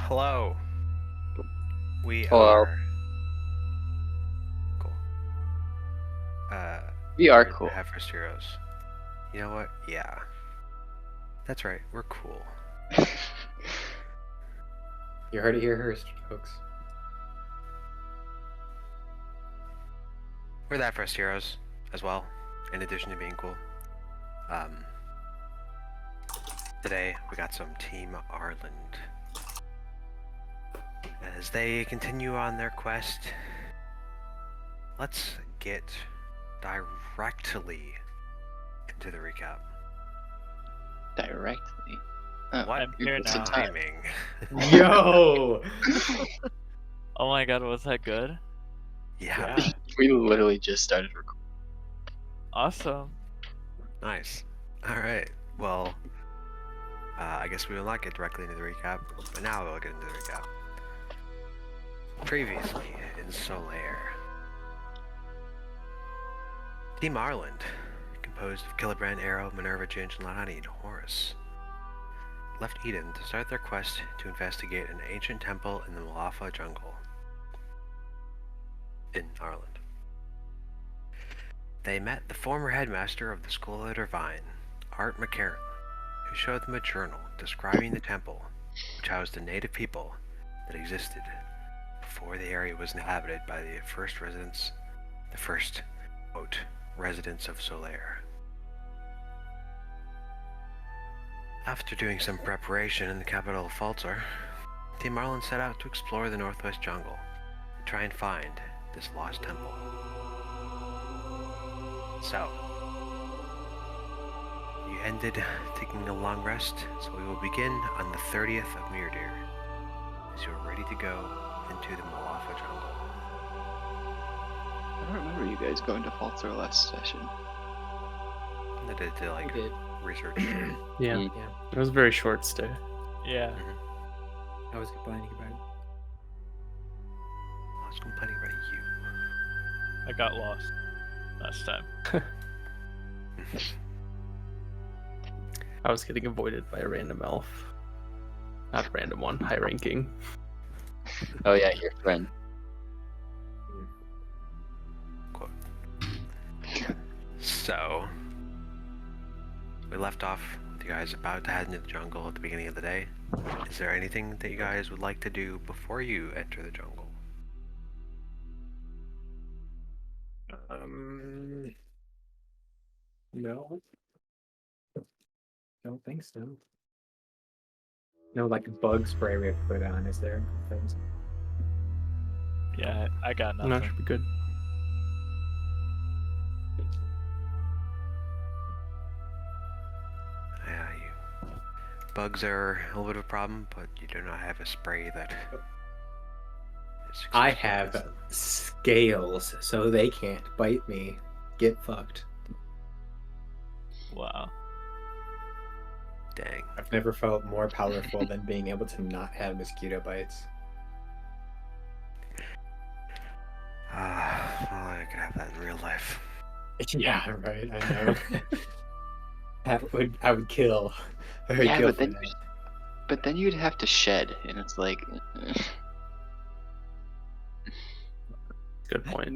Hello. We Hello. are cool. We are We're cool. the Half-First Heroes. You know what? Yeah. That's right. We're cool. You heard it here first, folks. We're the Half-First Heroes as well, in addition to being cool. Today we got some Team Arlind. As they continue on their quest, let's get directly into the recap. Directly. What I'm here what's the now. time? timing? Yo! Oh my god, was that good? Yeah. We literally just started recording. Awesome. Nice. All right. Well, I guess we will not get directly into the recap, but now we'll get into the recap. Previously in Solare, Team Arlind, composed of Gillibrand, Arrow, Minerva, Ginge, Lanani, and Horus, left Eden to start their quest to investigate an ancient temple in the Malafa jungle in Arlind. They met the former headmaster of the School of the Divine, Art McCarran, who showed them a journal describing the temple, which housed the native people that existed before the area was inhabited by the first residents of Solare. After doing some preparation in the capital of Falzar, Team Arlind set out to explore the northwest jungle and try and find this lost temple. So, you ended taking a long rest, so we will begin on the 30th of Mirdir, as you are ready to go into the Malafa jungle. I don't remember you guys going to Falter last session. I did like We did. research. Yeah, Mm. it was a very short stay. Yeah. I was complaining about it. I was complaining about you. I got lost last time. I was getting avoided by a random elf. Not a random one, high ranking. Oh yeah, your friend. So, we left off with you guys about to head into the jungle at the beginning of the day. Is there anything that you guys would like to do before you enter the jungle? No. Don't think so. No, like bug spray we have to put on, is there? Things? Yeah, I got No, nothing. should be good. Yeah, bugs are a little bit of a problem, but you do not have a spray that is I successful have against them. scales, so they can't bite me. Get fucked. Wow. Dang. I've never felt more powerful than being able to not have mosquito bites. Well, I could have that in real life. Yeah, right. I know. I would kill. I would Yeah, kill but for then that. But then you'd have to shed, and it's like. Good point.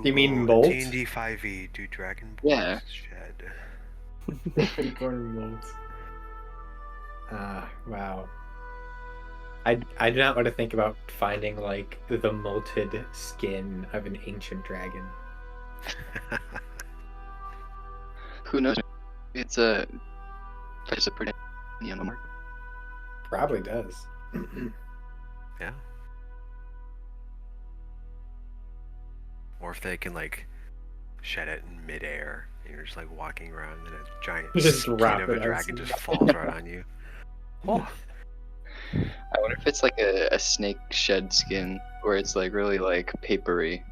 You mean Google molt? TND 5e, do Dragon Balls Yeah. shed? Wow. I do not want to think about finding like the molted skin of an ancient dragon. Who knows? It's a. There's a pretty on the market. Probably does. Yeah. Or if they can like shed it in midair, and you're just like walking around and a giant Just skin wrap of a it dragon outside. just falls right on you. Oh, I wonder if it's like a snake shed skin, where it's like really like papery,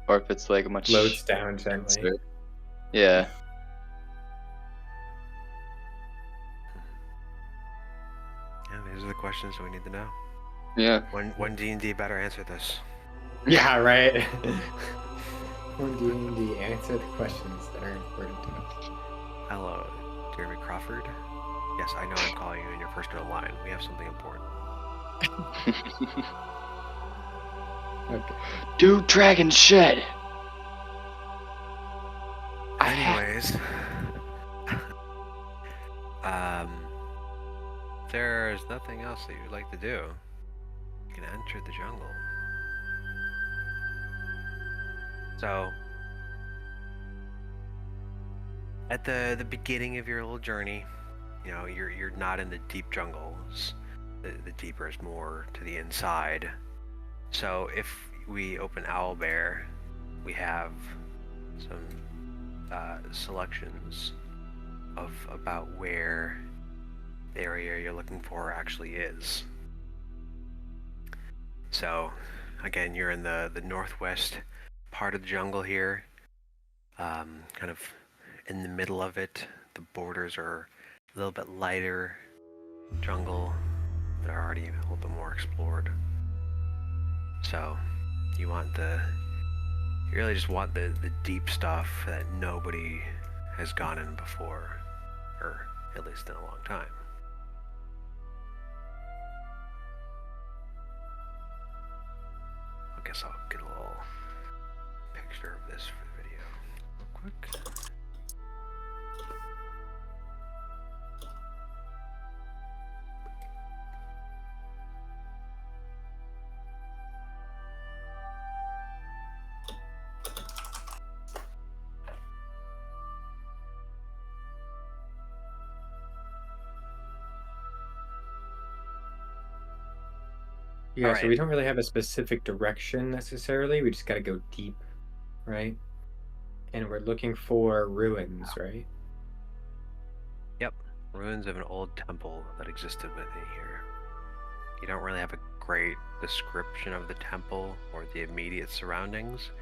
or if it's like much. Floats down gently. denser. Yeah. yeah, these are the questions that we need to know. Yeah. When D&D better answer this? Yeah, right. When D&D answer the questions that are important to us. Hello, Jeremy Crawford. Yes, I know I'm calling you in your first middle line. We have something important. Okay. Dude, Dragon Shed! Anyways, there's nothing else that you'd like to do. You can enter the jungle. So, at the beginning of your little journey, you know, you're not in the deep jungles. The deeper is more to the inside. So if we open Owlbear, we have some selections of about where the area you're looking for actually is. So again, you're in the northwest part of the jungle here, kind of in the middle of it. The borders are a little bit lighter jungle. They're already a little bit more explored. So you really just want the deep stuff that nobody has gone in before, or at least in a long time. I guess I'll get a little picture of this for the video real quick. Yeah, so Alright. we don't really have a specific direction necessarily. We just got to go deep, right? And we're looking for ruins, right? Yep, ruins of an old temple that existed within here. You don't really have a great description of the temple or the immediate surroundings.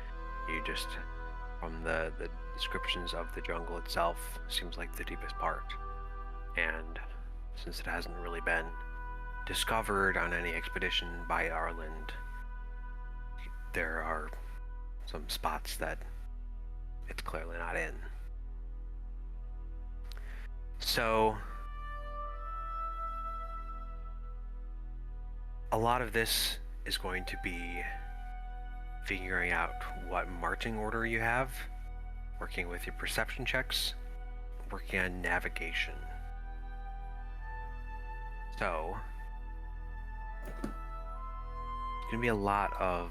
You just, from the descriptions of the jungle itself, seems like the deepest part. And since it hasn't really been discovered on any expedition by Arlind, there are some spots that it's clearly not in. So a lot of this is going to be figuring out what marching order you have, working with your perception checks, working on navigation. So it's gonna be a lot of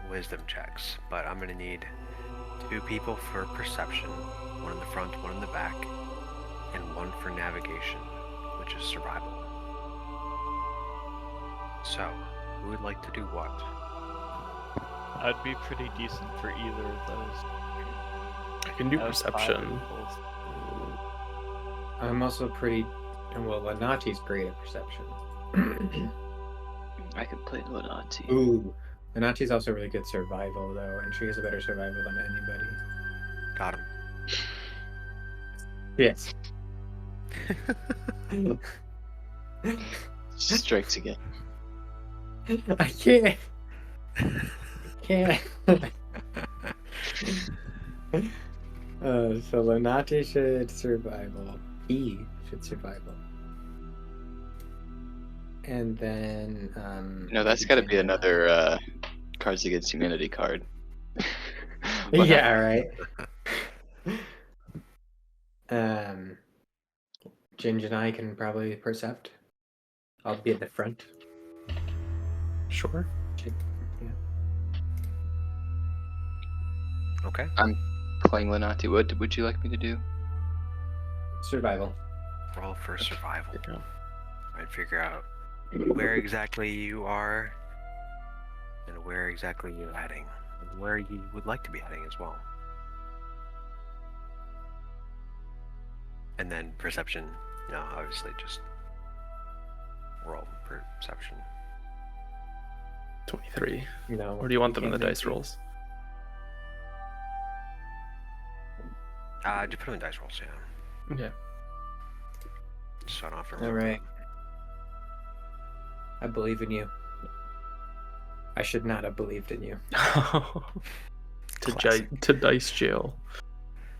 wisdom checks, but I'm gonna need 2 people for perception, 1 in the front, 1 in the back, and 1 for navigation, which is survival. So, who would like to do what? I'd be pretty decent for either of those. I can do I have 5 perception. equals. I'm also pretty. Well, Lenati's great at perception. I can play Lunati. Ooh. Lenati's also really good survival, though, and she has a better survival than anybody. Got him. Yes. Strikes again. I can't. Can't. So Lenati should survival. He should survival. And then No, that's got to be another Cards Against Humanity card. Yeah, right. Ginge and I can probably percept. I'll be at the front. Sure. Yeah. Okay. Playing Lunati. What would you like me to do? Survival. Roll for survival. There you go. I'd figure out where exactly you are and where exactly you're heading, and where you would like to be heading as well. And then perception, you know, obviously just roll perception. 23. No. Or do you want them in the can't dice make it. rolls? Just put them in dice rolls, yeah. Yeah. So I don't have to All remember. right. I believe in you. I should not have believed in you. Classic. to dice jail.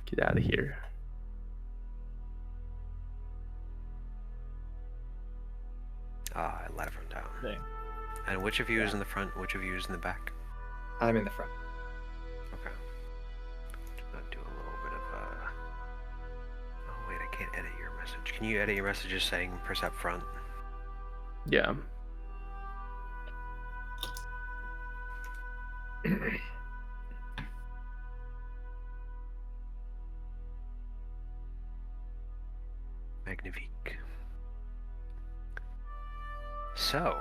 Get out of here. I let it from down. Dang. And which of you is in the front? Which of you is in the back? I'm in the front. Okay. I'll do a little bit of Oh wait, I can't edit your message. Can you edit your messages saying press up front? Yeah. Magnifique. So,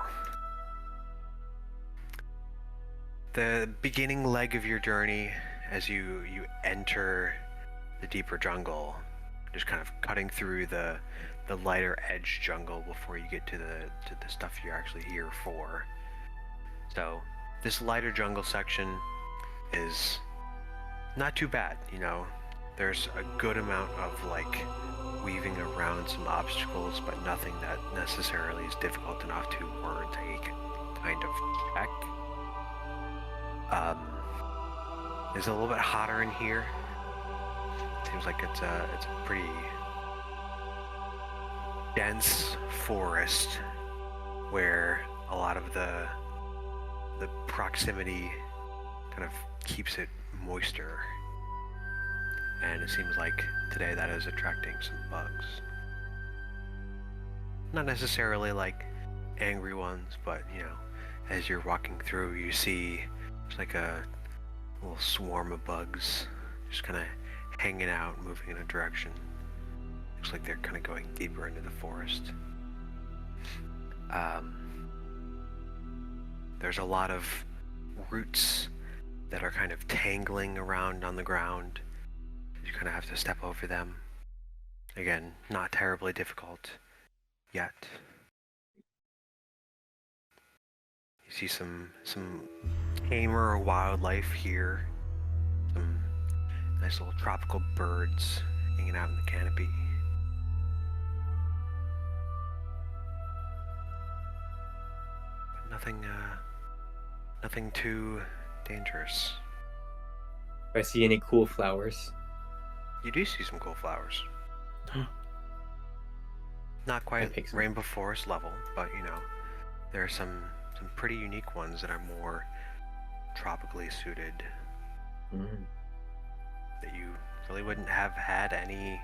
the beginning leg of your journey, as you enter the deeper jungle, just kind of cutting through the lighter edge jungle before you get to the stuff you're actually here for. So, this lighter jungle section is not too bad, you know. There's a good amount of like weaving around some obstacles, but nothing that necessarily is difficult enough to warrant a kind of check. It's a little bit hotter in here. Seems like it's a pretty dense forest where a lot of the proximity kind of keeps it moister. And it seems like today that is attracting some bugs. Not necessarily like angry ones, but you know, as you're walking through, you see there's like a little swarm of bugs just kind of hanging out, moving in a direction. Looks like they're kind of going deeper into the forest. There's a lot of roots that are kind of tangling around on the ground. You kind of have to step over them. Again, not terribly difficult yet. You see some tamer wildlife here. Some nice little tropical birds hanging out in the canopy. But nothing too dangerous. Do I see any cool flowers? You do see some cool flowers. Not I quite pick some. rainbow forest level, but you know, there are some pretty unique ones that are more tropically suited that you really wouldn't have had any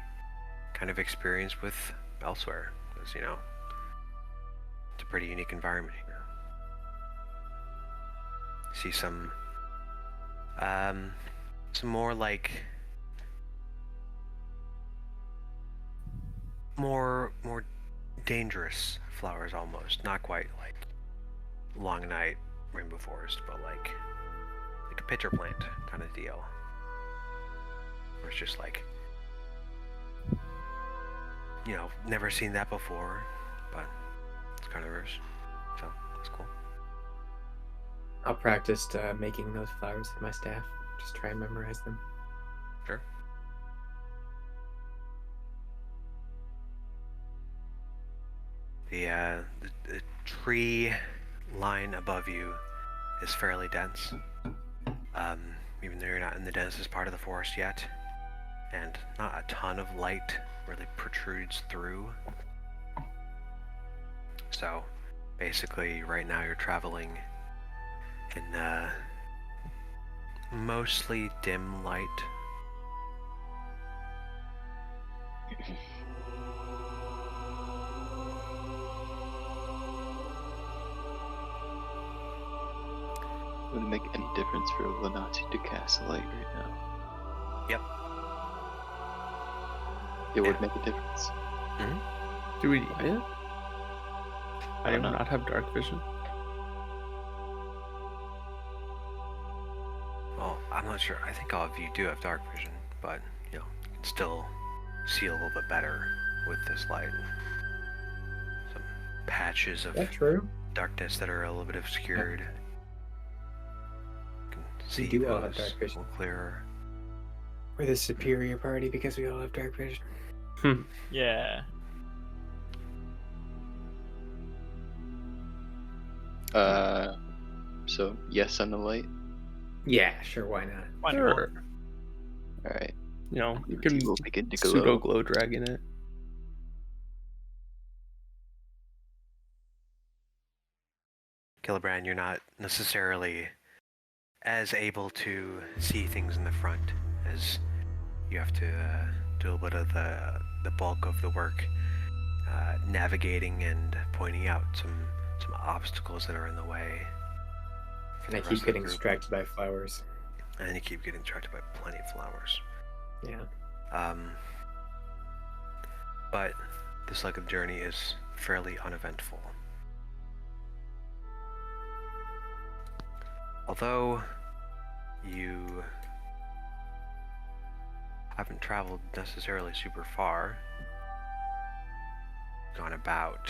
kind of experience with elsewhere, because you know, it's a pretty unique environment here. See some more like more dangerous flowers almost. Not quite like long night rainbow forest, but like a pitcher plant kind of deal. Where it's just like, you know, never seen that before, but it's kind of rare. So it's cool. I'll practice making those flowers with my staff. Just try and memorize them. Sure. The tree line above you is fairly dense, even though you're not in the densest part of the forest yet, and not a ton of light really protrudes through. So basically right now you're traveling in mostly dim light. Would it make any difference for Lenati to cast light right now? Yep. It would make a difference. Do we need it? I do don't know. not have dark vision. Well, I'm not sure. I think all of you do have dark vision, but you know, you can still see a little bit better with this light. Some patches of Is that true? darkness that are a little bit obscured. You can see do all have those dark vision. a little clearer. We're the superior party because we all have dark vision. Yeah. So yes on the light. Yeah, sure, why not? Why not? Sure. All right. You know, you Your can team will begin to glow. pseudo 'Glow Dragon it. Gillibrand, you're not necessarily as able to see things in the front, as you have to do a bit of the bulk of the work, navigating and pointing out some obstacles that are in the way. for And the I rest keep of the getting group. distracted by flowers. And you keep getting distracted by plenty of flowers. Yeah. But this leg of the journey is fairly uneventful. Although you haven't traveled necessarily super far, gone about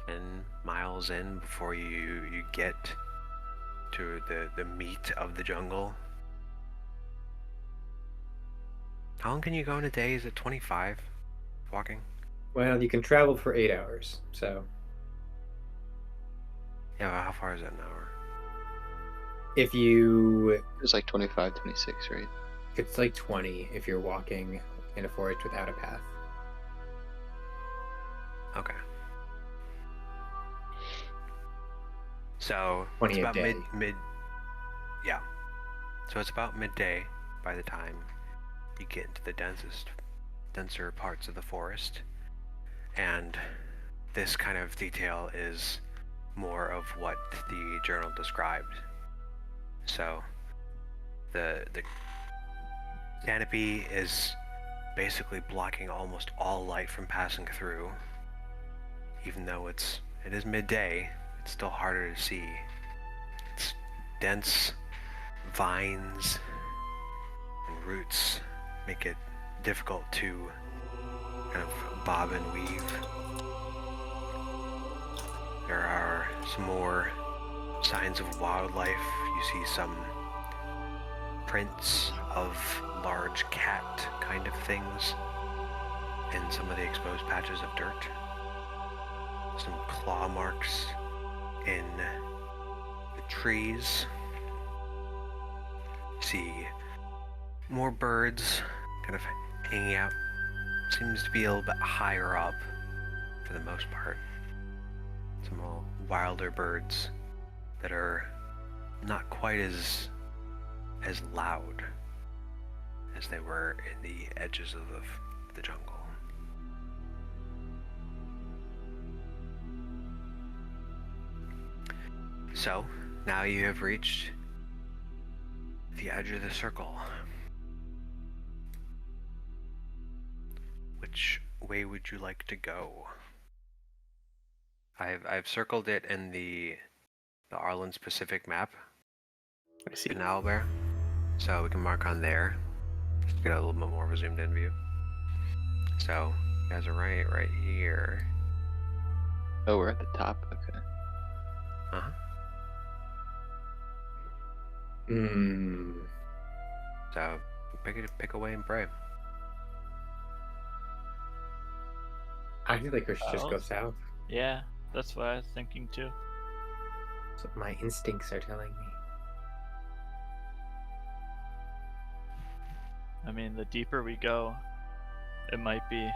10 miles in before you get to the meat of the jungle. How long can you go in a day? Is it 25 walking? Well, you can travel for 8 hours, so Yeah, well, how far is that an hour? if you, It was like 25, 26, right? it's like 20 if you're walking in a forest without a path. Okay. So 20 it's a about day. mid. Yeah. So it's about midday by the time you get into the denser parts of the forest, and this kind of detail is more of what the journal described. So the canopy is basically blocking almost all light from passing through. Even though it is midday, it's still harder to see. It's dense vines and roots make it difficult to kind of bob and weave. There are some more signs of wildlife. You see some prints of large cat kind of things in some of the exposed patches of dirt. Some claw marks in the trees. You see more birds kind of hanging out. Seems to be a little bit higher up for the most part. Some more wilder birds that are not quite as loud as they were in the edges of the jungle. So, now you have reached the edge of the circle. Which way would you like to go? I've circled it in the Arlind specific map I see. in Owlbear, so we can mark on there. Just get a little bit more of a zoomed in view. So you guys are right here. Oh, we're at the top. Okay. Uh-huh. So pick away and pray. I feel like we should just go Oh. south. Yeah, that's what I was thinking too. That's what my instincts are telling me. I mean, the deeper we go, it might be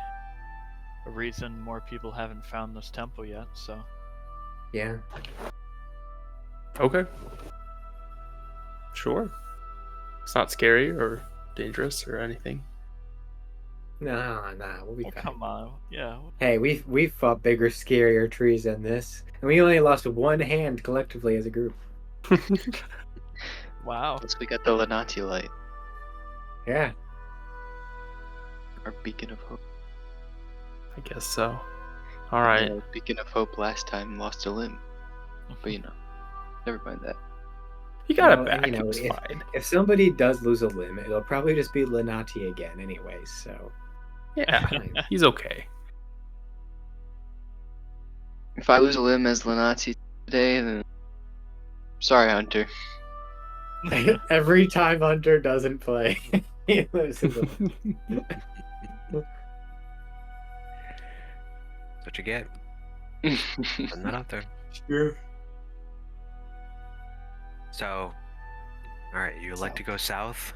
a reason more people haven't found this temple yet, so. Yeah. Okay. Sure. It's not scary or dangerous or anything. Nah, we'll be Oh, fine. come on. Yeah. Hey, we've fought bigger, scarier trees than this, and we only lost one hand collectively as a group. Wow. Plus, we got the Lenati light, Yeah. our beacon of hope. I guess so. All right. The beacon of hope last time lost a limb, but never mind that. You got Well, it back. you know, It was fine. If somebody does lose a limb, it'll probably just be Lenati again anyway, so. Yeah, Fine. he's okay. If I lose a limb as Lenati today, then sorry, Hunter. Every time Hunter doesn't play, he loses a limb. That's what you get. Putting that out there. Sure. So, alright, you like to go south.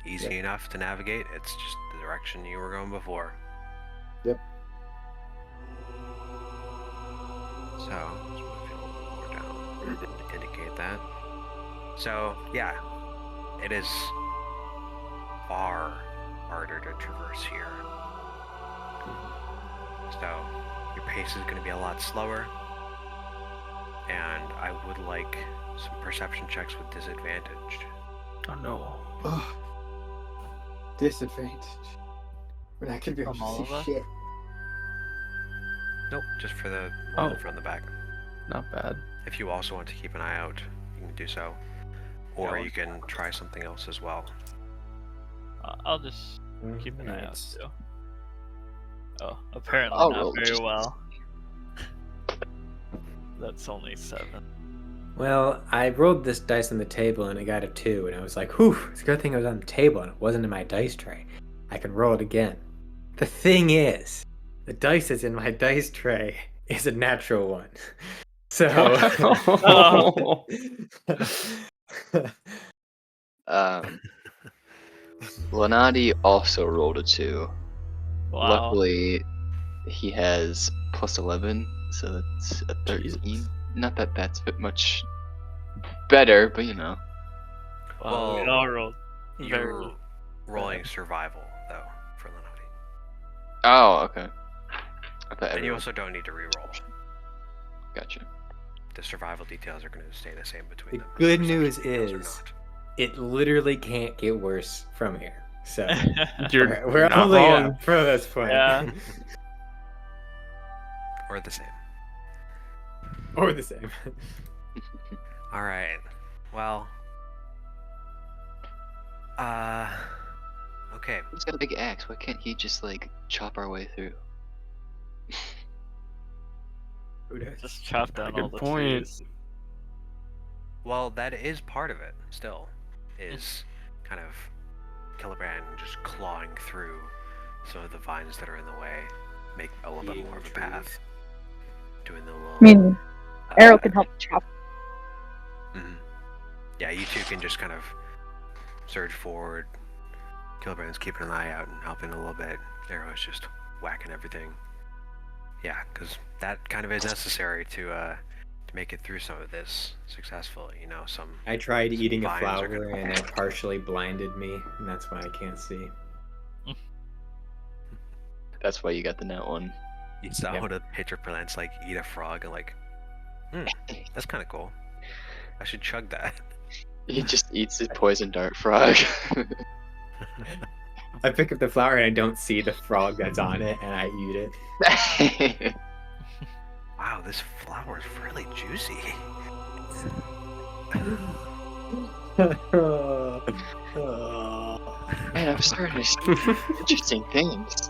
Easy Yep. enough to navigate. It's just the direction you were going before. Yep. So, let's move it a little more down to indicate that. So, yeah, it is far harder to traverse here. So, your pace is going to be a lot slower, and I would like some perception checks with disadvantage. Oh no. Oh, disadvantage. We're not gonna be able From all to of see us? shit. Nope, just for the one in Oh. front and the back. Not bad. If you also want to keep an eye out, you can do so. Or you can try something else as well. I'll just keep an eye out Nice. too. Oh, apparently I'll not roll very just- well. That's only 7. Well, I rolled this dice on the table and I got a 2, and I was like, whew, it's a good thing it was on the table and it wasn't in my dice tray. I can roll it again. The thing is, the dice that's in my dice tray is a natural one. So. Lenati also rolled a 2. Wow. Luckily, he has plus 11, so that's a 13. Jesus. Not that that's a bit much better, but you know. Wow, we Well, all rolled You're very. rolling survival, though, for Lenati. Oh, okay. I thought And you everyone... also don't need to re-roll. Gotcha. The survival details are going to stay the same between The them. good Perception news details are is- not. It literally can't get worse from here. So You're we're not only wrong. up for this point. Yeah. Or the same. Or the same. Alright. Well. Okay. He's got a big axe. Why can't he just like chop our way through? Who knows? Just chop down Good all the point. trees. Well, that is part of it, still. Is kind of Killibrand just clawing through some of the vines that are in the way. Make a little bit Eating more of a trees. path. Doing the little. I mean, Arrow can help chop. Mhm. Yeah, you two can just kind of surge forward. Killibrand's keeping an eye out and helping a little bit. Arrow's just whacking everything. Yeah, because that kind of is necessary to make it through some of this successfully. You know, some I tried eating a Vines are flower gonna- and it partially blinded me, and that's why I can't see. That's why you got the net one. you saw Yep. one of the pitcher plants like eat a frog and like, that's kind of cool. I should chug that. He just eats the poison dart frog. I pick up the flower and I don't see the frog that's on it, and I eat it. Wow, this flower is really juicy. Man, I'm starting to see interesting things.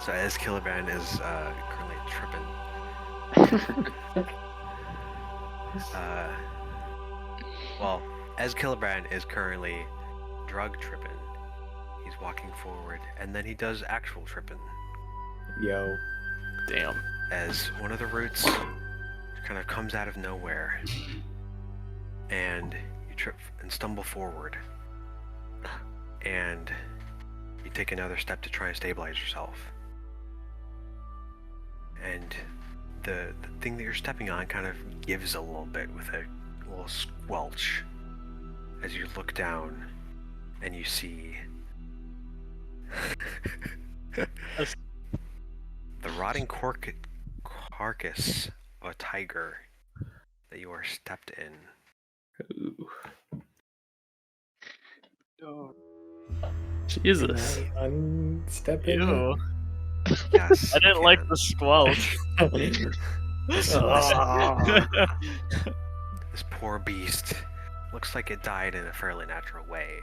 So as Killibrand is currently tripping, well, as Killibrand is currently drug tripping, he's walking forward, and then he does actual tripping. Yo. Damn. As one of the roots kind of comes out of nowhere, and you trip and stumble forward, and you take another step to try and stabilize yourself. And the thing that you're stepping on kind of gives a little bit with a little squelch as you look down and you see the rotting carcass of a tiger that you are stepped in. Ooh. No. Jesus. Can I unstep in? Ew. Yes, I you didn't like can. the squelch. This poor beast looks like it died in a fairly natural way,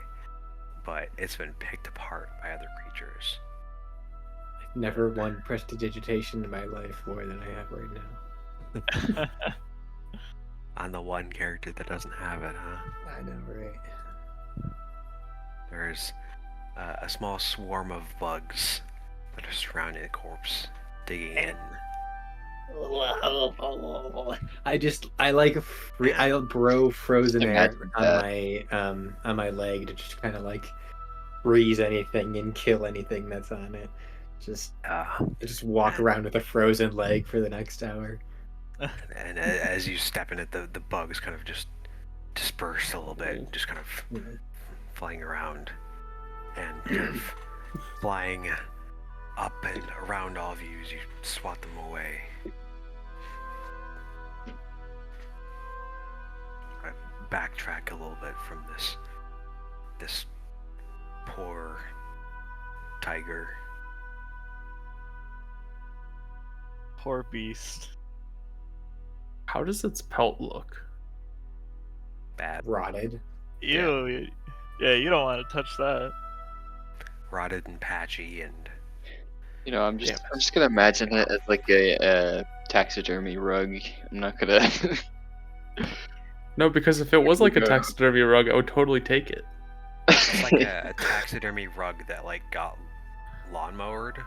but it's been picked apart by other creatures. Never won prestidigitation in my life more than I have right now. I'm the one character that doesn't have it, huh? I know, right? There's a small swarm of bugs that are surrounding the corpse, digging in. I'll bro frozen air Imagine on my leg to just kind of like freeze anything and kill anything that's on it. Just Uh, walk around with a frozen leg for the next hour. and as you step in it, the bugs kind of just disperse a little bit, just kind of flying around and kind of flying up and around all of you as you swat them away. I backtrack a little bit from this poor tiger. Poor beast. How does its pelt look? Bad. Rotted. Ew. Yeah, you don't want to touch that. Rotted and patchy and You know, I'm just gonna imagine it as like a taxidermy rug. I'm not gonna. No, because if it was like a Yeah. taxidermy rug, I would totally take it. it's like a taxidermy rug that like got lawnmowered,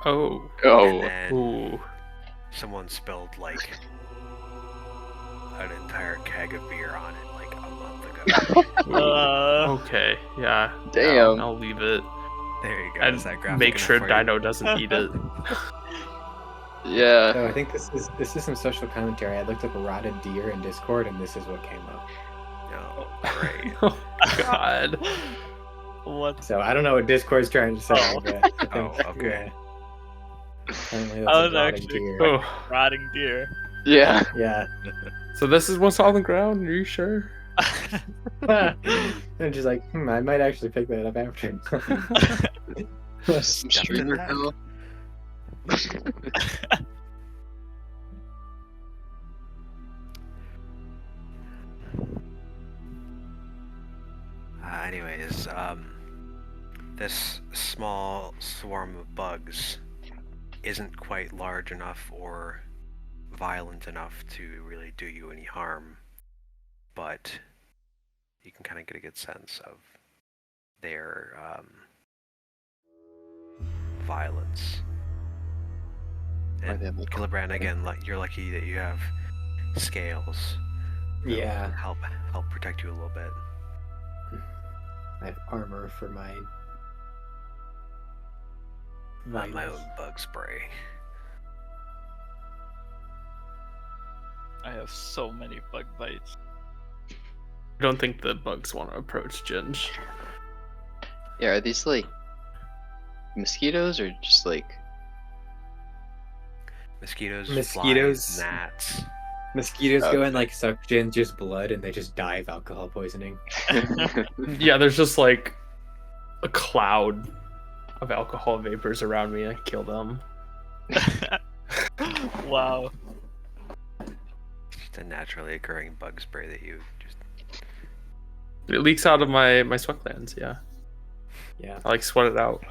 Oh. and Oh, then Ooh. someone spilled like an entire keg of beer on it like a month ago. Okay, yeah. Damn. I'll leave it. There you go. And Is that graphic make enough sure for you? Dino doesn't eat it. yeah. No, I think this is some social commentary. I looked up a rotted deer in Discord, and this is what came up. No, great. Oh, God. What? So I don't know what Discord's trying to say, Oh. but I think, Oh, okay. yeah. Apparently that's I a was rotted actually- deer. Oh. Rotting deer. Yeah. Yeah. So this is what's on the ground? Are you sure? And just like, I might actually pick that up after. Some Stepped streamer in that. hell. Anyways, this small swarm of bugs isn't quite large enough or violent enough to really do you any harm, but you can kind of get a good sense of their violence. Are And they like- Gillibrand, again, you're lucky that you have scales. that'll Yeah. help protect you a little bit. I have armor for my On my vitals. own bug spray. I have so many bug bites. I don't think the bugs want to approach Ginge. Yeah, are these like mosquitoes or just like Mosquitoes, Mosquitoes. flies, gnats. Mosquitoes go Okay. and like suck Ginger's blood, and they just die of alcohol poisoning. Yeah, there's just like a cloud of alcohol vapors around me. I kill them. Wow. Just a naturally occurring bug spray that you just. It leaks out of my sweat glands, yeah. Yeah. I like sweat it out.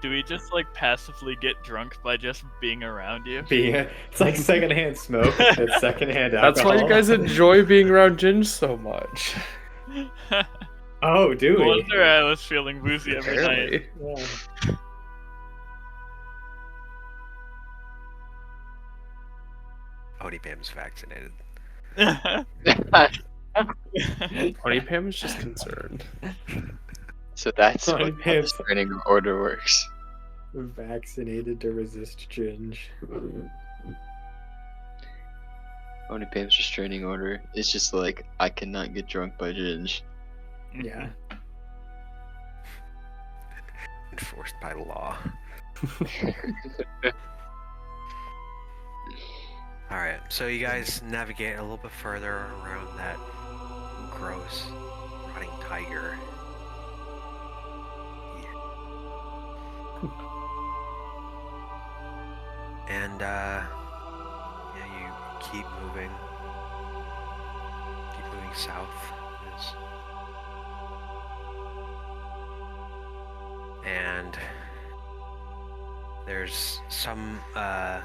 Do we just like passively get drunk by just being around you? It's like secondhand smoke. It's secondhand alcohol. That's why you guys enjoy being around Ginge so much. Oh, do No we? wonder I was feeling woozy every night. Apparently. Yeah. Pony Pam's vaccinated. Pony Pam is just concerned. So that's Sorry, what man. the training order works. Vaccinated to resist Ginge. Only Pam's restraining order is just like I cannot get drunk by Ginge. Yeah. Enforced by law. Alright, so you guys navigate a little bit further around that gross, rotting tiger. And, yeah, you keep moving. Keep moving south. Yes. And there's some, a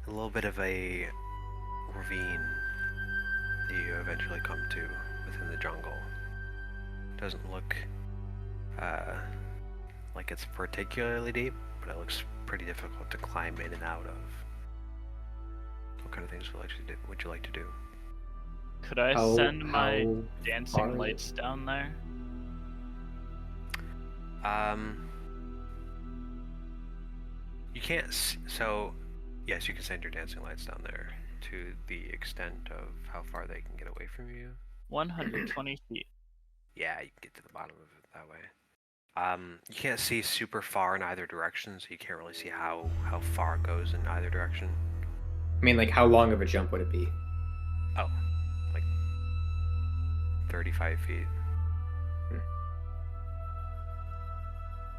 little bit of a ravine that you eventually come to within the jungle. Doesn't look like it's particularly deep, but it looks pretty difficult to climb in and out of. What kind of things would you like to do? Could I How- send my how dancing far- lights down there? You can't. So, yes, you can send your dancing lights down there to the extent of how far they can get away from you. 120 feet. Yeah, you can get to the bottom of it that way. You can't see super far in either direction, so you can't really see how far it goes in either direction. I mean, like, how long of a jump would it be? Oh, like 35 feet.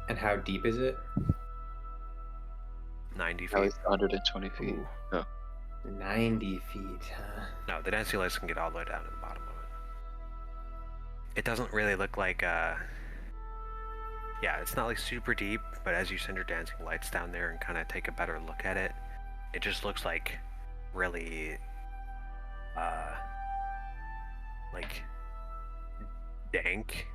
And how deep is it? 90 At feet. least 120 feet. Ooh. Oh. 90 feet, huh? No, the dancing lights can get all the way down to the bottom of it. It doesn't really look like, yeah, it's not like super deep, but as you send your dancing lights down there and kind of take a better look at it, it just looks like really, like, dank.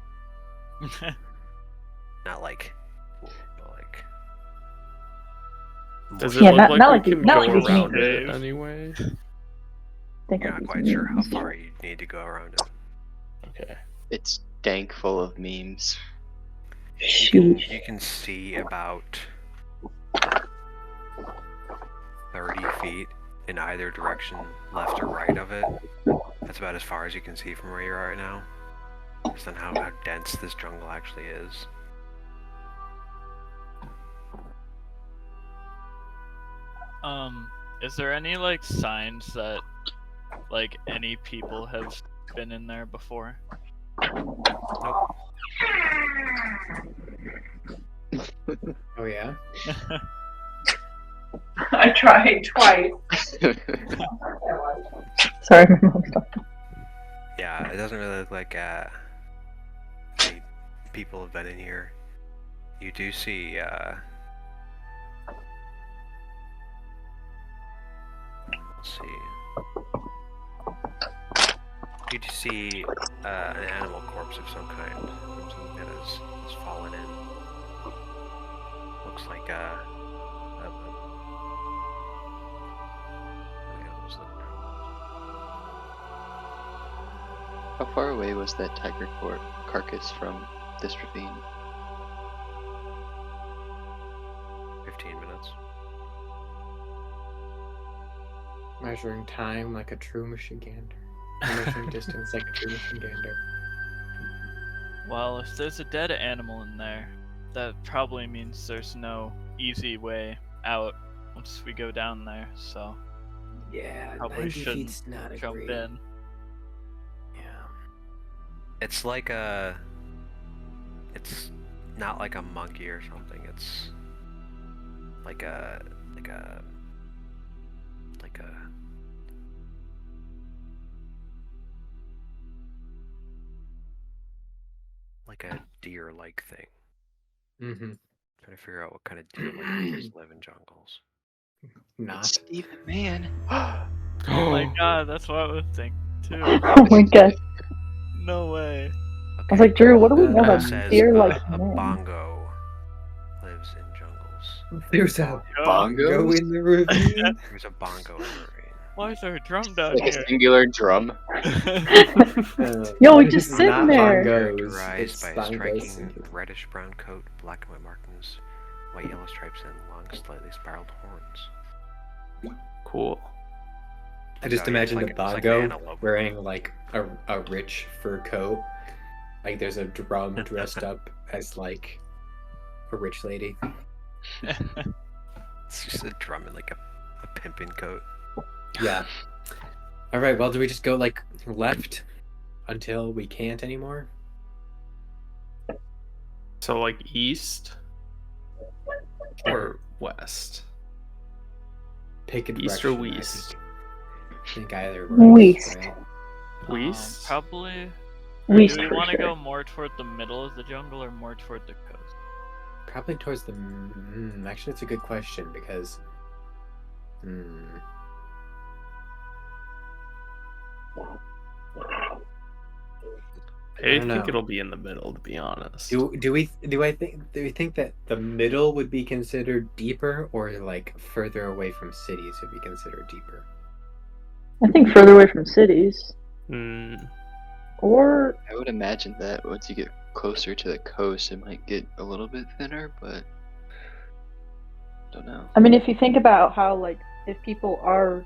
Not like, cool, but like... Does it Yeah, look not- like not we like can not go like these around memes. it anyway? Think You're of not these quite sure how memes. far you need to go around it. Okay. It's dank full of memes. Sheesh. You can see about 30 feet in either direction, left or right of it. That's about as far as you can see from where you are right now. Based on how dense this jungle actually is. Is there any like signs that like any people have been in there before? Nope. Oh, yeah? I tried twice. Sorry, my mom's talking. Yeah, it doesn't really look like any people have been in here. You do see let's see. You do see an animal corpse of some kind, something that has fallen in. Looks like How far away was that tiger carcass from this ravine? 15 minutes. Measuring time like a true machine gander. Measuring distance like a true machine gander. Well, if there's a dead animal in there, that probably means there's no easy way out once we go down there, so Yeah, Probably 90 shouldn't feet's not a jump great... in. Yeah. It's like it's not like a monkey or something. It's like a deer-like thing. Mm-hmm. Trying to figure out what kind of deer-like creatures live in jungles. Not. It's Stephen Man. Oh my god, that's what I was thinking too. Oh my god. No way. I was like, Drew, what do we know It about says deer like a men? bongo lives in jungles. There's a Bongos? bongo in the ravine. There's a bongo in the ravine. Why is there a drum down Like a here? singular drum. Yo, we This just is sitting not there. bongos. Characterized It's by a bongos striking singular. reddish-brown coat, black and white markings, white yellow stripes, and long, slightly spiraled horns. Cool. I just So, yeah, it's imagined like- a it's like an bongo antelope. wearing like a rich fur coat. Like there's a drum dressed up as like a rich lady. It's just a drum in like a pimpin' coat. Yeah. All right. Well, do we just go like left until we can't anymore? So like east or west? Pick a East or direction, west? I think either works, West. right? West? Probably. West Do we for want to sure. go more toward the middle of the jungle or more toward the coast? Probably towards the. Actually, it's a good question because. I don't think know. it'll be in the middle, to be honest. Do we think that the middle would be considered deeper, or like further away from cities would be considered deeper? I think further away from cities. Mm, Or I would imagine that once you get closer to the coast, it might get a little bit thinner, but Don't know. I mean, if you think about how, like, if people are,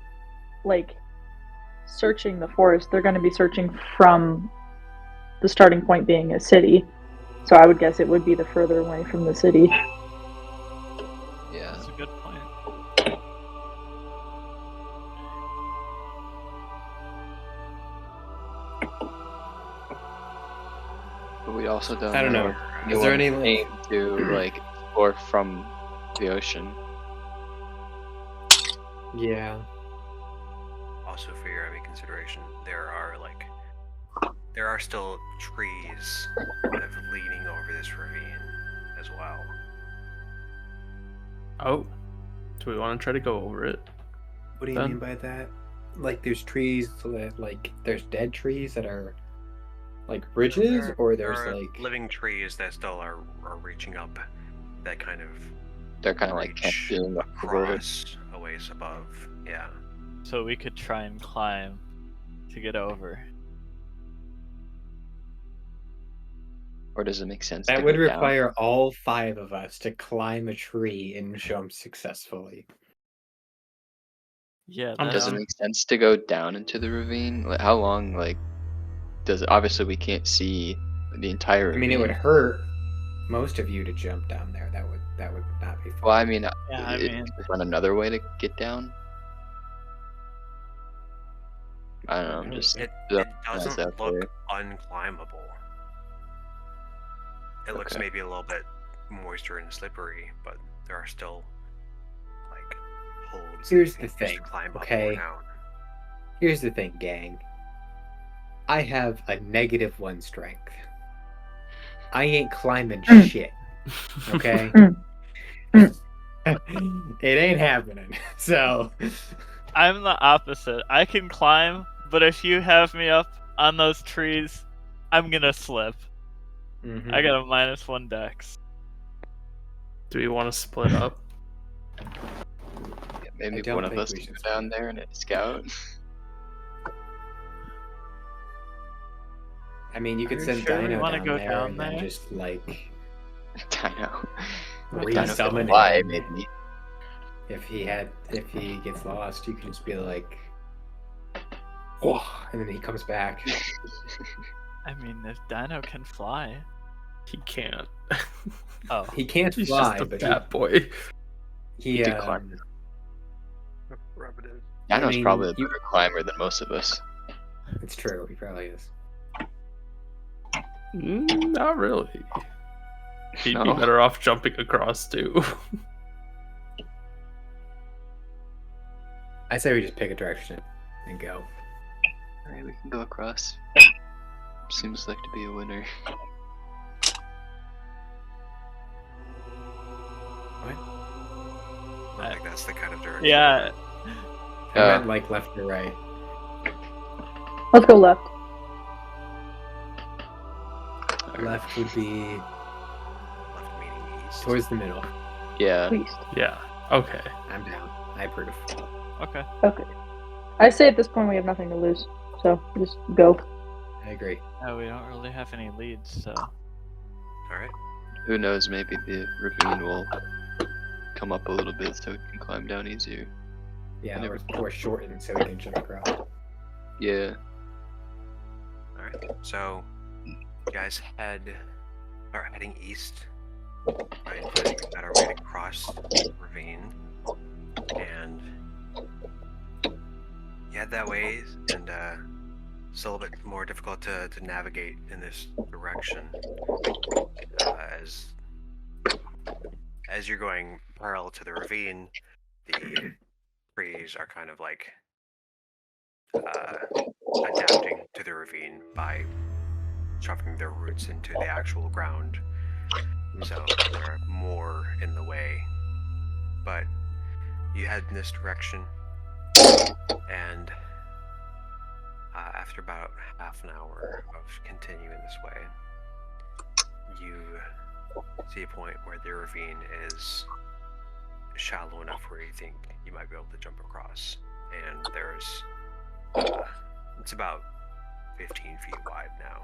like, searching the forest, they're going to be searching from the starting point being a city. So I would guess it would be the further away from the city. Yeah. That's a good point. But we also don't I don't know. if Is there anyone any, like- aim to like explore from the ocean. Yeah. Also, for your consideration, there are still trees kind of leaning over this ravine as well. Oh, do we want to try to go over it? What do you Then- mean by that? Like, there's trees that, like, there's dead trees that are, like, bridges, or There there's, are like... living trees that still are reaching up, that kind of They're kind of like reach camping across a ways above. Yeah. So we could try and climb to get over. Or does it make sense? That to would go down? require all 5 of us to climb a tree and jump successfully. Yeah, I'm that, Does it down. make sense to go down into the ravine? Like, how long? Like, does it? Obviously, we can't see the entire I ravine. mean, it would hurt most of you to jump down there. That would not be fun. Well, I mean, Yeah, I mean- is there another way to get down? I don't know. I'm just It throwing doesn't this out look there. unclimbable. It looks Okay. maybe a little bit moister and slippery, but there are still like holds. Here's that the you can thing, just climb up okay? or down. Here's the thing, gang. I have a -1 strength. I ain't climbing shit. Okay? It ain't happening. So, I'm the opposite. I can climb, but if you have me up on those trees, I'm gonna slip. mhm. I got a -1 dex. Do we want to split up? Yeah, maybe don't one of think us we can should go down there and scout. I mean, you could Are you send sure we Dino wanna down go there down and then there? just like Dino. Dino resummon can fly, him. maybe. If he gets lost, you can just be like, "Whoa," and then he comes back. I mean, if Dino can fly. He can't. Oh, He can't He's fly, just a but fat boy. he could climb. Rub it in. Dino's mean, probably a you- better climber than most of us. It's true. He probably is. Not really. He'd be No? better off jumping across too. I say we just pick a direction and go. Alright, we can go across. Seems like to be a winner. I think that's the kind of direction. yeah. I Oh. meant like left or right. Let's go left. Left would be Left meaning east. towards the middle. Yeah. Please. Yeah. Okay. I'm down. I approve. Okay. Okay. I say at this point we have nothing to lose, so just go. I agree. No, we don't really have any leads, so. Alright. Who knows? Maybe the ravine will come up a little bit so we can climb down easier. Yeah, or shorten so we can jump across. Yeah. Alright. So you guys are heading east. Right, finding a better way to cross the ravine. And you head that way, and it's a little bit more difficult to navigate in this direction. As you're going parallel to the ravine, the trees are kind of like adapting to the ravine by shoving their roots into the actual ground. So they're more in the way. But you head in this direction, and after about half an hour of continuing this way, you see a point where the ravine is shallow enough where you think you might be able to jump across. And there's it's about 15 feet wide now,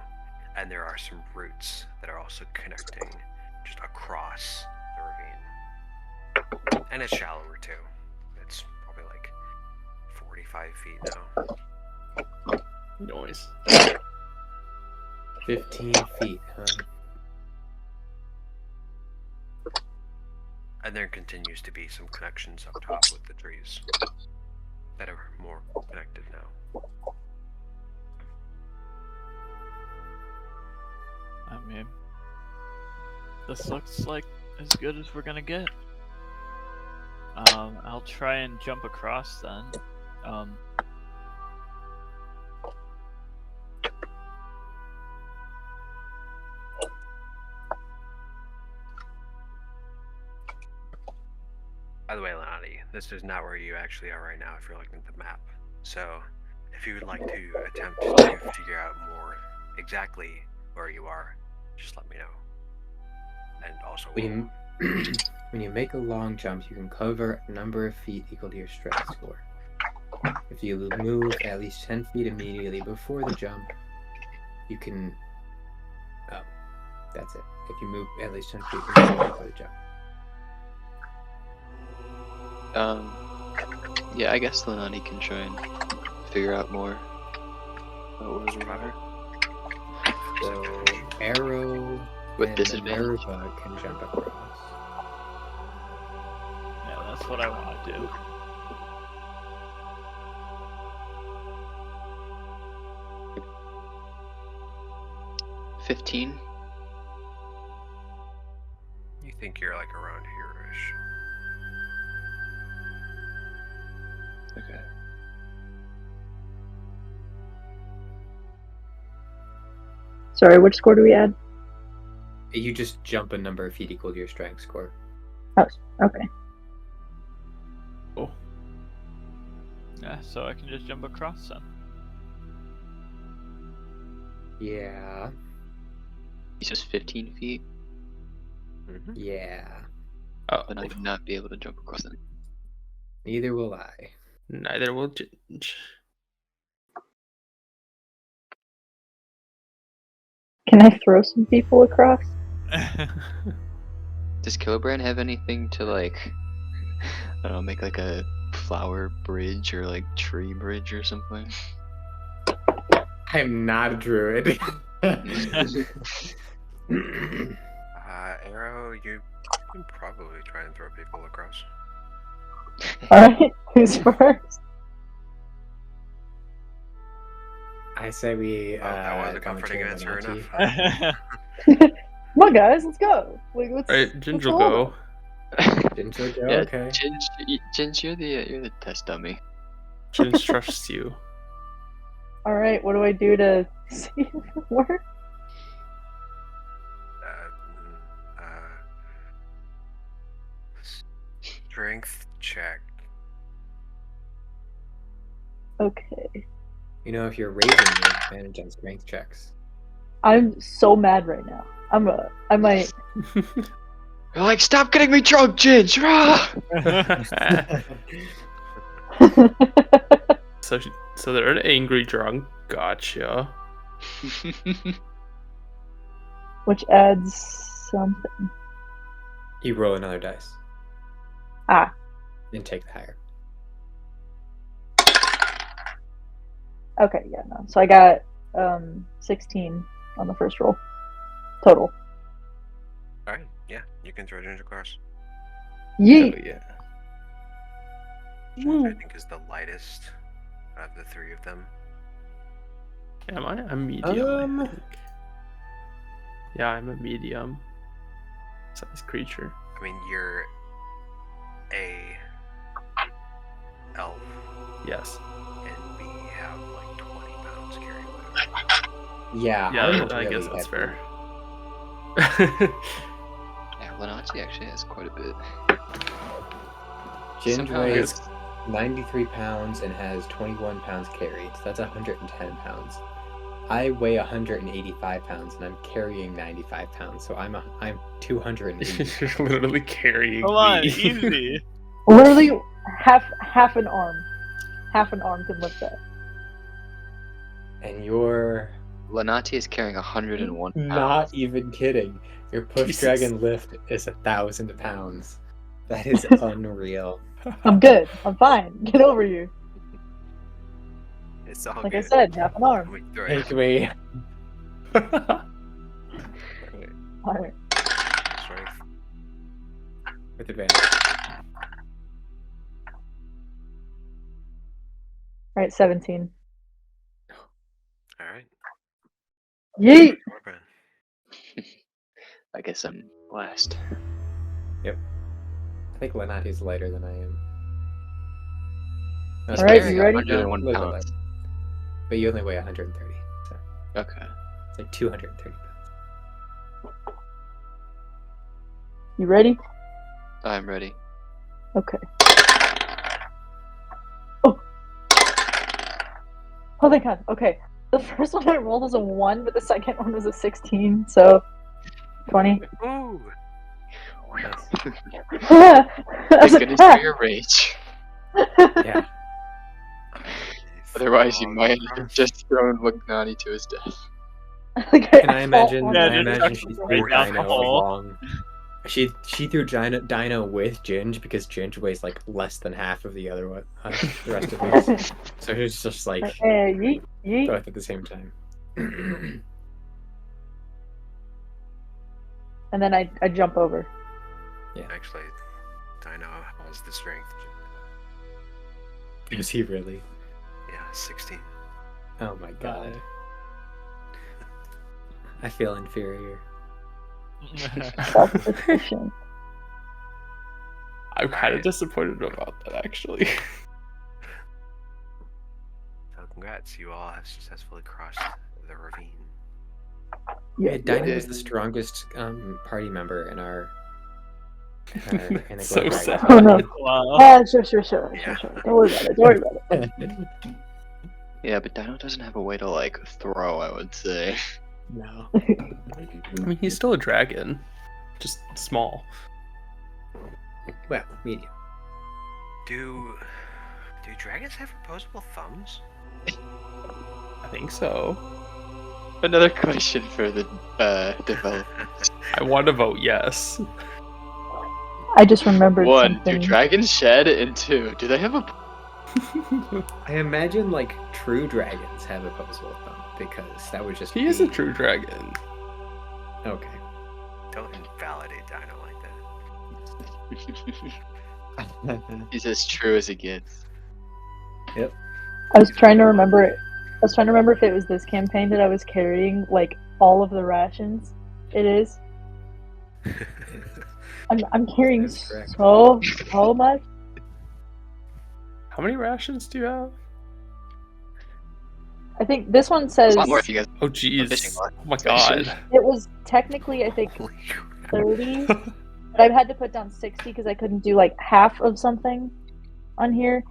and there are some roots that are also connecting just across the ravine. And it's shallower too. It's probably like 45 feet now. Noise. 15 feet, huh? And there continues to be some connections up top with the trees that are more connected now. I mean, this looks like as good as we're gonna get. I'll try and jump across then. By the way, Lonnie, this is not where you actually are right now if you're looking at the map. So, if you would like to attempt to figure out more exactly where you are, just let me know. And also, When you make a long jump, you can cover a number of feet equal to your strength score. If you move at least 10 feet immediately before the jump, you can... Oh, that's it. If you move at least 10 feet immediately before the jump. Yeah, I guess Lenani can try and figure out more about where we are. So, Arrow With and disadvantage. Minerva can jump across. Yeah, that's what I want to do. $15. you think you're like around here-ish. Okay. Sorry, which score do we add? You just jump a number of feet equal to your strength score. Oh, okay. Oh. Yeah, so I can just jump across then. Yeah. He's just 15 feet, Yeah. Oh, but I would not be able to jump across them. Neither will I. neither will Ginge. Can I throw some people across? Does Kilbrand have anything to like, I don't know, make like a flower bridge or like tree bridge or something? I am not a druid. Arrow, you can probably try and throw people across. Alright, who's first? I say we. Well, that was a comforting volunteer answer Lenati. enough. Come on, guys, let's go. Like, let's, Alright, Ginge let's will roll. go. Didn't you go? Yeah, Okay. Ginge, you're the test dummy. Ginge trusts you. Alright, what do I do to see if it works? Strength check. Okay. You know, if you're raising, you have advantage on strength checks. I'm so mad right now. I might. You're like, stop getting me drunk, Ginge! Rah! So they're an angry drunk. Gotcha. Which adds something. You roll another dice. Ah. And take the higher. Okay, yeah, no. So I got 16 on the first roll. Total. Alright, yeah, you can throw Ginger across. Yeet! Oh, yeah. Ginger, I think, is the lightest out of the three of them. Am I? I'm medium. I Um. think. Yeah, I'm a medium size creature. I mean, you're a elf, Yes. and we have like 20 pounds carry weight. Yeah. Yeah, I'm I really guess that's heavy. fair. Yeah, Lenati actually has quite a bit. Ginge Somehow weighs it's- 93 pounds and has 21 pounds carried. So that's 110 pounds. I weigh 185 pounds and I'm carrying 95 pounds. So I'm 280. You're literally carrying Come on, me. easy. Literally half an arm. Half an arm can lift that. And you're Lenati is carrying 101 pounds. not even kidding. Your push Jesus. dragon lift is 1,000 pounds. That is unreal. I'm good. I'm fine. Get over you. It's all Like I good. said, half an arm. We throw Take it. me. Alright. Strength. With advantage. Alright, 17. All right. Yeet! Corbin. I guess I'm last. I think Lenati's lighter than I am. No, He's Alright, carrying you ready? 101 a little bit pounds. lighter. But you only weigh 130. So Okay. it's like 230 pounds. You ready? I'm ready. Okay. Oh! Oh thank god. Okay. The first one I rolled was a 1, but the second one was a 16, so 20. Ooh. Thank goodness for your rage. Yeah. Otherwise, you Fall might across. have just thrown Magnani to his death. Can I imagine? Yeah, I just imagine chuck she it threw right down the Dino hole. along. She threw Dino with Ginge because Ginge weighs like less than half of the other one, the rest of us. So it's just like Yeet, yeet. both at the same time. And then I jump over. Actually, Dino has the strength. Is he really? Yeah, 16. Oh my god. I feel inferior. Self-sufficient. I'm kind of Alright. disappointed about that, actually. So congrats, you all have successfully crossed the ravine. Yeah, Dino yeah. was the strongest party member in our. In the So Glen sad. Oh no. Wow. Ah, sure. Yeah. Don't worry about it. Don't worry about it. Yeah, but Dino doesn't have a way to like throw, I would say. No. I mean, he's still a dragon, just small. Well, medium. Do dragons have opposable thumbs? I think so. Another question for the developers. I want to vote yes. I just remembered 1, something. do dragons shed? And 2, do they have a... I imagine like true dragons have opposable thumb because that would just. He is a true dragon. Okay. Don't invalidate Dino like that. He's as true as it gets. I was trying to remember it. I was trying to remember if it was this campaign that I was carrying like all of the rations. It is. I'm carrying That's correct. so much. How many rations do you have? I think this one It's says a lot more if you guys... Oh fishing jeez. lot. Oh my god. it was technically I think Holy crap. 30, but I've had to put down 60 because I couldn't do like half of something on here.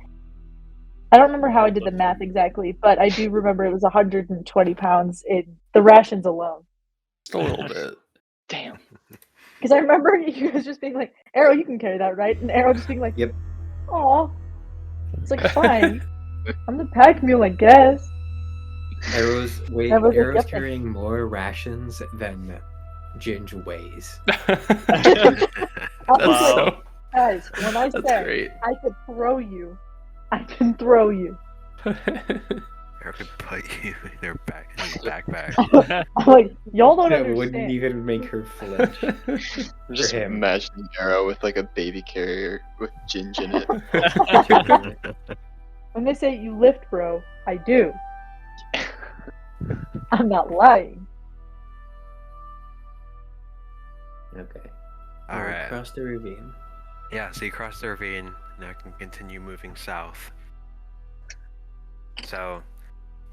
I don't remember how I did the math exactly, but I do remember it was 120 pounds in the rations alone. Just a little bit. Damn. Because I remember you guys just being like, Arrow, you can carry that, right? And Arrow just being like, Yep. aw. It's like, fine. I'm the pack mule, I guess. Arrow's I was like, Arrow's yep. carrying more rations than Ginge weighs. I was That's like, so. guys, when I That's said great. I could throw you, I can throw you. Arrow could put you in their backpack. I'm like, y'all don't That understand. wouldn't even make her flinch. I'm just him. imagining Arrow with like a baby carrier with Ginge in it. When they say you lift, bro, I do. I'm not lying. Okay. All right. Across the ravine. Yeah, so you cross the ravine, now can continue moving south. So,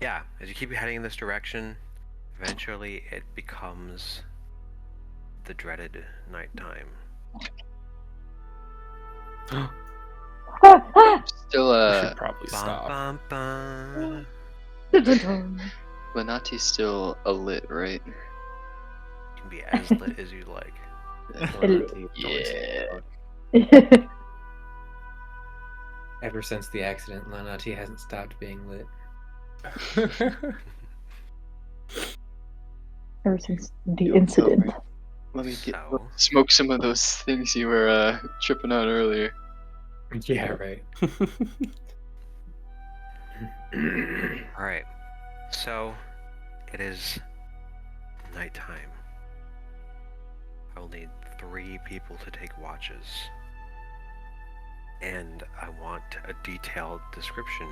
yeah, as you keep heading in this direction, eventually it becomes the dreaded nighttime. Still, We should probably stop. Bum, bum, bum. Lenati's still a lit, right? You can be as lit as you like. Yeah. Ever since the accident, Lenati hasn't stopped being lit. Ever since the You incident. over. Let me So, smoke some of those things you were tripping on earlier. Yeah, right. alright. So, it is nighttime. I will need 3 people to take watches. And I want a detailed description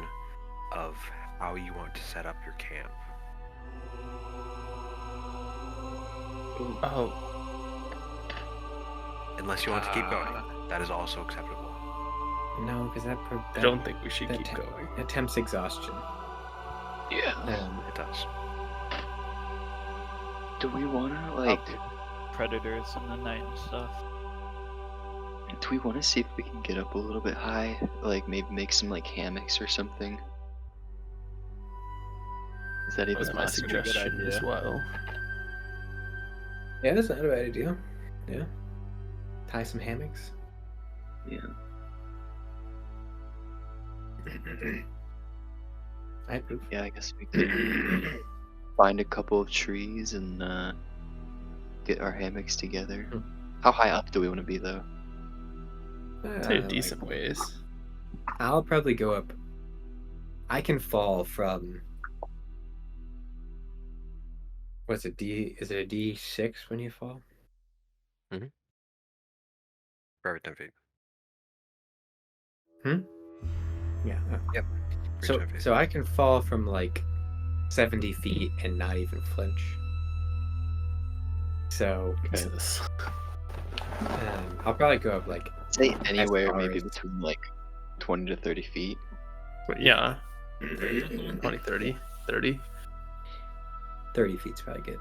of how you want to set up your camp. Oh, Unless you want to keep going. That is also acceptable. No, because I don't think we should that keep going. attempts exhaustion. Yeah. It does. Do we wanna like? Predators in the night and stuff. Do we want to see if we can get up a little bit high? Like maybe make some like hammocks or something. Is that That even was my possible? suggestion as idea. well. Yeah, that's not a bad idea. Yeah. Tie some hammocks. Yeah. I approve. Yeah, I guess we could find a couple of trees and get our hammocks together. How high up do we want to be though? Say a decent ways. I'll probably go up. I can fall from. What's it? Is it a D6 when you fall? For every 10 feet. Yeah. Yep. For So 10 feet. so I can fall from like 70 feet and not even flinch. So Jesus. I'll probably go up like Say anywhere far maybe as- between like 20 to 30 feet. But yeah. 20, 30, 30. 30 feet's probably good.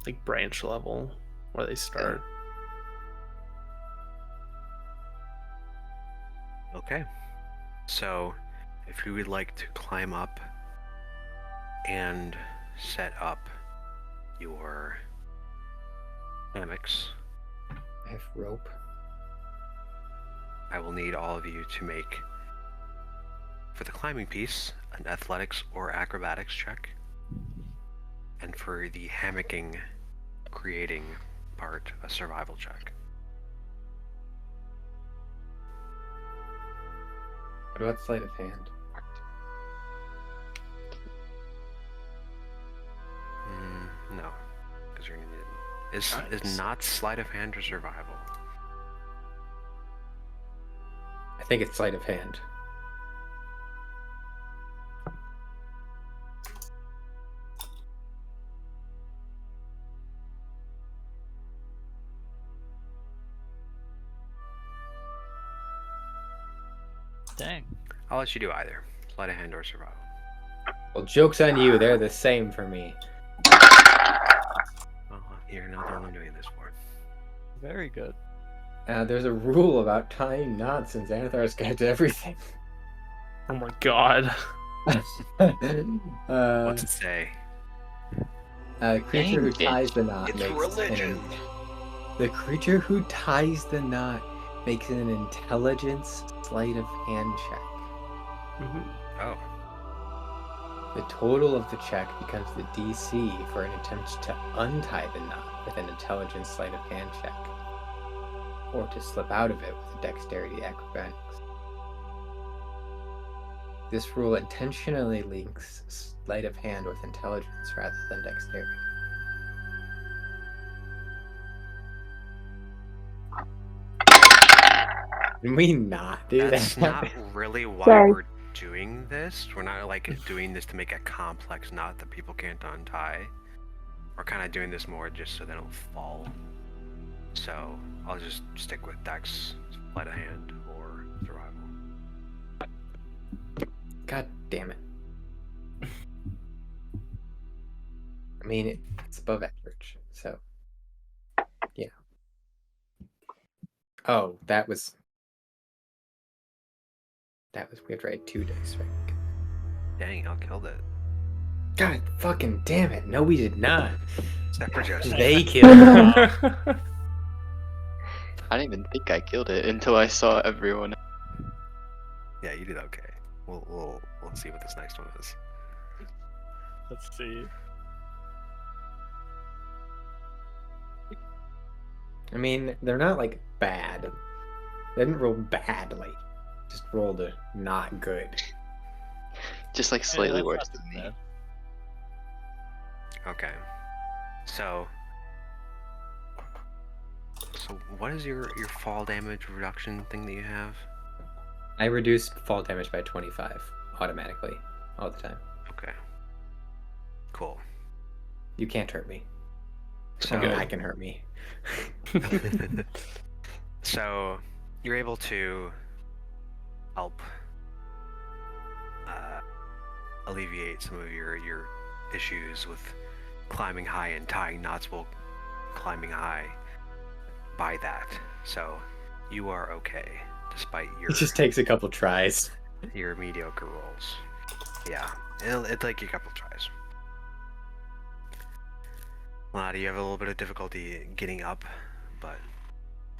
Like branch level where they start. Okay. So, if you would like to climb up and set up your hammocks, I have rope. I will need all of you to make, for the climbing piece, an athletics or acrobatics check. And for the hammocking, creating part, a survival check. What about sleight of hand? No, because you're gonna need it. Is Nice. not sleight of hand or survival? I think it's sleight of hand. Dang. I'll let you do either, sleight of hand or survival. Well, joke's on you. They're the same for me. Well, you're not the one I'm doing this for. Very good. There's a rule about tying knots in Xanathar's Guide to Everything. Oh my god. What's it say? A creature who Dang it. ties the knot It's makes religion. the creature who ties the knot makes an intelligence sleight of hand check. Oh, The total of the check becomes the DC for an attempt to untie the knot with an intelligence sleight of hand check, or to slip out of it with a dexterity acrobatics. This rule intentionally links sleight of hand with intelligence rather than dexterity. Can we not do that's that? not really why Sorry. we're doing this. We're not like doing this to make a complex knot that people can't untie. We're kind of doing this more just so they don't fall. So I'll just stick with dex, sleight of hand, or survival. God damn it. I mean, it's above average, so. Yeah. Oh, that was. We have to write 2 dice, right? Dang, I killed it. God fucking damn it. No, we did not. Except for Joseph. They killed it. I didn't even think I killed it until I saw everyone. Yeah, you did okay. We'll see what this next one is. Let's see. I mean, they're not like bad. They didn't roll badly. Just rolled a not good. Just like Hey, slightly that's worse not than too me. bad. Okay. So what is your fall damage reduction thing that you have? I reduced fall damage by 25 automatically all the time. Okay. Cool. You can't hurt me. So Only I can hurt me. So you're able to help alleviate some of your issues with climbing high and tying knots while climbing high by that. So you are okay despite your It just takes a couple tries. your mediocre rolls. Yeah, it'll take you a couple tries. Lottie, you have a little bit of difficulty getting up, but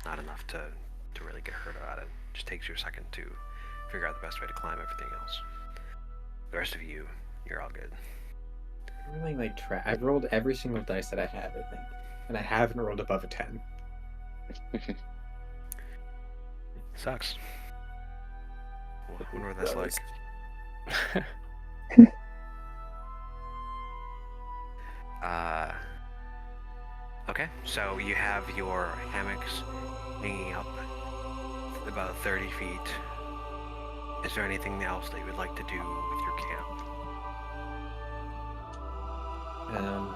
not enough to really get hurt about it. Just takes you a second to figure out the best way to climb everything else. The rest of you, you're all good. I'm really like I've rolled every single dice that I have, I think, and I haven't rolled above a 10. Sucks. I wonder what that's like. Okay, so you have your hammocks hanging up about 30 feet. Is there anything else that you would like to do with your camp? I don't know.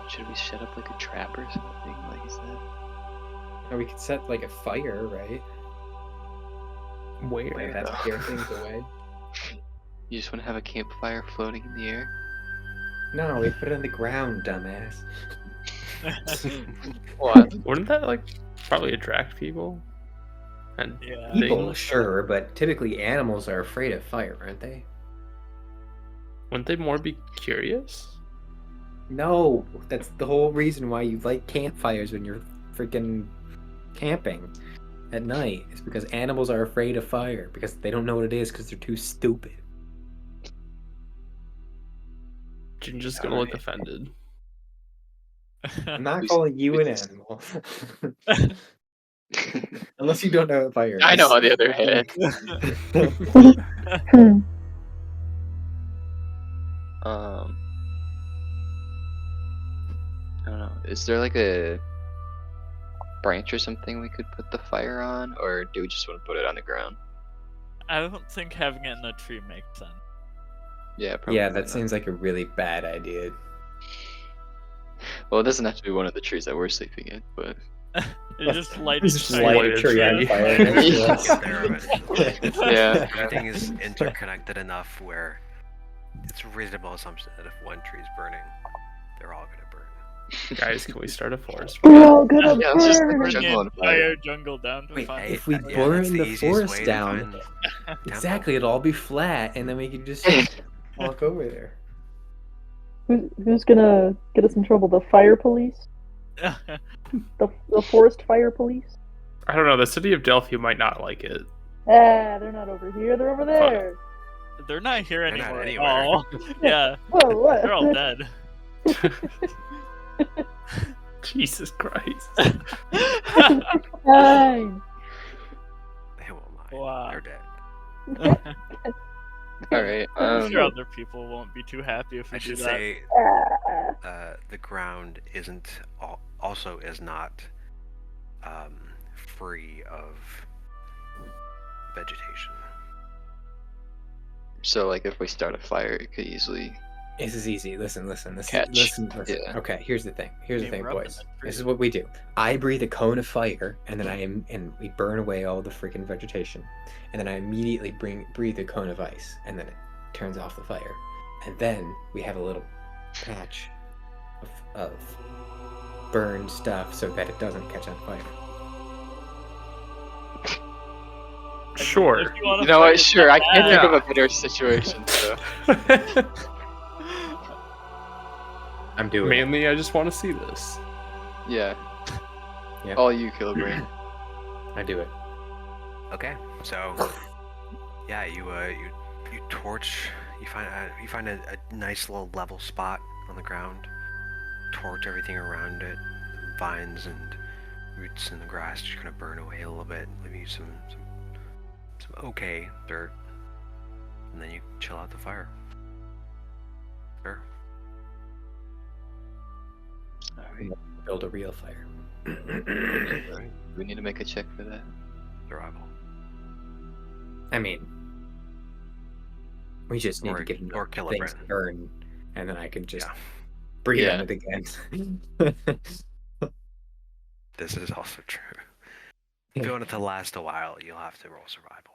Should we set up like a trap or something? Like, is that? Or we could set like a fire, right? Where? Like that scare things away. You just want to have a campfire floating in the air? No, we put it on the ground, dumbass. What? Wouldn't that like probably attract people? And Yeah. People, things? sure, but typically animals are afraid of fire, aren't they? Wouldn't they more be curious? No, that's the whole reason why you like campfires when you're freaking camping at night. It's because animals are afraid of fire because they don't know what it is because they're too stupid. Ginger's gonna look offended. I'm not calling you an animal. Unless you don't know what fire is. I know, on the other hand. I don't know. Is there like a branch or something we could put the fire on, or do we just want to put it on the ground? I don't think having it in a tree makes sense. Yeah, probably. Yeah, that not. seems like a really bad idea. Well, it doesn't have to be one of the trees that we're sleeping in, but It just lights Just fire. light a tree on fire next to us. Get there eventually. yeah. Everything is interconnected enough where it's a reasonable assumption that if one tree is burning, they're all gonna burn. Guys, can we start a forest? We're all gonna Yeah, let's just burn. like Bring jungle on the fire. entire jungle down to Wait, find if we Yeah, burn that's the easiest forest way to down, find temple. exactly, it'll all be flat, and then we can just walk over there. Who's gonna get us in trouble? The fire police? The forest fire police? I don't know. The city of Delphi might not like it. Ah, they're not over here. They're over there. They're not here They're not anymore. anywhere. Oh, yeah, Whoa, what? they're all dead. Jesus Christ. Fine. They won't mind. Wow. They're dead. All right. I'm sure other people won't be too happy if we I do should that. say Ah. the ground isn't also is not free of vegetation. So, like, if we start a fire, it could easily. This is easy. Listen. Catch. Listen. Yeah. Okay, here's the thing. Here's the Hey, thing, we're up in boys. the This is tree. what we do. I breathe a cone of fire, and then and we burn away all the freaking vegetation, and then I immediately breathe a cone of ice, and then it turns off the fire, and then we have a little patch of burned stuff so that it doesn't catch on fire. Sure. If you wanna You know fight what? it Sure, that I can't think bad- of a better situation. So. I'm doing it. Mainly, I just want to see this. Yeah. Yeah. All you, Kilbrain. I do it. Okay, so yeah, you torch. You find a nice little level spot on the ground. torch everything around it. Vines and roots in the grass just kind of burn away a little bit, leaving you some okay dirt. And then you chill out the fire. Sure. Alright. Build a real fire. Alright. We need to make a check for that. Survival. I mean, we just need Or- to get or enough kill a things to Bren. burn, and then I can just Yeah. breathe Yeah. on it again. This is also true. If you want it to last a while, you'll have to roll survival.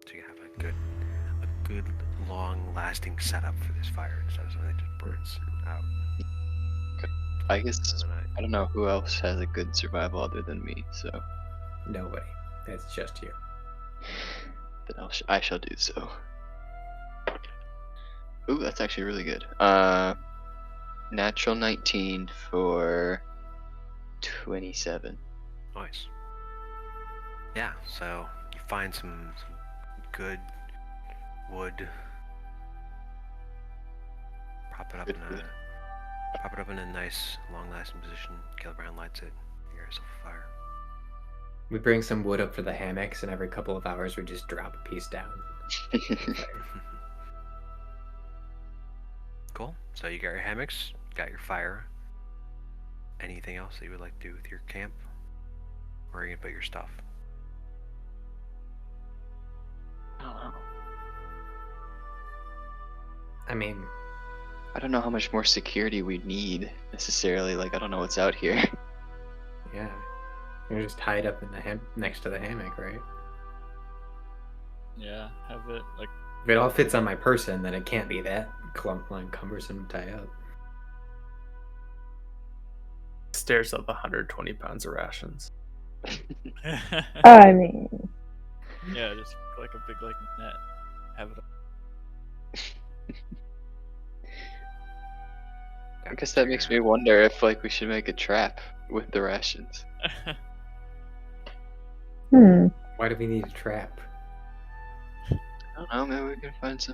So you have a good long-lasting setup for this fire instead of something that just burns out. I guess And then I don't know who else has a good survival other than me, so Nobody. That's just you. then I shall do so. Ooh, that's actually really good. Natural 19 for 27. Nice. Yeah, so you find some good wood. Prop it up Good in wood. a nice, long-lasting position. Gilbrand lights it. You get yourself a fire. We bring some wood up for the hammocks, and every couple of hours we just drop a piece down. Cool. So you got your hammocks, got your fire. Anything else that you would like to do with your camp? Where are you gonna put your stuff? I don't know. I mean, I don't know how much more security we need necessarily. Like, I don't know what's out here. yeah. You're just tied up in the next to the hammock, right? Yeah, have it like If it all fits on my person, then it can't be that cumbersome to tie up. Stares up 120 pounds of rations. I mean, yeah, just like a big like net. Have it. I guess that makes me wonder if like we should make a trap with the rations. Why do we need a trap? I don't know, maybe we can find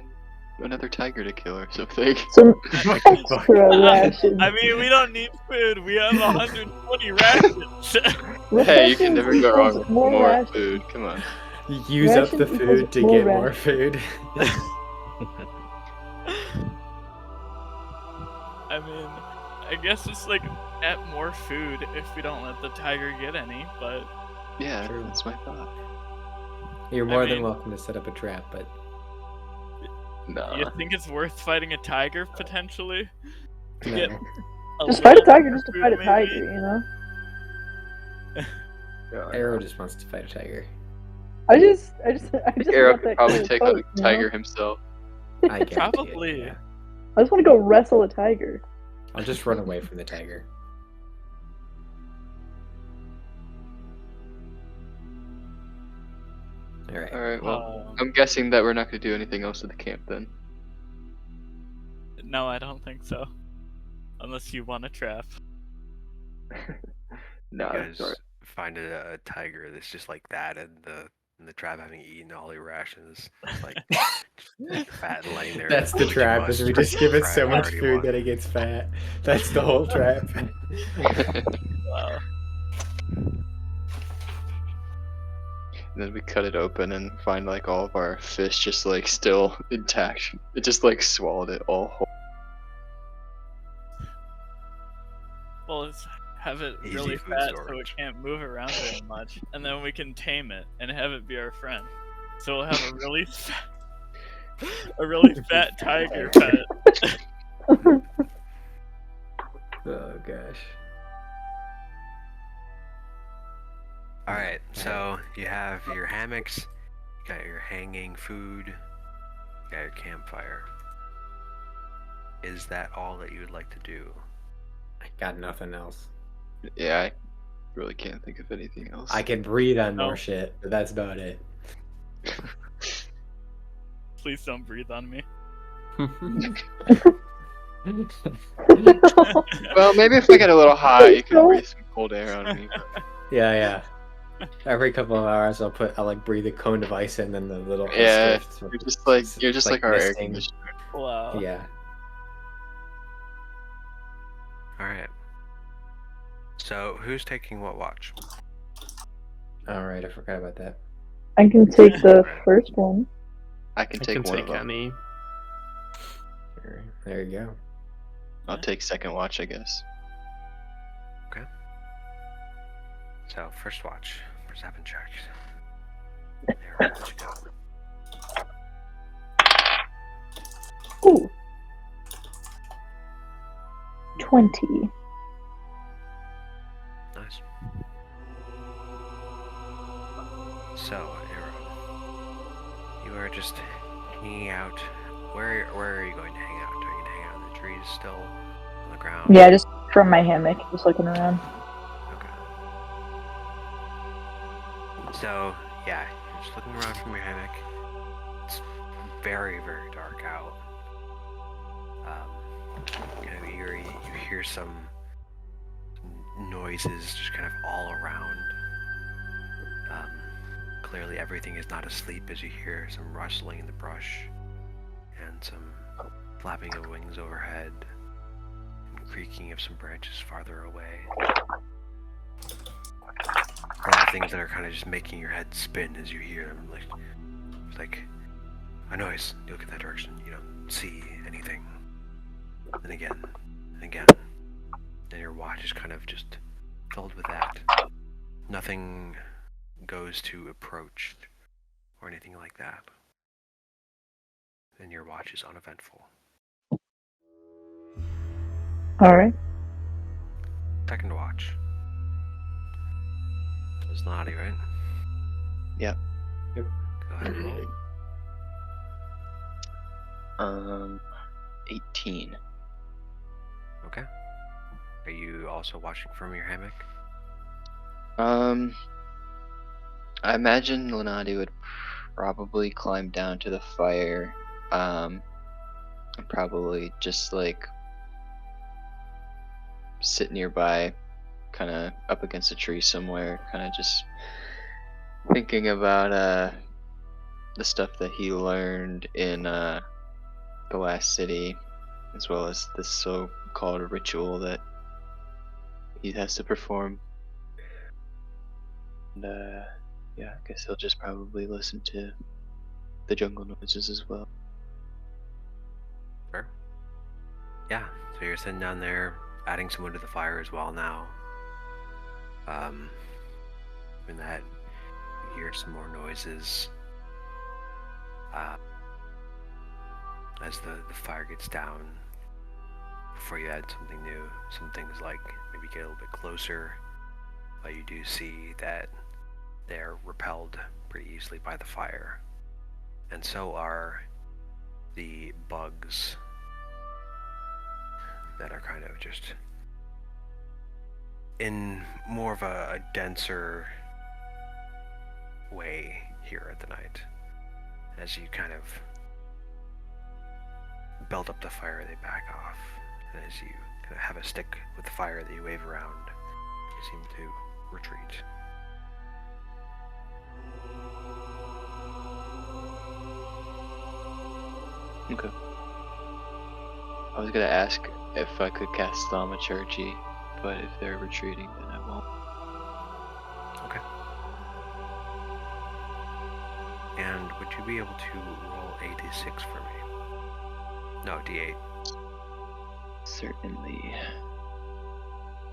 another tiger to kill or something. some extra rations. I mean, we don't need food. We have 120 rations. Hey, you can never go wrong Rations with more more rations. food. Come on. Use up the Rations food equals to more get more rations. food. I mean, I guess it's like at more food if we don't let the tiger get any, but Yeah, True. that's my thought. You're more than mean- welcome to set up a trap, but No. you think it's worth fighting a tiger potentially? To get no. a Just fight a little tiger more just to food, fight a maybe? tiger, you know? Arrow just wants to fight a tiger. I just Arrow want could that probably cool take coat, on you a know? tiger himself. I guarantee it, Probably. yeah. I just want to go wrestle a tiger. I'll just run away from the tiger. Alright. Alright, well, Um, I'm guessing that we're not going to do anything else at the camp then. no, I don't think so. Unless you want a trap. No, You guys sorry. find a tiger that's just like that, and the trap having eaten all your rations. It's like just fat and laying there. That's the Too trap, much is we just give it so Brad much already food won. that it gets fat. That's the whole trap. Wow. Then we cut it open and find like all of our fish just like still intact. It just like swallowed it all whole. Well, let's have it Easy really food fat so it storage. can't move around very much, and then we can tame it and have it be our friend. So we'll have a really fat tiger pet. Oh gosh. Alright, so you have your hammocks, you got your hanging food, you got your campfire. Is that all that you would like to do? I got nothing else. Yeah, I really can't think of anything else. I can breathe on more No. shit, but that's about it. Please don't breathe on me. Well, maybe if I get a little hot, you can breathe some cold air on me. Yeah. Every couple of hours, I'll like breathe a cone of ice in, and then the little ice Yeah, drifts. You're just like our air misting. conditioner. Wow. Yeah. Alright. So, who's taking what watch? Alright, I forgot about that. I can take the first one. I can I take can one take of them. any. Alright, there you go. I'll take second watch, I guess. So, first watch. Perception check. There, where'd you go? Ooh. 20. Nice. So, Arrow, you are just hanging out. Where are you going to hang out? Are you going to hang out in the trees still? On the ground? Yeah, just from my hammock, just looking around. Okay. So, yeah, you're just looking around from your hammock. It's very, very dark out. Kind of eerie. You hear some noises just kind of all around. Clearly everything is not asleep as you hear some rustling in the brush and some flapping of wings overhead and creaking of some branches farther away. A lot of things that are kind of just making your head spin as you hear them. It's like a noise. You look in that direction, you don't see anything. And again, and again. And your watch is kind of just filled with that. Nothing goes to approach or anything like that. And your watch is uneventful. Alright. Second watch. It's naughty, right? Yep. Yep. Go ahead and roll. 18. Okay. Are you also watching from your hammock? I imagine Lenati would probably climb down to the fire, and probably just like sit nearby, kind of up against a tree somewhere, kind of just thinking about the stuff that he learned in the last city, as well as this so-called ritual that he has to perform. And yeah, I guess he'll just probably listen to the jungle noises as well. Sure. Yeah, so you're sitting down there, adding some wood to the fire as well now. In that, you hear some more noises. As the fire gets down, before you add something new, some things like maybe get a little bit closer, but you do see that they're repelled pretty easily by the fire. And so are the bugs that are kind of just in more of a denser way here at the night. As you kind of build up the fire, they back off. And as you kind of have a stick with fire that you wave around, you seem to retreat. Okay. I was gonna ask if I could cast Thaumaturgy, but if they're retreating, then I won't. Okay. And would you be able to roll a d6 for me? No, d8. Certainly.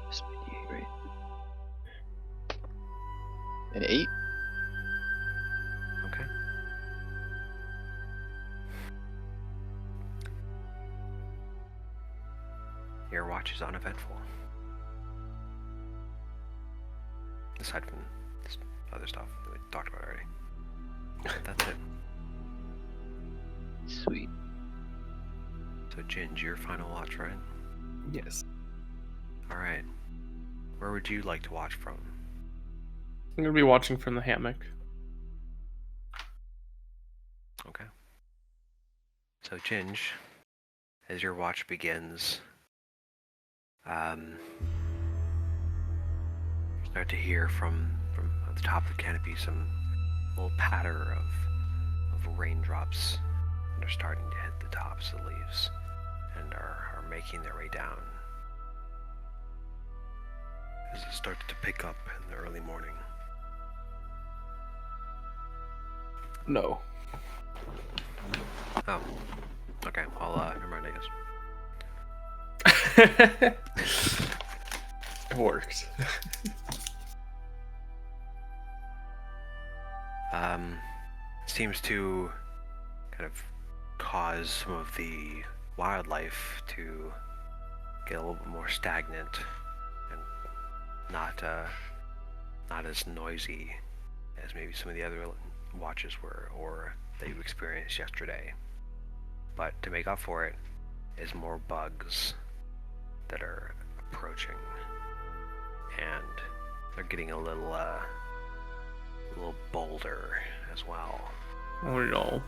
Just my D8, right? An 8? Okay. Your watch is uneventful. Aside from this other stuff that we talked about already. That's it. Sweet. So Ginge, your final watch, right? Yes. Alright. Where would you like to watch from? I'm gonna be watching from the hammock. Okay. So Ginge, as your watch begins, you start to hear from at the top of the canopy some little patter of raindrops that are starting to hit the tops of the leaves and are making their way down. as it started to pick up in the early morning. No. Oh, okay. Well, never mind, I guess. It worked. Seems to kind of cause some of the wildlife to get a little bit more stagnant and not as noisy as maybe some of the other watches were, or that you experienced yesterday. But to make up for it is more bugs that are approaching, and they're getting a little bolder as well. Oh no.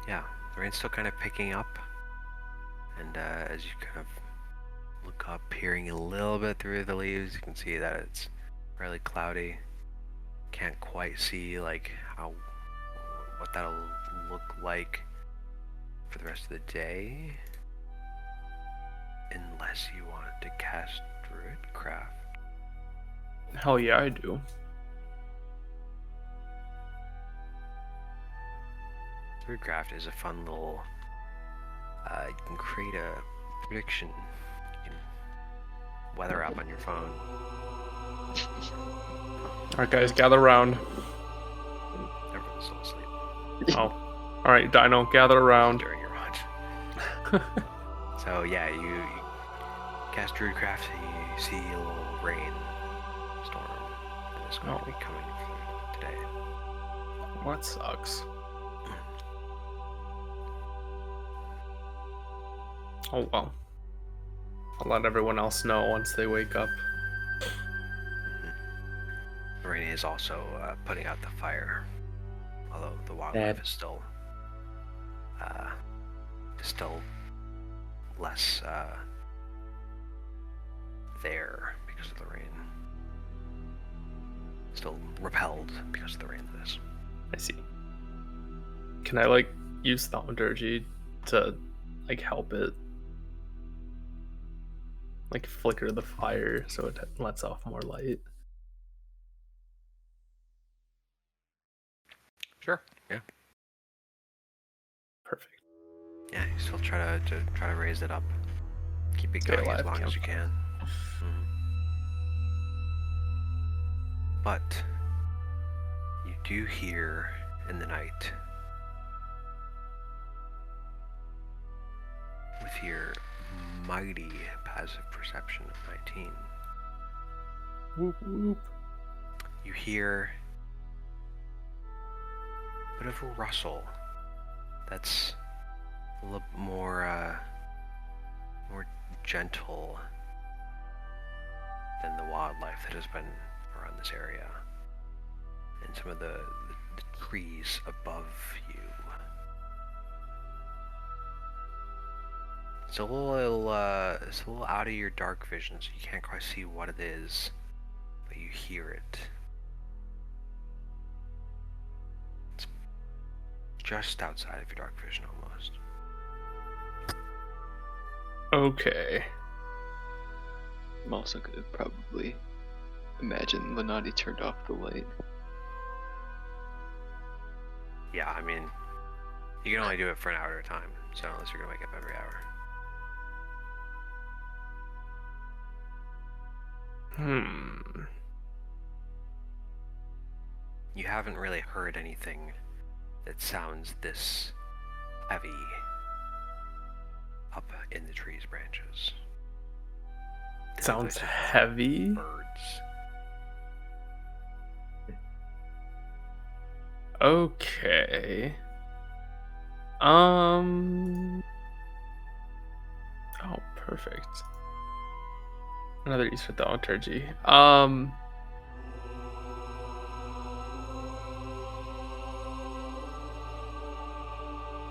Yeah, the rain's still kind of picking up, and as you kind of look up, peering a little bit through the leaves, you can see that it's fairly cloudy. Can't quite see like what that'll look like for the rest of the day, unless you wanted to cast Druidcraft. Hell yeah, I do. Druidcraft is a fun little. You can create a prediction. You can weather app on your phone. Alright, guys, gather around. Everyone's still asleep Oh. Alright, Dino, gather around. during your watch. So yeah, you cast Druidcraft, you see a little rain storm, and it's going to be coming through today. Well, that sucks. Oh well. I'll let everyone else know once they wake up. Rain is also putting out the fire, although the wildlife is still less there because of the rain. Still repelled because of the rain, that is. I see. Can I like use thaumaturgy to like help it like flicker the fire so it lets off more light? Sure. Yeah. Perfect. Yeah. You still try to raise it up, keep it Stay going as alive, long as you can. Mhm. But you do hear in the night, with your mighty passive perception of 19, Whoop whoop. you hear a bit of a rustle that's a little more gentle than the wildlife that has been around this area, and some of the trees above you. It's a little out of your dark vision, so you can't quite see what it is, but you hear it. It's just outside of your dark vision, almost. Okay. I'm also gonna probably imagine Lenati turned off the light. Yeah, I mean, you can only do it for an hour at a time, so unless you're gonna wake up every hour. You haven't really heard anything that sounds this heavy up in the tree's branches. Sounds Like heavy. birds. Okay. Oh, perfect. Another use for thaumaturgy.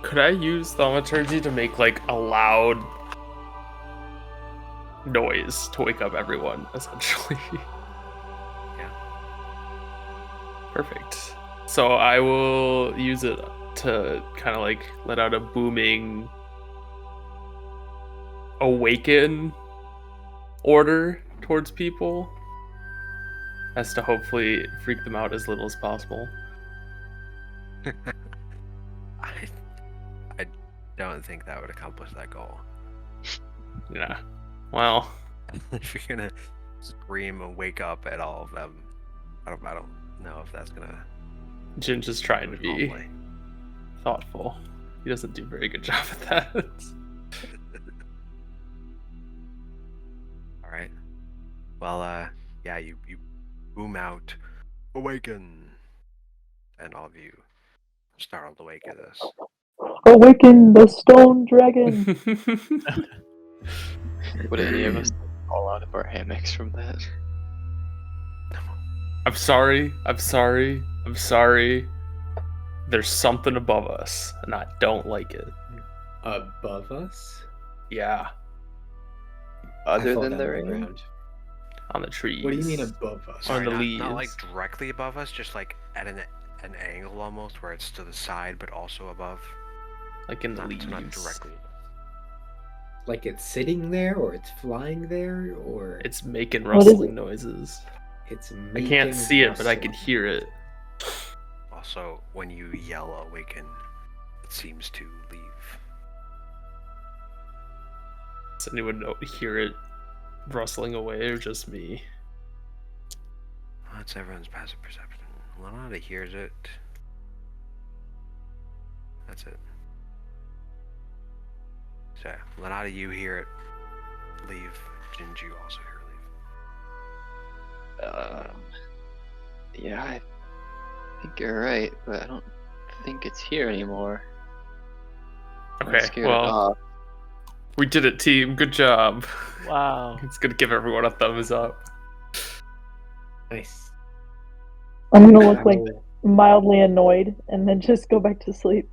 Could I use thaumaturgy to make like a loud noise to wake up everyone, essentially? Yeah. Perfect. So I will use it to kind of like let out a booming awaken order towards people as to hopefully freak them out as little as possible. I don't think that would accomplish that goal. Yeah. Well, If you're gonna scream and wake up at all of them, I don't know if that's gonna. Jin's just trying to be Calmly. thoughtful. He doesn't do a very good job at that. All right. Well, yeah, you boom out, awaken, and all of you startled awake at this. Awaken the stone dragon. Would any of us fall out of our hammocks from that? I'm sorry. I'm sorry. I'm sorry. There's something above us, and I don't like it. Above us? Yeah, I Other fall than down the to rain? ground. on the trees. What do you mean above us? On the not, leaves. not like directly above us, just like at an angle almost, where it's to the side but also above. Like in the Not, leaves. so not directly. Like it's sitting there, or it's flying there, or It's making What is rustling it? noises. it's I can't making see it, but I can rustle. hear it. Also, when you yell awaken, it seems to leave. Does anyone hear it rustling away, or just me? Well, that's everyone's passive perception. Lanada hears it. That's it. So, Lanada, you hear it leave. Didn't you also hear it leave? Yeah, I think you're right, but I don't think it's here anymore. I'm Okay, scared well, off. we did it, team. Good job. Wow. It's gonna give everyone a thumbs up. Nice. I'm gonna look like Ow. mildly annoyed and then just go back to sleep.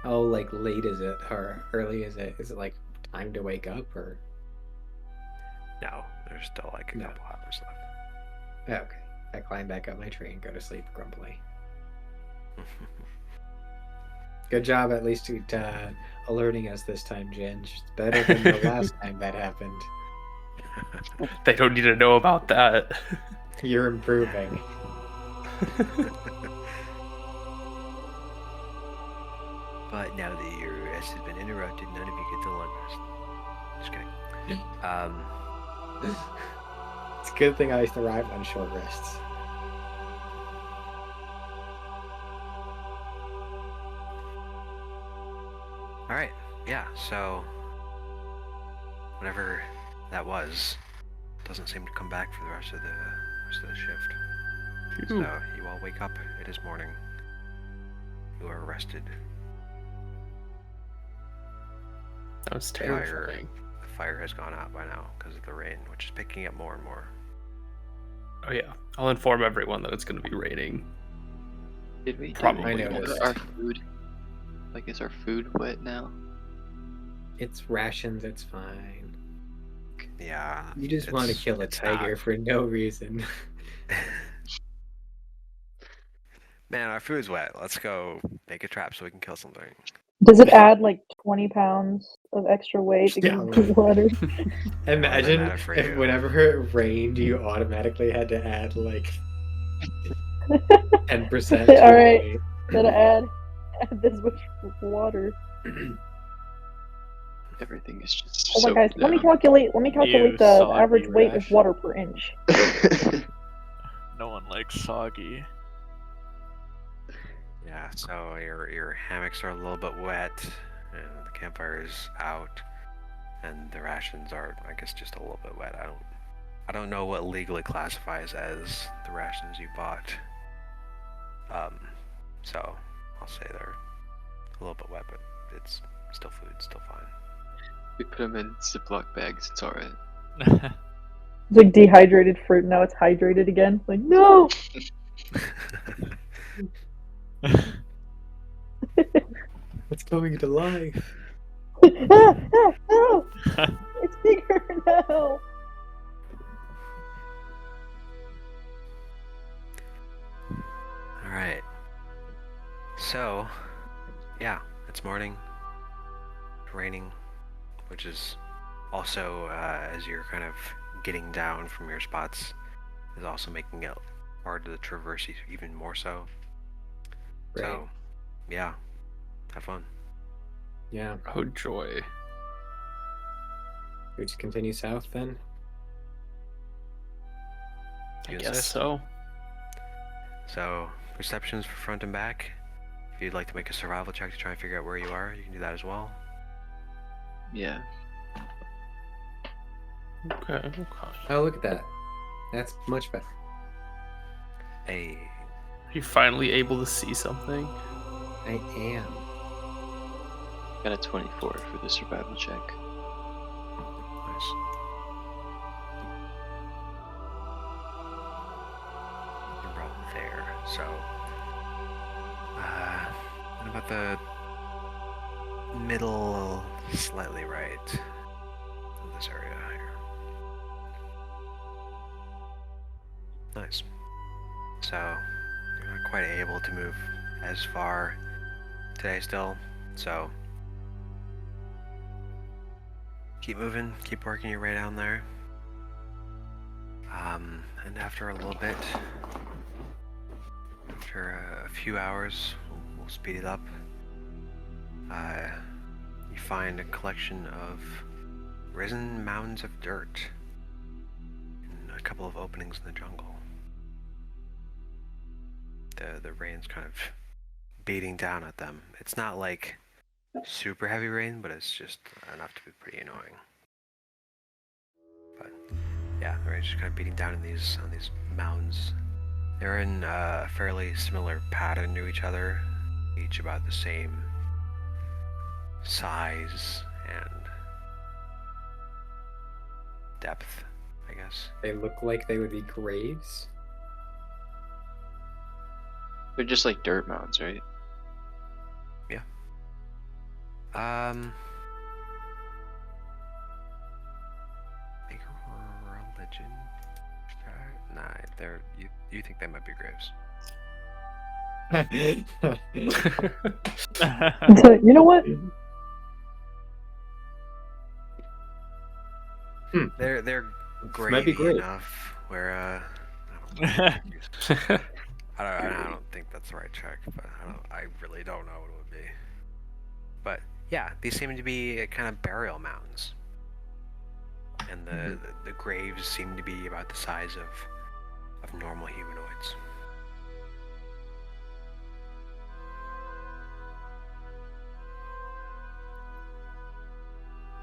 How like late is it, or early is it? Is it like time to wake up, or? No, there's still like a No. couple hours left. Okay. I climb back up my tree and go to sleep grumpily. Good job, at least alerting us this time, Jen. It's better than the last time that happened. They don't need to know about that. You're improving. But now that your rest has been interrupted, none of you get the long rest. Just kidding. It's a good thing I thrive on short rests. Alright, yeah, so whatever that was doesn't seem to come back for the rest of the shift. Phew. So you all wake up, it is morning. You are rested. That was Fire, terrifying. the fire has gone out by now because of the rain, which is picking up more and more. Oh yeah, I'll inform everyone that it's gonna be raining. Did we Probably do noticed. our food? Like, is our food wet now? It's rations, it's fine. Yeah. You just want to it's- kill a it's not. tiger for no reason. Man, our food's wet. Let's go make a trap so we can kill something. Does it add like 20 pounds of extra weight because Yeah. of the water? Imagine matter for if you. whenever it rained, you automatically had to add like 10% to All right. weight. Gotta add this much water. Everything is just Hold on, guys. soaked Let me down. calculate You the soggy average weight of ration. water per inch. No one likes soggy. Yeah, so your hammocks are a little bit wet, and the campfire is out, and the rations are, I guess, just a little bit wet. I don't know what legally classifies as the rations you bought. So I'll say they're a little bit wet, but it's still food, still fine. We put them in Ziploc bags. It's alright. It's like dehydrated fruit. Now it's hydrated again. Like, no! It's coming to life. No! It's bigger now! All right. So, yeah, it's morning, raining, which is also, as you're kind of getting down from your spots, is also making it hard to traverse even more so. Right. So, yeah, have fun. Yeah. Oh joy. We just continue south then? I You guess insist? so. So, perceptions for front and back. If you'd like to make a survival check to try and figure out where you are, you can do that as well. Yeah. Okay. Oh, look at that. That's much better. Hey, Are you finally able to see something? I am. Got a 24 for the survival check. nice. You're about there. So, and about the middle, slightly right of this area here. Nice. So, you're not quite able to move as far today still, so keep moving, keep working your way down there. And after a little bit, after a few hours, we'll speed it up. You find a collection of risen mounds of dirt in a couple of openings in the jungle. The rain's kind of beating down at them. It's not like super heavy rain, but it's just enough to be pretty annoying. But yeah, the rain's just kind of beating down on these mounds. They're in a fairly similar pattern to each other, each about the same size and depth, I guess. They look like they would be graves. They're just like dirt mounds, right? Make a religion. Nah, you think they might be graves. So, you know what? They're Might be gravy great. enough where I don't think that's the right check, but I really don't know what it would be. But yeah, these seem to be kind of burial mounds, and the graves seem to be about the size of normal humanoids.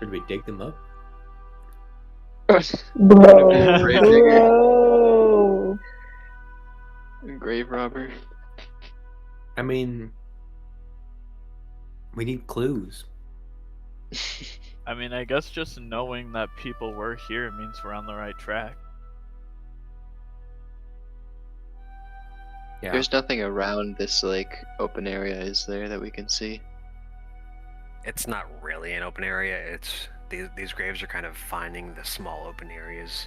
Should we dig them up? Bro, Grave digger. bro. Grave robber. I mean, we need clues. I mean, I guess just knowing that people were here means we're on the right track. Yeah. There's nothing around this like open area, is there, that we can see? It's not really an open area. It's these graves are kind of finding the small open areas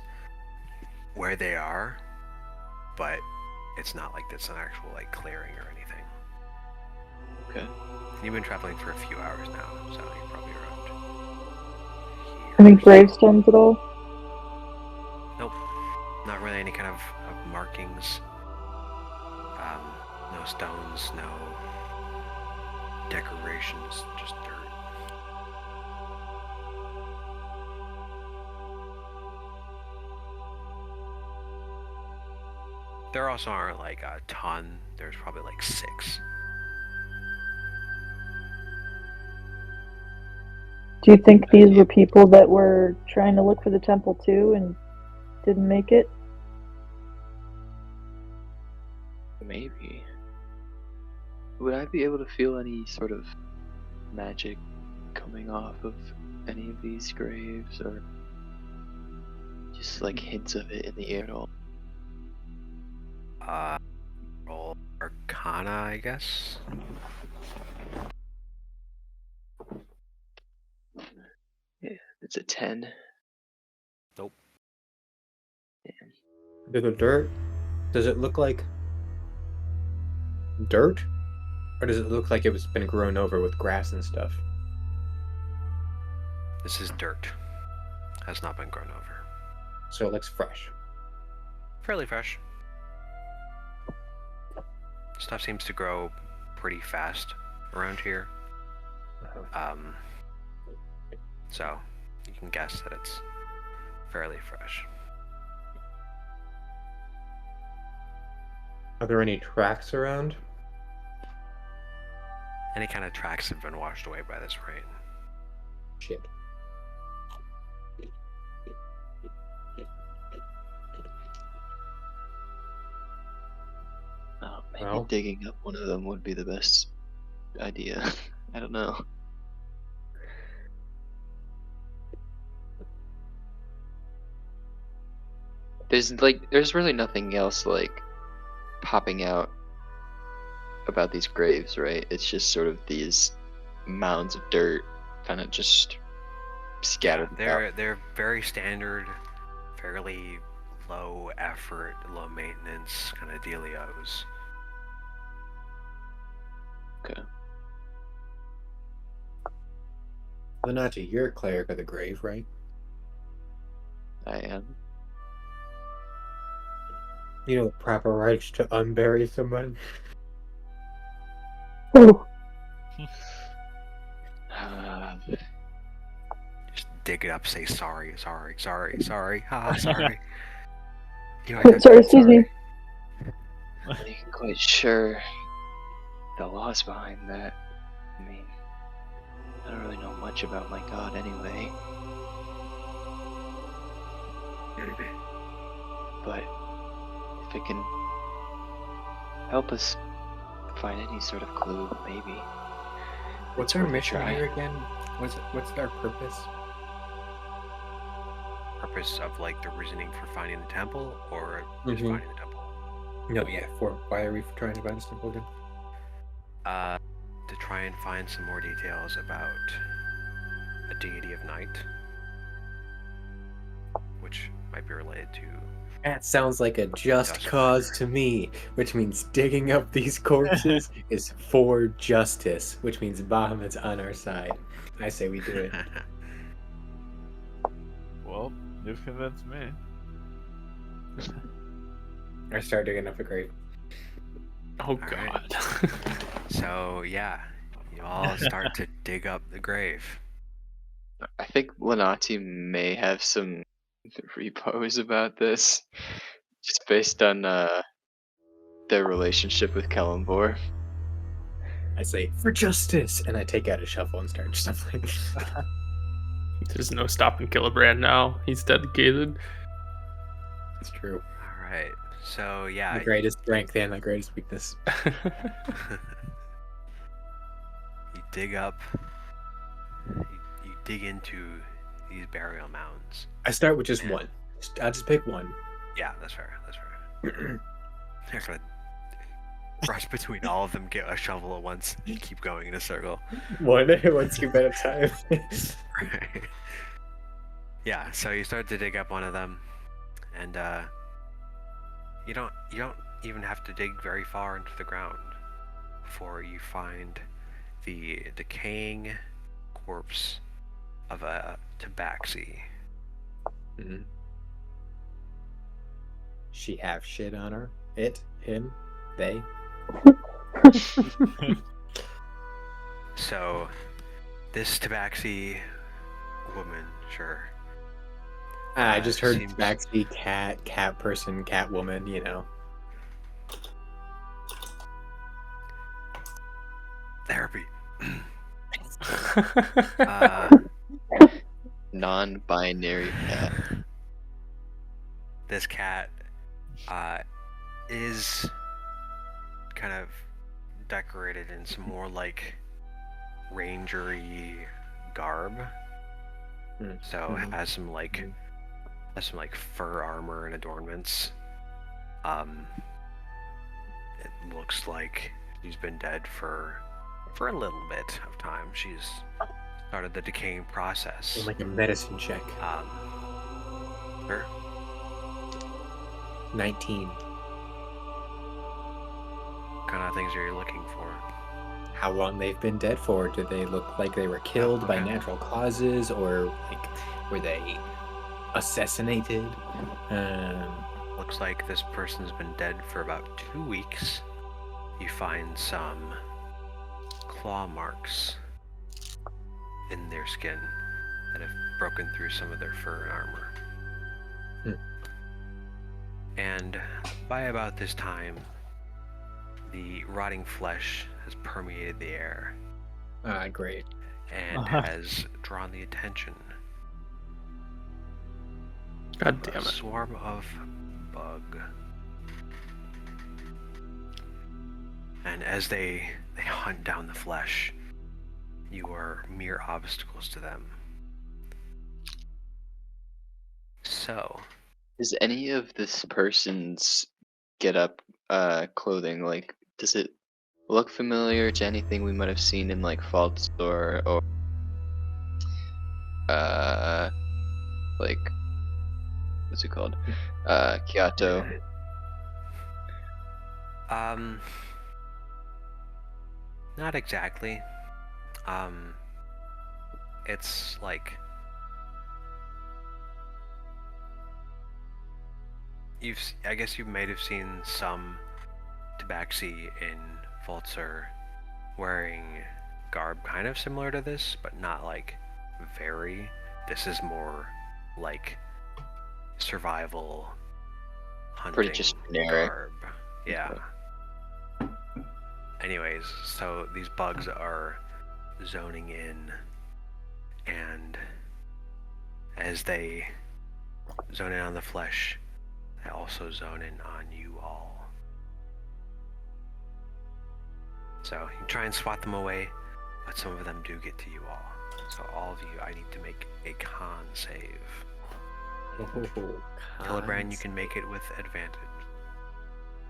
where they are, but it's not like it's an actual like clearing or anything. Okay. You've been traveling for a few hours now, so you're probably around here. Any gravestones at all? Nope, not really any kind of markings. No stones, no decorations, just dirt. There also aren't like a ton. There's probably like 6. Do you think these were people that were trying to look for the temple too and didn't make it? Maybe. Would I be able to feel any sort of magic coming off of any of these graves, or just like hints of it in the air at all? Roll Arcana, I guess. Yeah, it's a 10. Nope. The dirt. Does it look like dirt, Or does it look like it was been grown over with grass and stuff? This is dirt. Has not been grown over. So it looks fresh. Fairly fresh. Stuff seems to grow pretty fast around here. So you can guess that it's fairly fresh. Are there any tracks around? Any kind of tracks have been washed away by this rain. Shit. Maybe Well. digging up one of them would be the best idea. I don't know. There's really nothing else like popping out about these graves, right? It's just sort of these mounds of dirt kind of just scattered out. They're very standard, fairly low effort, low maintenance kind of dealios. Okay. Lenati, you're a cleric of the grave, right? I am. You know the proper rites to unbury someone? Oh, Just dig it up, say sorry, sorry, haha, sorry. sorry, excuse me. I'm not quite sure the laws behind that. I mean, I don't really know much about my god anyway. But if it can help us find any sort of clue, maybe. What's It's our worth a mission try. here again? What's our purpose? Purpose of like the reasoning for finding the temple, or just Mhm. finding the temple? No, yeah, why are we trying to find this temple again? To try and find some more details about a deity of night, which might be related to. That sounds like a just Justice. cause to me, which means digging up these corpses is for justice, which means Bahamut's on our side. I say we do it. Well, you've convinced me. I start digging up a grave. Oh right. god. So yeah, you all start to dig up the grave. I think Lenati may have some repos about this, just based on their relationship with Kellenbor. I say, for justice! And I take out a shovel and start shuffling. There's no stopping Gillibrand now. He's dedicated. It's true. All right. So My yeah, greatest strength and my greatest weakness. you dig up. You dig into these burial mounds. I start with just Yeah. one. I'll just pick one. Yeah, that's fair. That's fair. They're gonna rush between all of them, get a shovel at once, and keep going in a circle. One scoop at a time. Right. Yeah, so you start to dig up one of them, and you don't even have to dig very far into the ground before you find the decaying corpse of a tabaxi. Mhm. She have shit on her. It, him, they. So this tabaxi woman, sure. I just heard Seems- backseat cat person, cat woman, you know. Therapy. Non-binary cat. This cat is kind of decorated in some more like rangery garb. So Mhm. has some like fur armor and adornments. It looks like she's been dead for a little bit of time. She's started the decaying process. Like a medicine check. Sure. 19. What kind of things are you looking for? how long they've been dead for. Do they look like they were killed by okay. natural causes, or like were they assassinated? Looks like this person's been dead for about 2 weeks. You find some claw marks in their skin that have broken through some of their fur and armor. And by about this time, the rotting flesh has permeated the air Great. and has drawn the attention God of damn a it. swarm of bug. And as they hunt down the flesh, you are mere obstacles to them. So, Is any of this person's get up clothing, like, does it look familiar to anything we might have seen in like Faults or like, what's it called? Kyoto. not exactly. It's like I guess you might have seen some tabaxi in Fulzer wearing garb kind of similar to this, but not like very. This is more like survival hunting Pretty just generic. garb. Yeah. Anyways, so these bugs are zoning in, and as they zone in on the flesh, they also zone in on you all. So you try and swat them away, but some of them do get to you all. So all of you, I need to make a con save. Hillebrand, you can make it with advantage,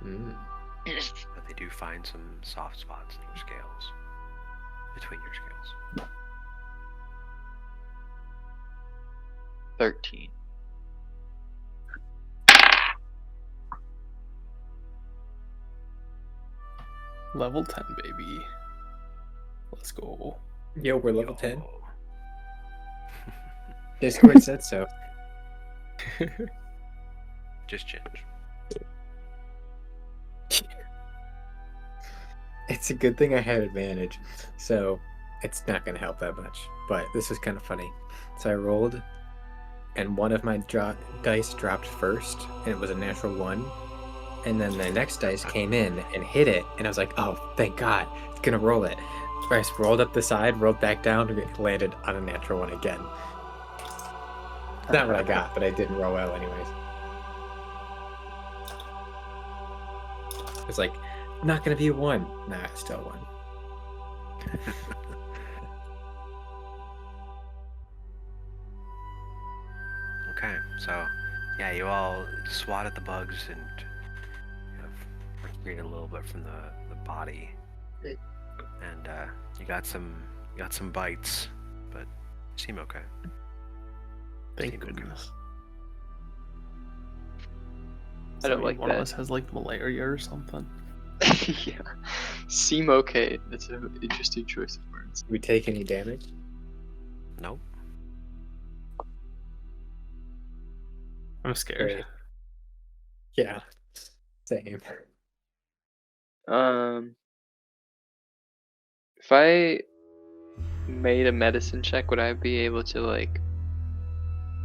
but they do find some soft spots in your scales, between your scales. 13. Level 10, baby. Let's go. Yo, we're level 10. Yo. Discord said so. Just change. It's a good thing I had advantage, so it's not going to help that much. But this was kind of funny. So I rolled, and one of my dice dropped first, and it was a natural 1. And then the next dice came in and hit it, and I was like, oh, thank God, it's going to roll it. So I rolled up the side, rolled back down, and it landed on a natural 1 again. Not what I got, but I didn't roll well anyways. It's like, not going to be a 1. Nah, it's still a 1. Okay, so yeah, you all swat at the bugs and kind of retreat a little bit from the body, and you got some bites, but you seem okay. Thank Seem okay. goodness. I don't So like one that. of us has like malaria or something. Yeah. Seem okay. That's an interesting choice of words. Did we take any damage? Nope. I'm scared. Great. Yeah, same. If I made a medicine check, would I be able to like,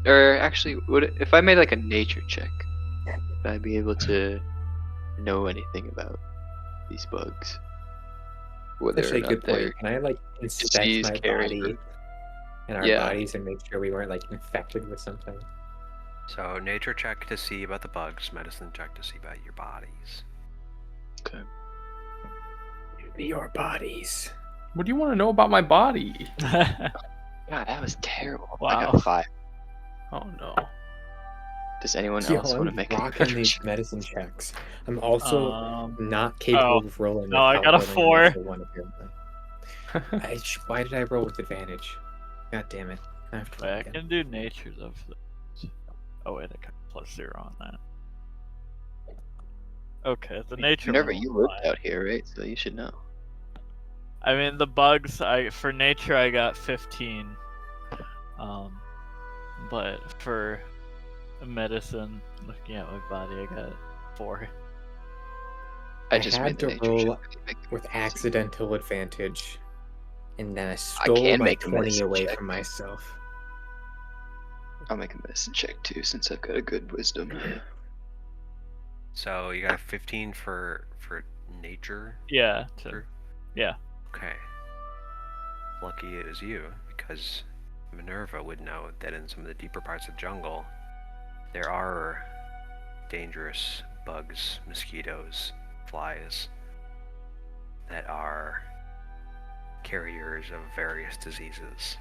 or actually, if I made like a nature check, would I be able to know anything about these bugs? Whether Actually, or a good not point. they're Can I like inspect disease my carriers. body and our Yeah. bodies and make sure we weren't like infected with something? So nature check to see about the bugs, medicine check to see about your bodies. Okay. Your bodies. What do you want to know about my body? God, that was terrible. I got Wow. a 5. Oh no. Does anyone Yo, else want to I'm make a rocking better these check? medicine checks. I'm also not capable oh. of rolling. No, I without got a rolling 4. natural 1 apparently. Why did I roll with advantage? God damn it. I have to roll Wait, I again. can do natures of this. Oh wait, I got +0 on that. Okay, the nature. Whenever one you was lived fine. out here, right? So you should know. I mean, the bugs. For nature, I got 15. But for medicine, looking at my body, I got 4. I just made had the to nature roll check. Make the with medicine. accidental advantage, and then I I stole can my make a 20 medicine away check. from myself. I'll make a medicine check too, since I've got a good wisdom. So you got a 15 for nature. Yeah. Sure. Yeah. Okay. Lucky it was you, because Minerva would know that in some of the deeper parts of the jungle, there are dangerous bugs, mosquitoes, flies that are carriers of various diseases.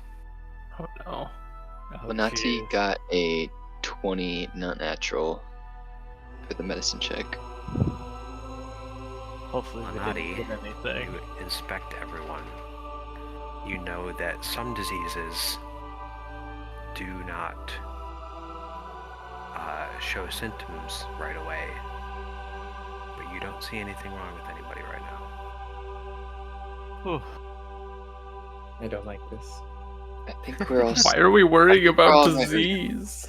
Oh no. Oh, Manati jeez. got a 20 not natural for the medicine check. Hopefully we Manati, didn't hit anything. you inspect everyone. You know that some diseases do not show symptoms right away, but you don't see anything wrong with anybody right now. Whew. I don't like this. I think we're all. Why are we worrying we're about all right. disease?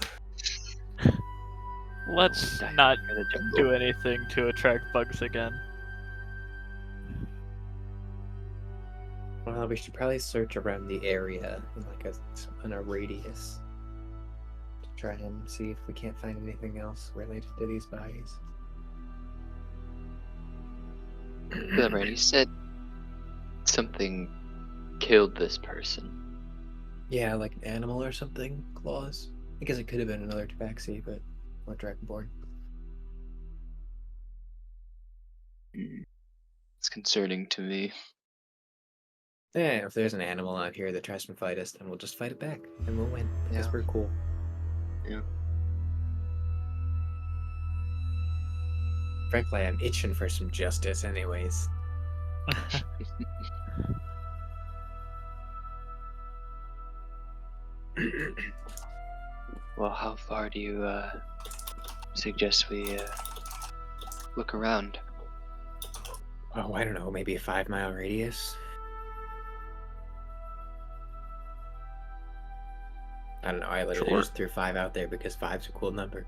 Let's Dying not in the jungle. do anything to attract bugs again. Well, we should probably search around the area in a radius to try and see if we can't find anything else related to these bodies. Right, you said something killed this person. Yeah, like an animal or something. Claws. I guess it could have been another tabaxi, but or dragonborn. It's concerning to me. Yeah, if there's an animal out here that tries to fight us, then we'll just fight it back, and we'll win because Yeah. we're cool. Yeah. Frankly, I'm itching for some justice, anyways. Well, how far do you suggest we look around? Oh, I don't know, maybe a 5-mile radius. I don't know. I literally Sure. just threw 5 out there because 5's a cool number.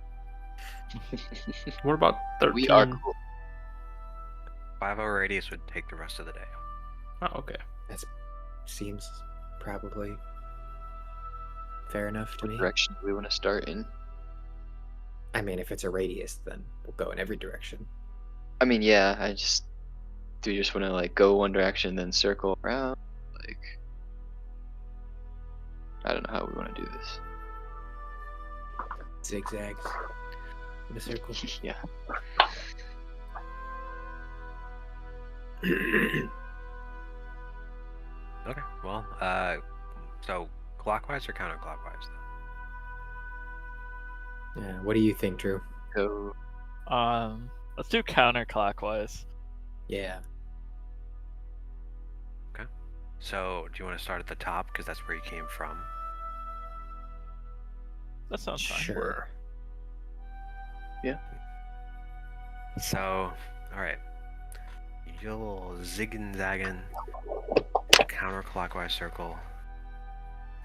What about 13? We are cool. 5-hour radius would take the rest of the day. Oh, okay. That seems probably fair enough to What me. direction do we want to start in? I mean, if it's a radius, then we'll go in every direction. I mean, yeah. Do you just want to like go one direction then circle around? Like, I don't know how we want to do this. Zigzags in a circle. Yeah. Okay, well, so clockwise or counterclockwise then? Yeah, what do you think, Drew? Go. Let's do counterclockwise. Yeah. So, do you want to start at the top because that's where you came from? That sounds fine. Sure. So, alright. You do a little zig and zagging counterclockwise circle,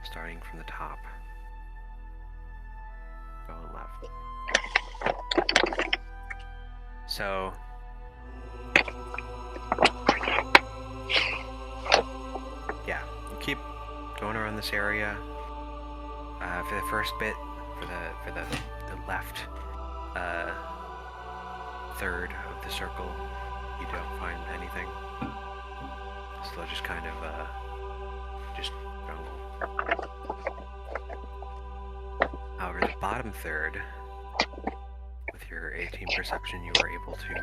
starting from the top. Going left. So, yeah, you keep going around this area. For the first bit, for the left third of the circle, you don't find anything. So just kind of just jungle. However, the bottom third, with your 18 perception, you were able to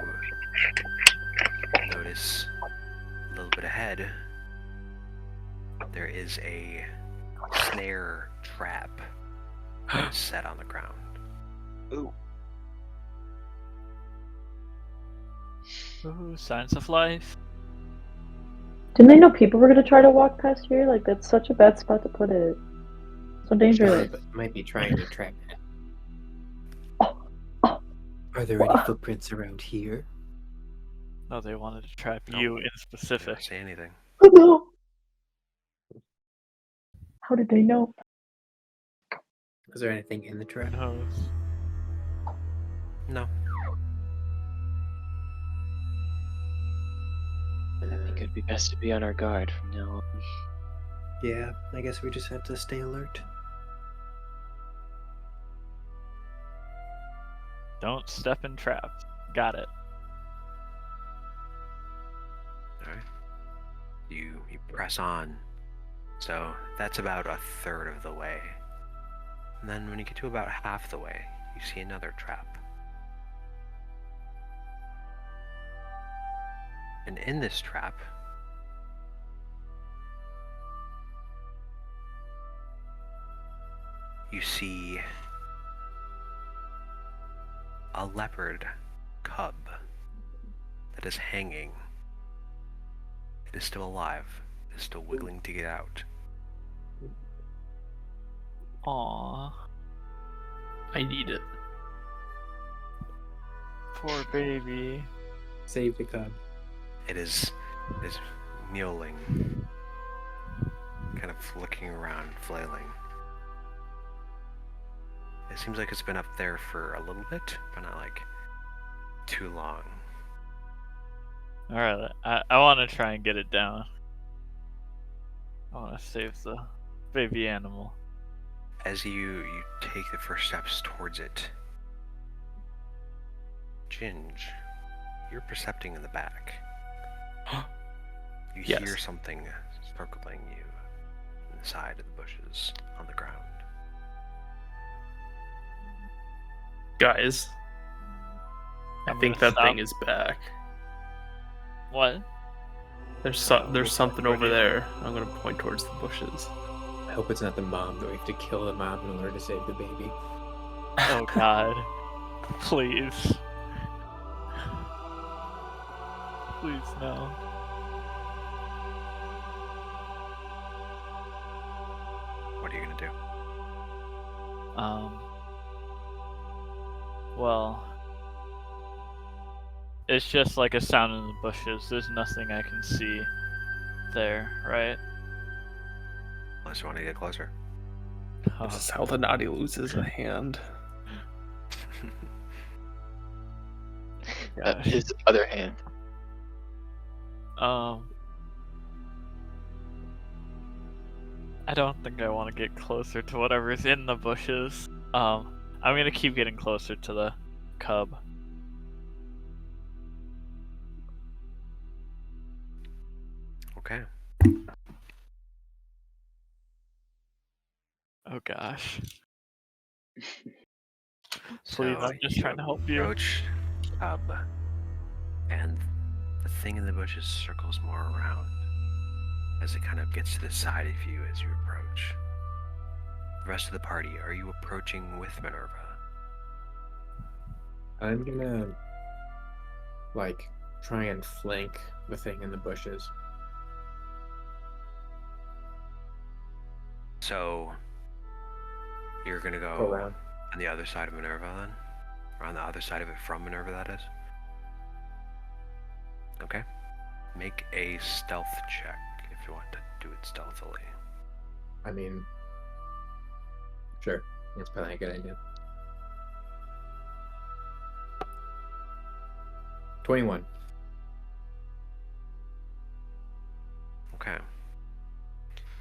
notice a little bit ahead. There is a snare trap set on the ground. Ooh. Ooh, signs of life. Didn't they know people were gonna try to walk past here? Like, that's such a bad spot to put it. So dangerous. Might be trying to track it. Oh, oh. Are there any footprints around here? Oh, they wanted to trap No. you in I don't specific. see anything. Oh no! How did they know? Was there anything in the Who trap? knows? No. I think it'd be best to be on our guard from now on. Yeah, I guess we just have to stay alert. Don't step in traps. Got it. All right. You press on. So that's about a third of the way. And then when you get to about half the way, you see another trap. And in this trap, you see a leopard cub that is hanging. It is still alive. It is still wiggling to get out. Aww. I need it. Poor baby. Save the cub. It is mewling, kind of looking around, flailing. It seems like it's been up there for a little bit, but not like too long. Alright, I want to try and get it down. I want to save the baby animal. As you take the first steps towards it, Ginge, you're percepting in the back. You Yes. hear something circling you inside of the bushes on the ground. Guys, I I'm think gonna that thing stop. is back. What? There's something over there. I'm gonna point towards the bushes. I hope it's not the mom, that we have to kill the mom in order to save the baby. Oh god. Please. Please no. What are you gonna do? Well, it's just like a sound in the bushes. There's nothing I can see there, right? Unless you want to get closer. This is how the naughty loses a hand. Gosh. His other hand. I don't think I want to get closer to whatever's in the bushes. I'm gonna keep getting closer to the cub. Okay. Oh gosh. So Please, I'm just trying to help you. approach Cub, and the thing in the bushes circles more around as it kind of gets to the side of you as you approach. The rest of the party, are you approaching with Minerva? I'm gonna, like, try and flank the thing in the bushes. So you're gonna Go go around. on the other side of Minerva then? Or on the other side of it from Minerva, that is? Okay. Make a stealth check if you want to do it stealthily. I mean, sure. That's probably a good idea. 21. Okay.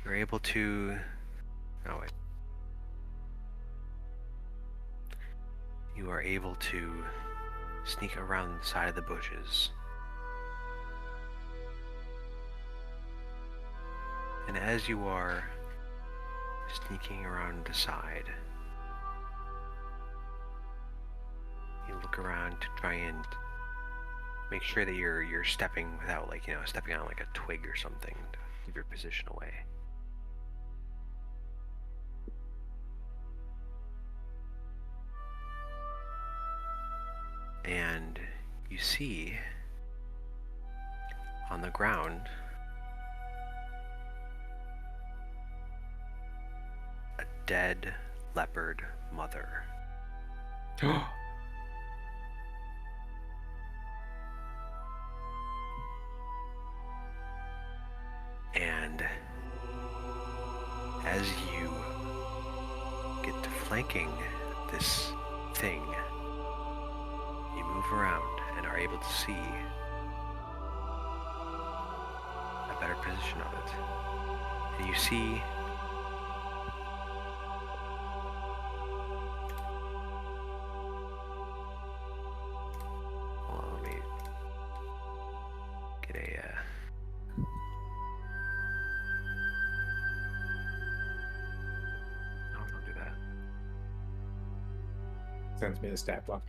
You're able to... Oh, wait. You are able to sneak around the side of the bushes. And as you are sneaking around the side, you look around to try and make sure that you're stepping without, like, you know, stepping on like a twig or something to give your position away. And you see on the ground a dead leopard mother. And as you get to flanking this thing, you move around and are able to see a better position of it. And you see hold on, let me get a no, don't do that. Sends me the stat block.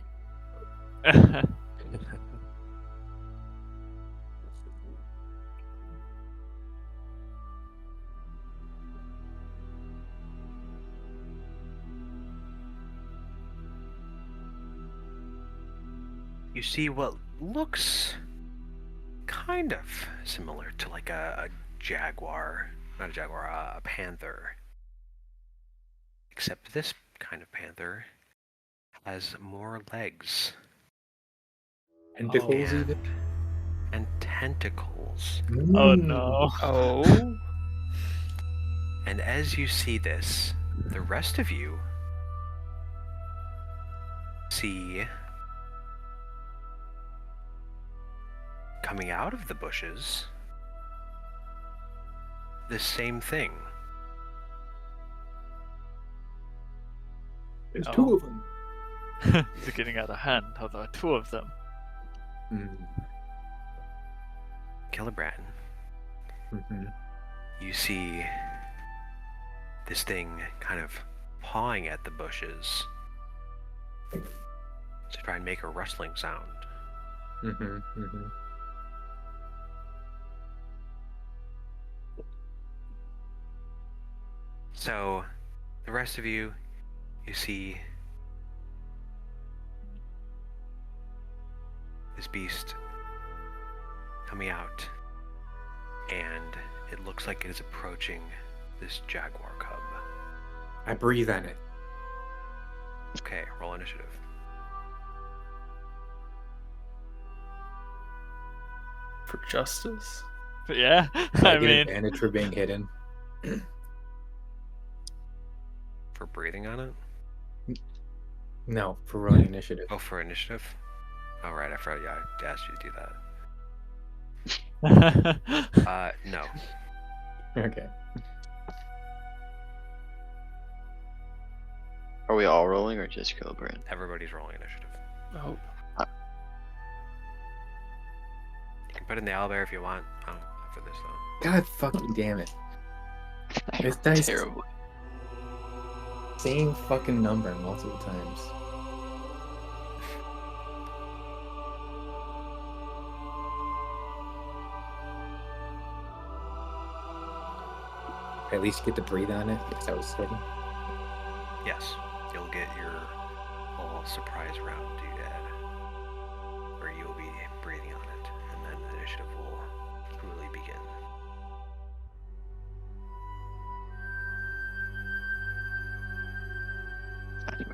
You see what looks kind of similar to like a jaguar, not a jaguar, a panther. Except this kind of panther has more legs Tentacles and, even? and tentacles. Oh no. Oh. And as you see this, the rest of you see coming out of the bushes the same thing. There's Oh. two of them. Is it getting out of hand? Oh, there are two of them. Killibrand, Mm-hmm. you see this thing kind of pawing at the bushes to try and make a rustling sound. Mm-hmm. Mm-hmm. So, the rest of you, you see this beast coming out, and it looks like it is approaching this jaguar cub. I breathe on it. Okay, roll initiative. For justice? But yeah, I I get mean, advantage for being hidden. For breathing on it? No, for rolling initiative. Oh, for initiative? Oh, right, I forgot. Yeah, I asked you to do that. No. Okay. Are we all rolling or just Kilbrand? Everybody's rolling initiative. Oh. You can put in the owlbear if you want. Not for this, though. God fucking damn it. I This rolled dice- terribly. Same fucking number multiple times. At least get to breathe on it because I was hidden. Yes, you'll get your whole surprise round doodad, where you'll be breathing on it, and then the initiative will truly begin.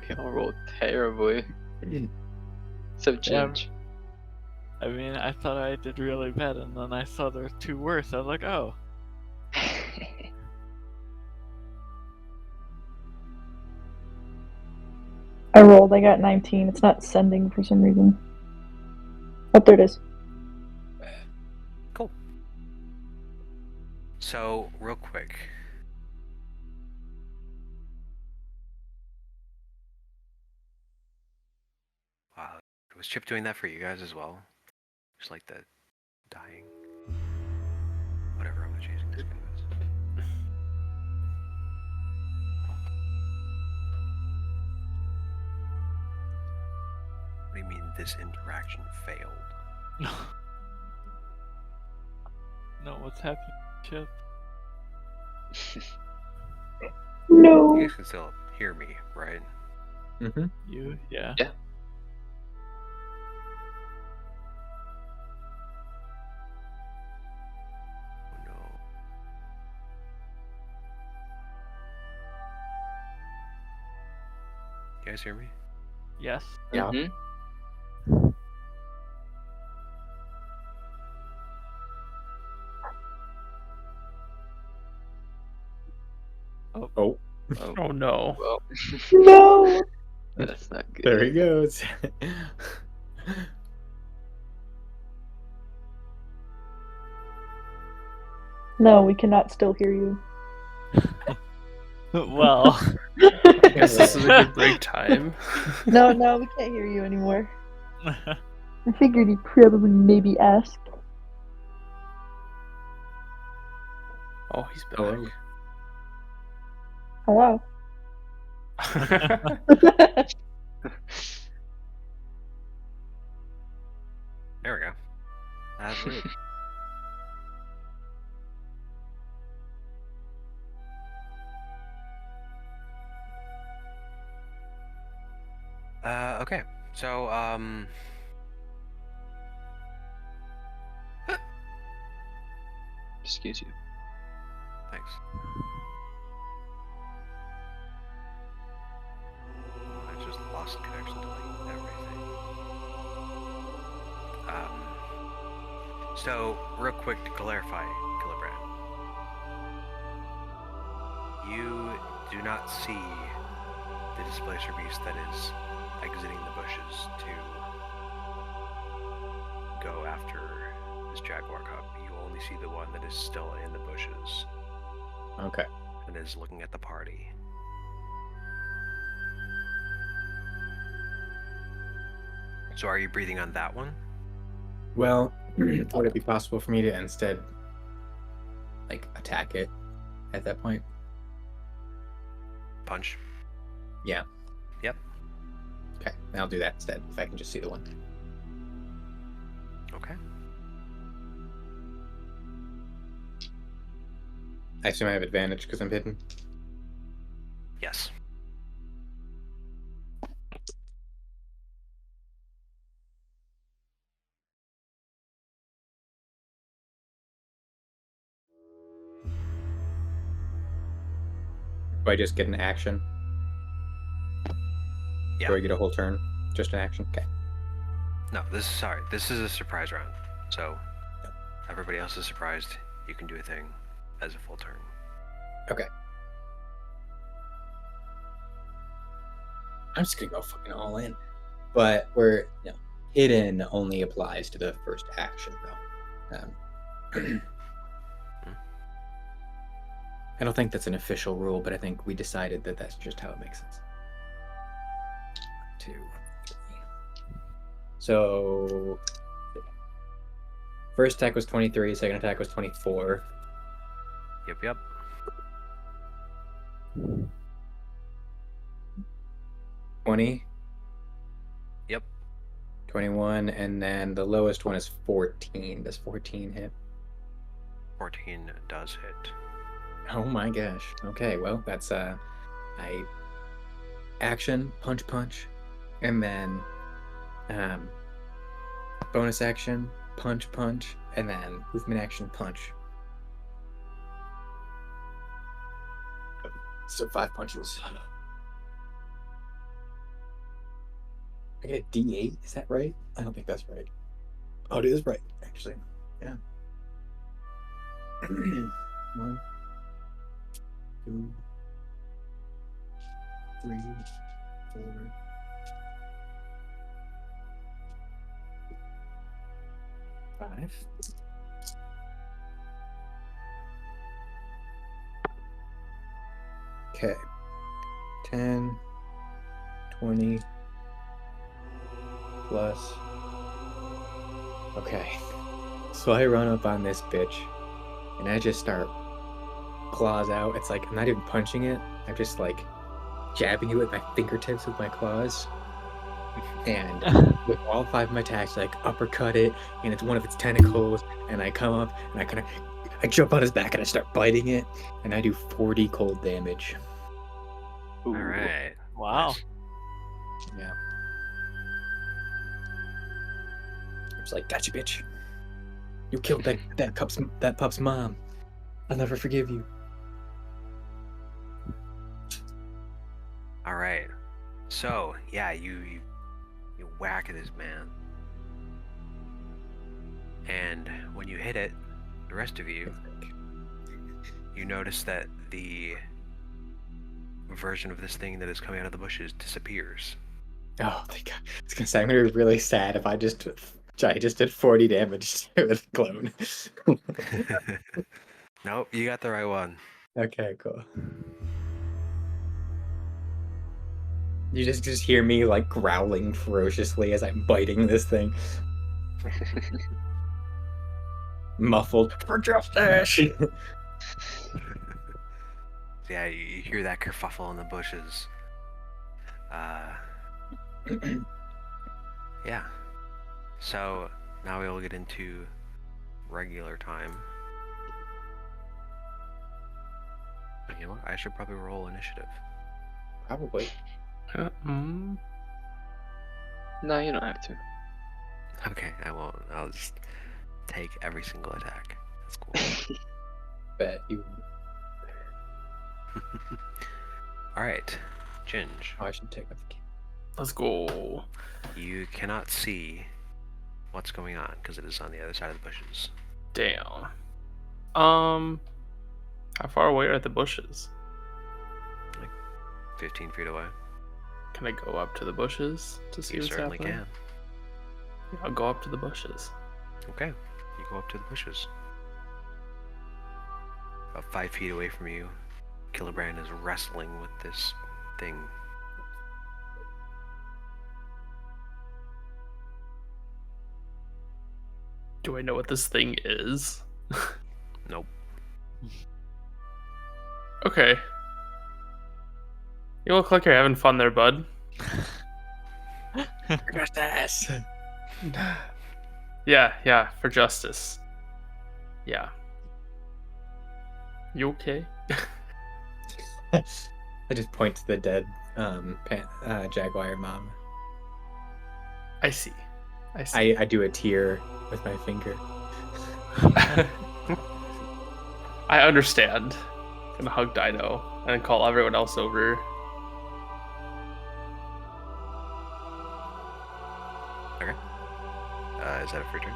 We all rolled terribly. Except Yeah. Ginge. I mean, I thought I did really bad, and then I saw there were two worse. I was like, oh. I rolled. I got 19. It's not sending for some reason. Oh, there it is. Cool. So, real quick. Wow, was Chip doing that for you guys as well? Just like the dying. Whatever, I'm not changing this canvas. What do you mean this interaction failed? No, what's happening, Chip? No. You guys can still hear me, right? Mm-hmm. You? Yeah. Yeah. Oh no. You guys hear me? Yes. Yeah. Mhm. Oh no. Well, No. that's not good. There he goes. No, we cannot still hear you. Well, I guess this is a good break time. No, we can't hear you anymore. I figured he'd probably maybe ask. Oh, he's back. Hello. Hello. There we go. That's rude. Okay. So, Excuse you. thanks. Oh, I just lost connection to like everything. So real quick to clarify, Gillibrand, you do not see the displacer beast that is exiting the bushes to go after this jaguar cub. You only see the one that is still in the bushes Okay. and is looking at the party. So are you breathing on that one? Well, would it be possible for me to instead, like, attack it at that point? Punch? Yeah. Yep. Okay, I'll do that instead, if I can just see the one. Okay. I assume I have advantage because I'm hidden. Yes. Do I just get an action? Yeah. Do I get a whole turn? Just an action? Okay. No, this is a surprise round. So everybody else is surprised. You can do a thing as a full turn. Okay. I'm just gonna go fucking all in. But we're, hidden only applies to the first action, though. I don't think that's an official rule, but I think we decided that that's just how it makes sense. 2, 3. So, first attack was 23, second attack was 24. Yep. 20. Yep. 21, and then the lowest one is 14. Does 14 hit? 14 does hit. Oh my gosh. Okay, well, that's I action, punch, and then bonus action, punch, and then movement action, punch. So 5 punches. I get a D8, is that right? I don't think that's right. Oh, it is right, actually. Yeah. 1, 2, 3, 4, 5. Okay. 10, 20 plus. Okay. So I run up on this bitch and I just start claws out. It's like I'm not even punching it. I'm just like jabbing it with my fingertips with my claws. And with all 5 of my attacks, like uppercut it, and it's one of its tentacles, and I come up and I jump on his back and I start biting it, and I do 40 cold damage. All right. Wow. Nice. Yeah. I'm just like, gotcha, bitch. You killed that pup's mom. I'll never forgive you. All right. So yeah, you whack at this man, and when you hit it, the rest of you notice that the version of this thing that is coming out of the bushes disappears. Oh, thank God. I was gonna say I'm gonna be really sad if I just did 40 damage to the clone. Nope, you got the right one. Okay, cool. You just hear me like growling ferociously as I'm biting this thing. Muffled for justice. Yeah, you hear that kerfuffle in the bushes. Yeah. So now we'll get into regular time. You know what? I should probably roll initiative. Probably. No, you don't have to. Okay, I won't. I'll just take every single attack. That's cool. Bet you. Alright, Ginge. Oh, I should take off the key. Let's go. You cannot see what's going on because it is on the other side of the bushes. Damn. How far away are the bushes? 15 feet away. Can I go up to the bushes to see You what's certainly happening? can. Yeah, I'll go up to the bushes. Okay, you go up to the bushes. About 5 feet away from you, Killibrand is wrestling with this thing. Do I know what this thing is? Nope. Okay. You look like you're having fun there, bud. Justice. Yeah, for justice. Yeah. You okay? I just point to the dead jaguar mom. I see. I do a tear with my finger. I understand. Gonna hug Dido and then call everyone else over. Okay. Is that a free turn?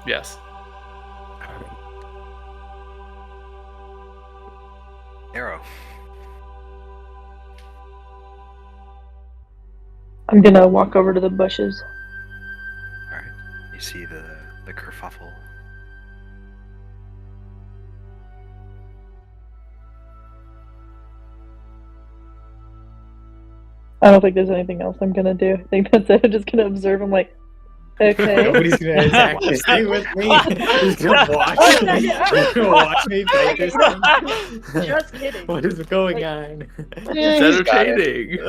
Yes. Arrow. I'm gonna walk over to the bushes. Alright. You see the kerfuffle. I don't think there's anything else I'm gonna do. I think that's it. I'm just gonna observe. I'm like, okay. Nobody's gonna attack this thing with me. He's gonna watch Oh, me. yeah. He's gonna watch me fight this thing. Just kidding. What is going on? It's he's got it. entertaining.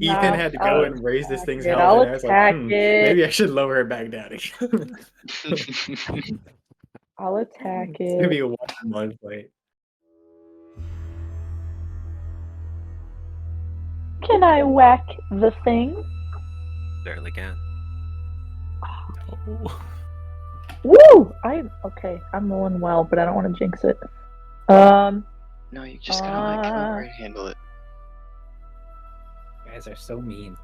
Ethan had to go I'll and raise this thing's attack it. health, I'll and I was like, attack it. maybe I should lower it back down again. I'll attack It's gonna be it. a 1-1 fight. Can I whack the thing? Certainly can. Woo! Okay. I'm rolling well, but I don't want to jinx it. No, you just gotta let Killibrand handle it. You guys are so mean.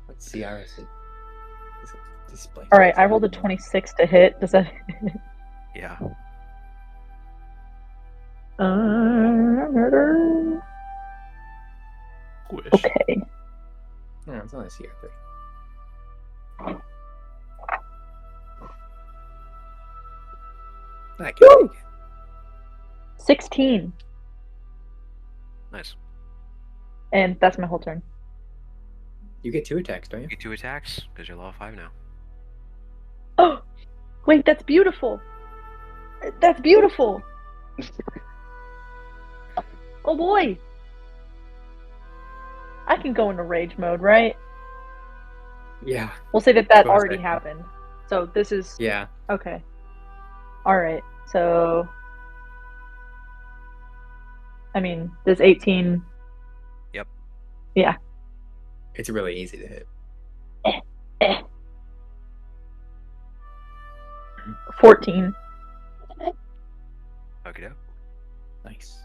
What's CRS? Display. All right. I rolled a 26 to hit. Does that? Yeah. Squish. Okay. No, it's only CR3. I can Woo! take it. 16, Nice. and that's my whole turn. You get 2 attacks, don't you? You get 2 attacks because you're level 5 now. Oh, wait, that's beautiful. That's beautiful. Oh boy. I can go into rage mode, right? Yeah. We'll say that Go ahead. already happened. So this is Yeah. okay. All right. So I mean, this 18. Yep. Yeah. It's really easy to hit. 14. Okay, doke. Nice.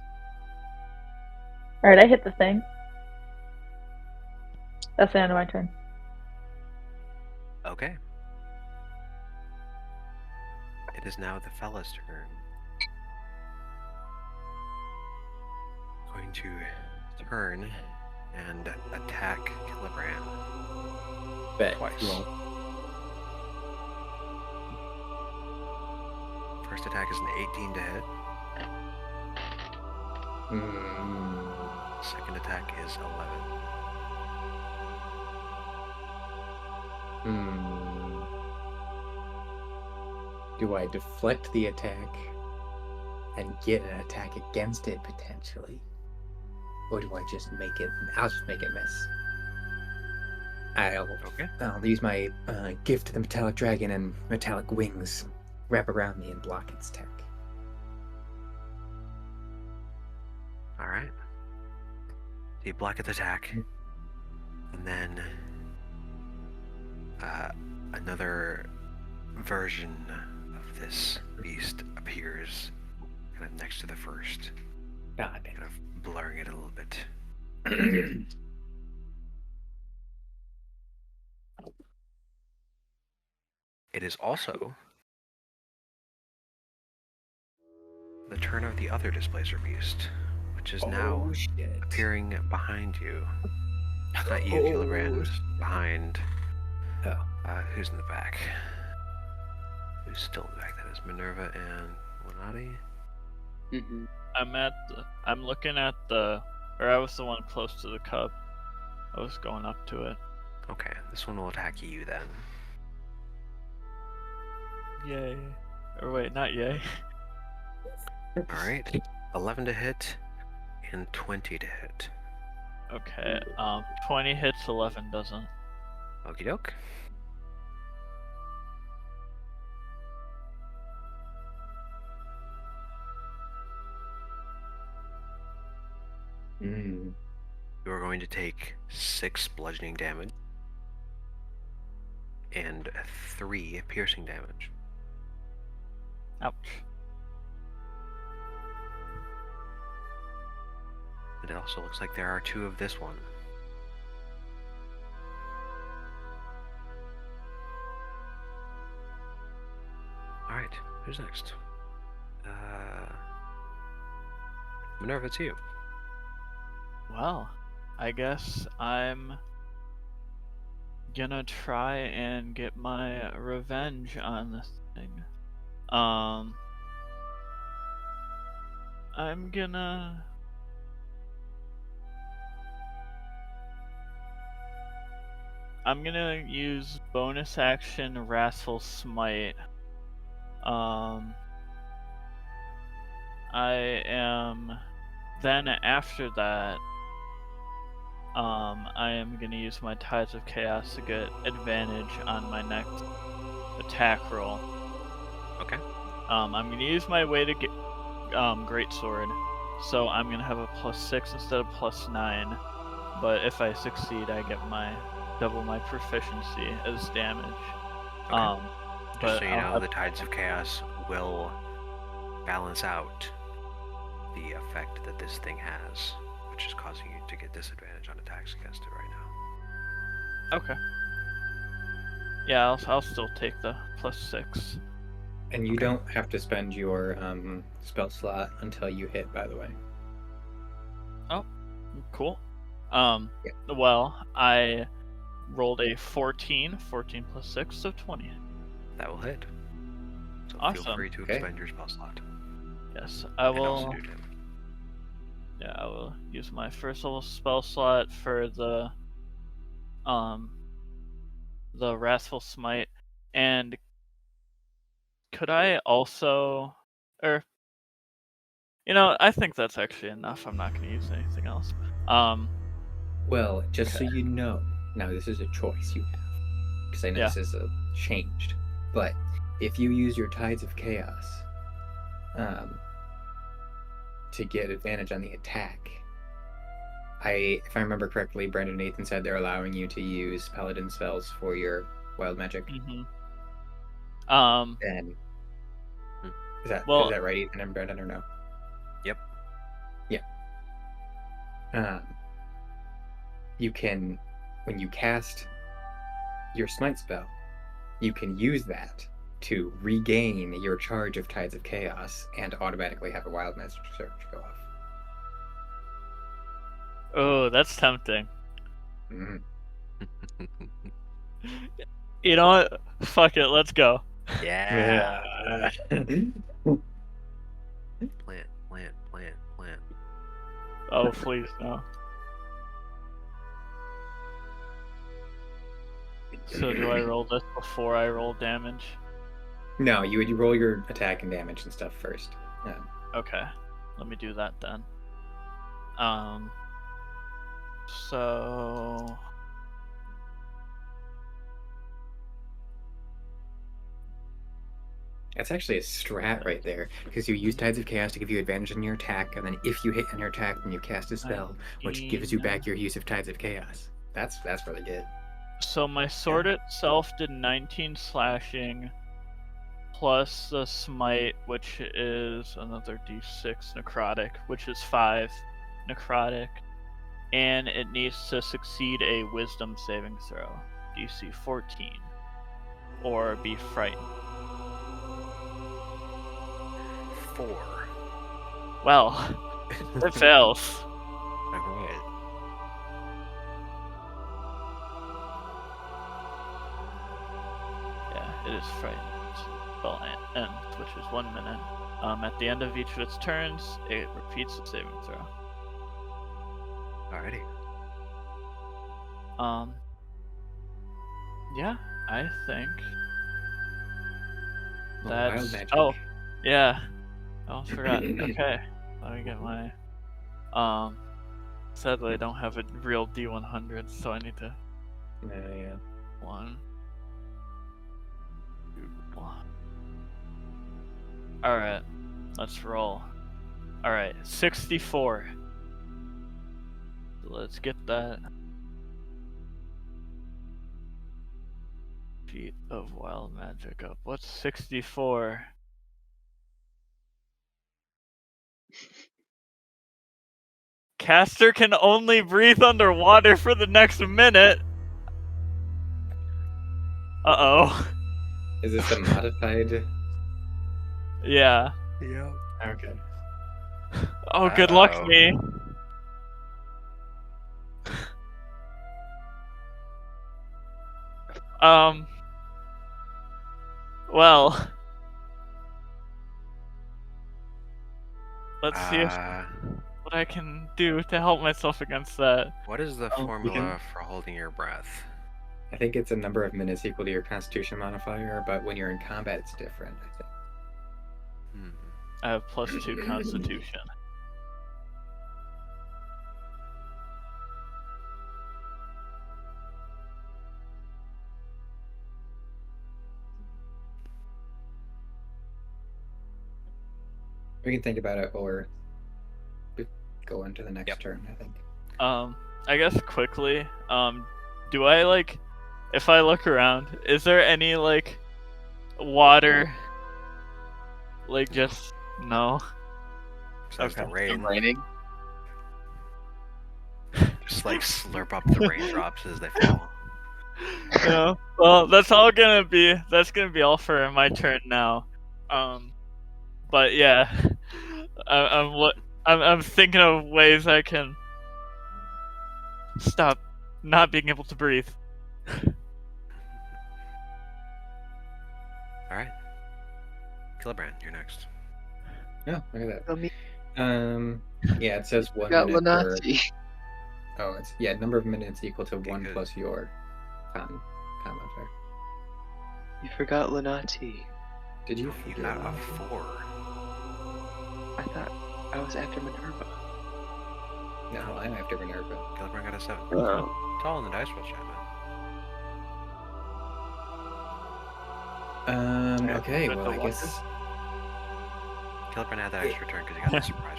All right, I hit the thing. That's the end of my turn. Okay. it is now the fella's turn. Going to turn and attack Kilibran. Bet. Twice. Roll. First attack is an 18 to hit. Second attack is 11. Do I deflect the attack and get an attack against it potentially? Or do I just make it? I'll just make it miss. I'll use my gift to the metallic dragon and metallic wings wrap around me and block its attack. Alright. So you block its attack. And then another version of this beast appears kind of next to the first. God Kind of blurring it a little bit. damn. It is also the turn of the other displacer beast, which is now shit. appearing behind you. Not you, Kilibran, behind. Oh. Who's in the back? Who's still in the back? That is Minerva and Wanati. Mm-hmm. I'm looking at the, or I was the one close to the cup. I was going up to it. Okay, this one will attack you then. Yay. Or wait, not yay. Alright. 11 to hit and 20 to hit. Okay, 20 hits, 11 doesn't. Okie doke. You are going to take 6 bludgeoning damage and 3 piercing damage. Ouch. And it also looks like there are 2 of this one. Alright, who's next? Minerva, it's you. Well, I guess I'm gonna try and get my revenge on this thing. I'm gonna use bonus action Wrathful Smite. Then after that, I am gonna use my Tides of Chaos to get advantage on my next attack roll. Okay. I'm gonna use my way to get Greatsword, so I'm gonna have a +6 instead of +9. But if I succeed, I get double my proficiency as damage. Okay. But Just so you I'll know, the Tides of Chaos will balance out the effect that this thing has, which is causing you to get disadvantage on attacks against it right now. Okay. Yeah, I'll still take the +6. And you Okay. don't have to spend your spell slot until you hit, by the way. Cool. Yeah. Well, I rolled a 14 + 6, so 20. That will hit. So feel Awesome. free to Okay. expend your spell slot. Yes, I And also will. do damage. Yeah, I will use my first level spell slot for the Wrathful Smite. And could I also, or I think that's actually enough. I'm not going to use anything else. Well, just so you know, now this is a choice you have, because I know Yeah. this is changed. But if you use your Tides of Chaos to get advantage on the attack, if I remember correctly, Brandon Nathan said they're allowing you to use Paladin spells for your wild magic. Mm-hmm. And is that right, Ethan and Brandon, or no? Yep. Yeah. You can, when you cast your smite spell, you can use that to regain your charge of Tides of Chaos and automatically have a Wild Magic Surge go off. Oh, that's tempting. Mhm. You know what? Fuck it, let's go. Yeah. Plant. Oh, please, no. So do I roll this before I roll damage? No, you roll your attack and damage and stuff first. Yeah. Okay, let me do that then. So... That's actually a strat right there, because you use Tides of Chaos to give you advantage on your attack, and then if you hit on your attack, then you cast a spell, which gives you back your use of Tides of Chaos. That's really good. So my sword itself did 19 slashing, plus the smite, which is another d6 necrotic, which is 5 necrotic, and it needs to succeed a wisdom saving throw, DC 14, or be frightened. 4. Well, it fails. Alright. Yeah, it is frightened. Spell ends, which is 1 minute. At the end of each of its turns, it repeats the saving throw. Alrighty. Yeah, I think Wild that's. Magic. Oh, yeah. I almost forgot. Okay, let me get my. Sadly, I don't have a real D100, so I need to. Yeah. 1, 2, 1. Alright, let's roll. Alright, 64. Let's get that feat of wild magic up. What's 64? Caster can only breathe underwater for the next minute. Uh-oh. Is this a modified? Yeah. Yep. Okay. Oh, good luck, Uh-oh. me. Well. Let's see what I can do to help myself against that. What is the Oh, we formula for holding your breath? I think it's a number of minutes equal to your Constitution modifier, but when you're in combat, it's different. I think. I have +2 Constitution. We can think about it or go into the next turn, I think. I guess quickly, do I, like, if I look around, is there any, like, water? Like, just, no? Besides the Okay. rain. Raining. Just like slurp up the raindrops as they fall. Yeah. Well, that's gonna be all for my turn now. But yeah, I'm thinking of ways I can stop not being able to breathe. Alright. Kilbrand, you're next. Oh, look at Tell me, that. Yeah, it says 1 got minute per. Lenati. Oh, it's number of minutes equal to Okay, 1 good. plus your con modifier. You forgot Lenati. Did you? You forget got a that? 4. I thought I was after Minerva. No, I'm after Minerva. Kilbrand got a 7. Oh. It's all in the dice roll chat, man. Okay, But well, the I what guess. Kilbrand had that extra turn because he got the surprise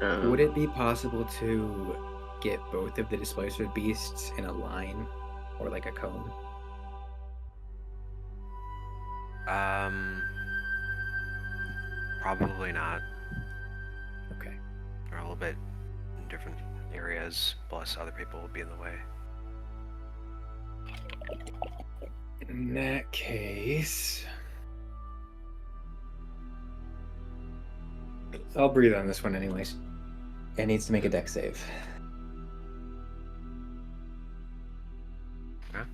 round. Would it be possible to get both of the displacer beasts in a line or like a cone? Probably not. Okay. They're a little bit in different areas, plus other people will be in the way. In that case, I'll breathe on this one anyways. It needs to make a dex save. Okay.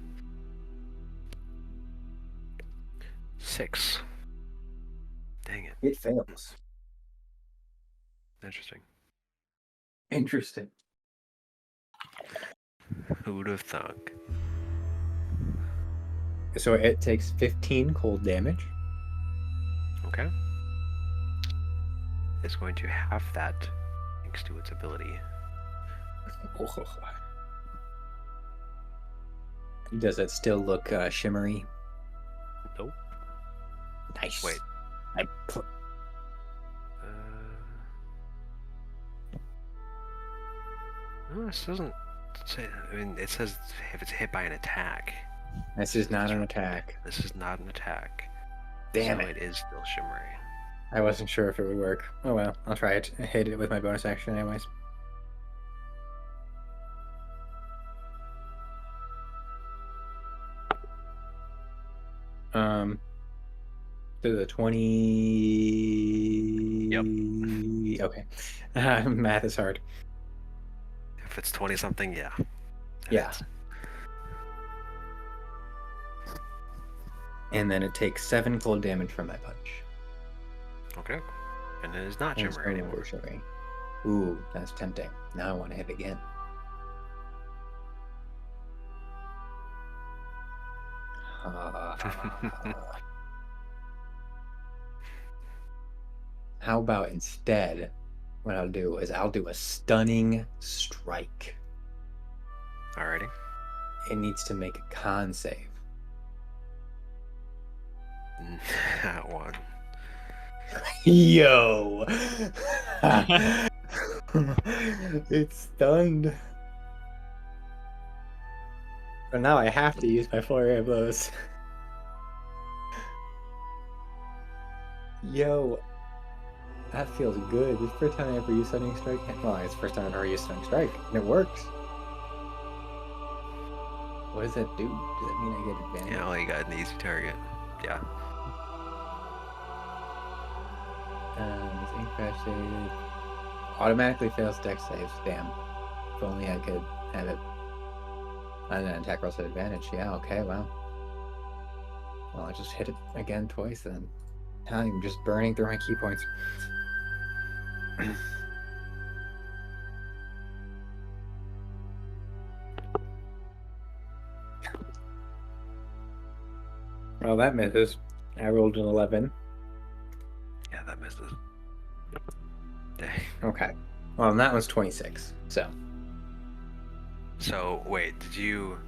6. Dang it. It fails. Interesting. Interesting. Who would have thunk? So it takes 15 cold damage. Okay. It's going to have that thanks to its ability. Does it still look shimmery? Nope. Nice. Wait. I No, this doesn't say. I mean, it says if it's hit by an attack. This is not an attack. This is not an attack. Damn so it. it is still shimmery. I wasn't sure if it would work. Oh well, I'll try it. Hit it with my bonus action anyways. To the 20. Yep. Okay. Math is hard. If it's 20 something, yeah. Yeah. And then it takes 7 cold damage from my punch. Okay. And it is not And it's shimmery no anymore. longer shimmery. Ooh, that's tempting. Now I want to hit again. How about instead, what I'll do is I'll do a stunning strike. Alrighty. It needs to make a con save. That one. Yo! It's stunned. But now I have to use my flurry of blows. Yo, that feels good. This is the first time I ever used Stunning Strike. Well, it's the first time I've ever used Stunning Strike, and it works. What does that do? Does that mean I get advantage? Yeah, well, you got an easy target. Yeah. This ink crash save automatically fails dex saves. Damn. If only I could have it. And then attack rolls at advantage. Yeah, okay, wow. Well, I just hit it again twice then. I'm just burning through my key points. Well, that misses. I rolled an 11. Yeah, that misses. Dang. Okay. Well, and that one's 26. So. So, wait, did you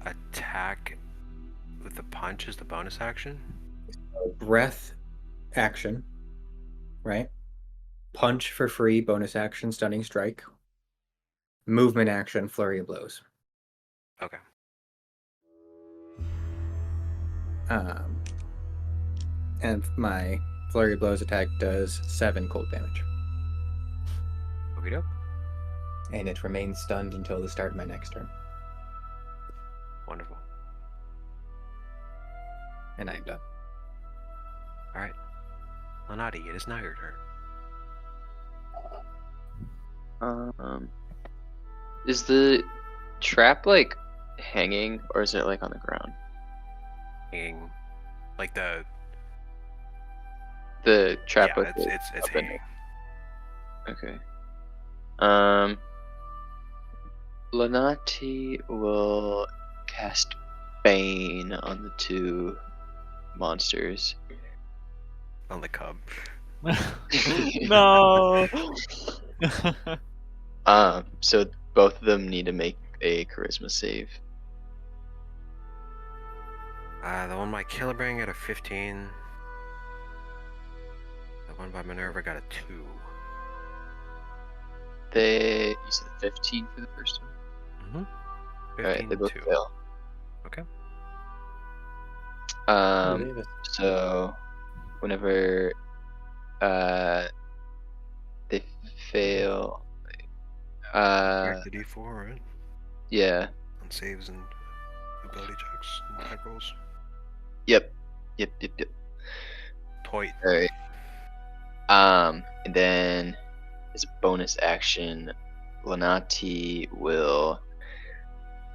attack with the punch as the bonus action? Breath action. Right? Punch for free, bonus action, stunning strike. Movement action, flurry of blows. Okay. And my flurry of blows attack does 7 cold damage. Okey doke. And it remains stunned until the start of my next turn. Wonderful. And I'm done. Alright. Lanati, it is now your turn. Is the trap like hanging or is it like on the ground? Hanging. Like The trap yeah, with it's up in hanging. it. Okay. Lanati will cast Bane on the 2 monsters. On the cub. No. So both of them need to make a charisma save. The one by Killabang got a 15. The one by Minerva got a 2. You said 15 for the first one? Mm-hmm. 15 Alright, they both 2. fail. Okay. So whenever they fail, Back to D4, right? yeah, On saves and ability checks and attack rolls. yep. Toit. Alright. And then as a bonus action, Lanati will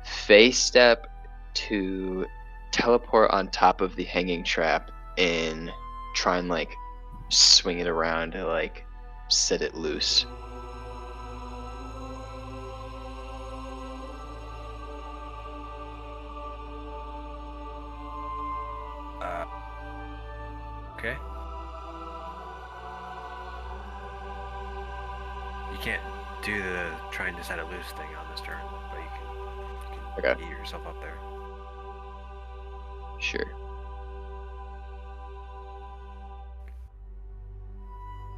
face step to teleport on top of the hanging trap and try and like swing it around to like set it loose. Okay. You can't do the trying to set it loose thing on this turn, but you can Okay. get yourself up there. Sure.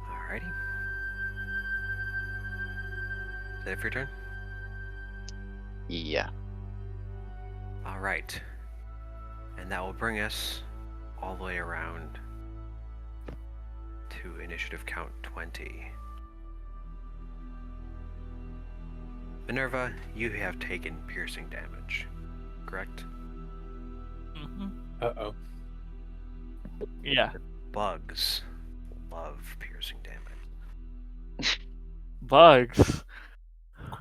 Alrighty. Is that it for your turn? Yeah. Alright. And that will bring us all the way around to initiative count 20. Minerva, you have taken piercing damage, correct? Mm-hmm. Uh-oh. Yeah. Bugs love piercing damage. Bugs.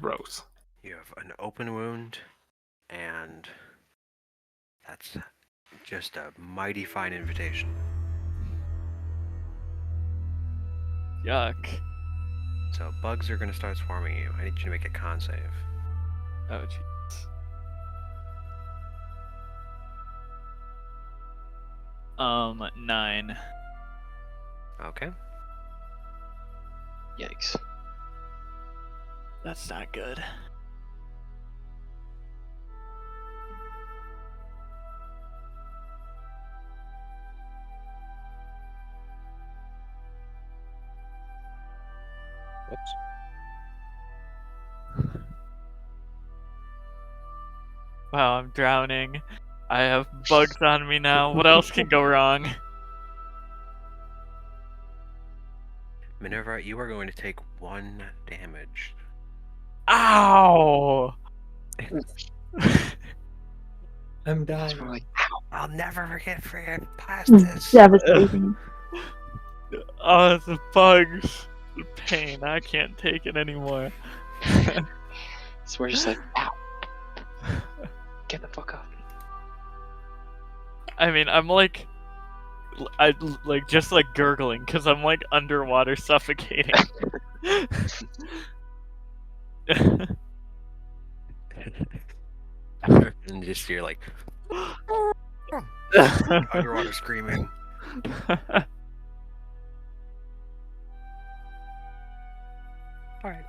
Gross. You have an open wound, and that's just a mighty fine invitation. Yuck. So bugs are going to start swarming you. I need you to make a con save. Oh, jeez. 9. Okay. Yikes. That's not good. Whoops. Wow, I'm drowning. I have bugs on me now. What else can go wrong? Minerva, you are going to take 1 damage. Ow! I'm It's dying. more like, I'll never forget past Mm, this. Devastating. Oh, the bugs. The pain. I can't take it anymore. so we're just like, ow. Get the fuck off me. I mean, I'm like, just like gurgling because I'm like underwater suffocating. And just you're like underwater screaming. Alright.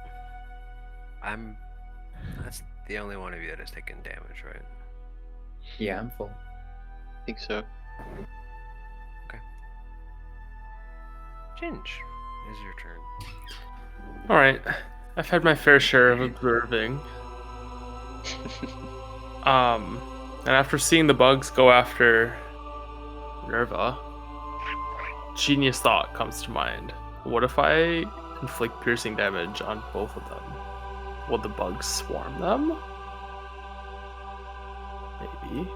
That's the only one of you that has taken damage, right? Yeah, I'm full. I think so. Ginge, it is your turn. All right, I've had my fair share of observing. And after seeing the bugs go after Minerva, genius thought comes to mind. What if I inflict piercing damage on both of them? Will the bugs swarm them? Maybe.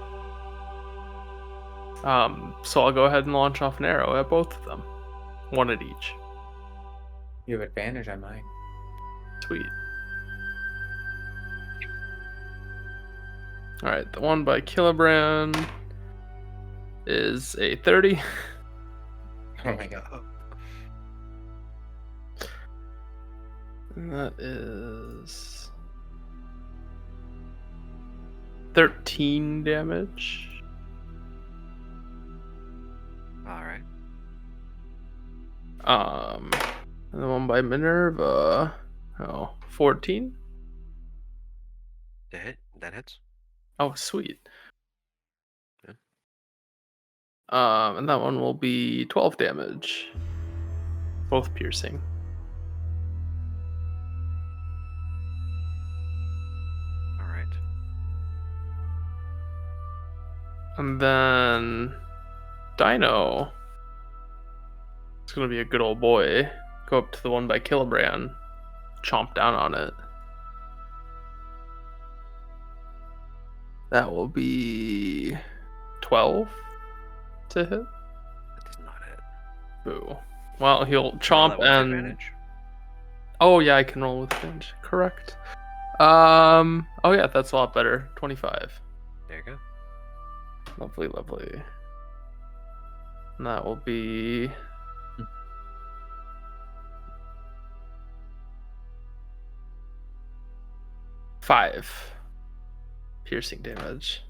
So I'll go ahead and launch off an arrow at both of them. 1 at each. You have advantage on mine. Sweet. Alright, the one by Kilobrand is a 30. Oh my god. And that is 13 damage. Alright. And the one by Minerva, 14. To hit? That hits? Oh, sweet. Yeah. And that one will be 12 damage. Both piercing. Alright. And then Dino. It's gonna be a good old boy. Go up to the one by Kilobrand. Chomp down on it. That will be 12 to hit. That does not hit. Boo. Well, he'll Roll chomp that with and. advantage. Oh yeah, I can roll with advantage. Correct. Oh yeah, that's a lot better. 25. There you go. Lovely, lovely. And that will be. Five piercing damage.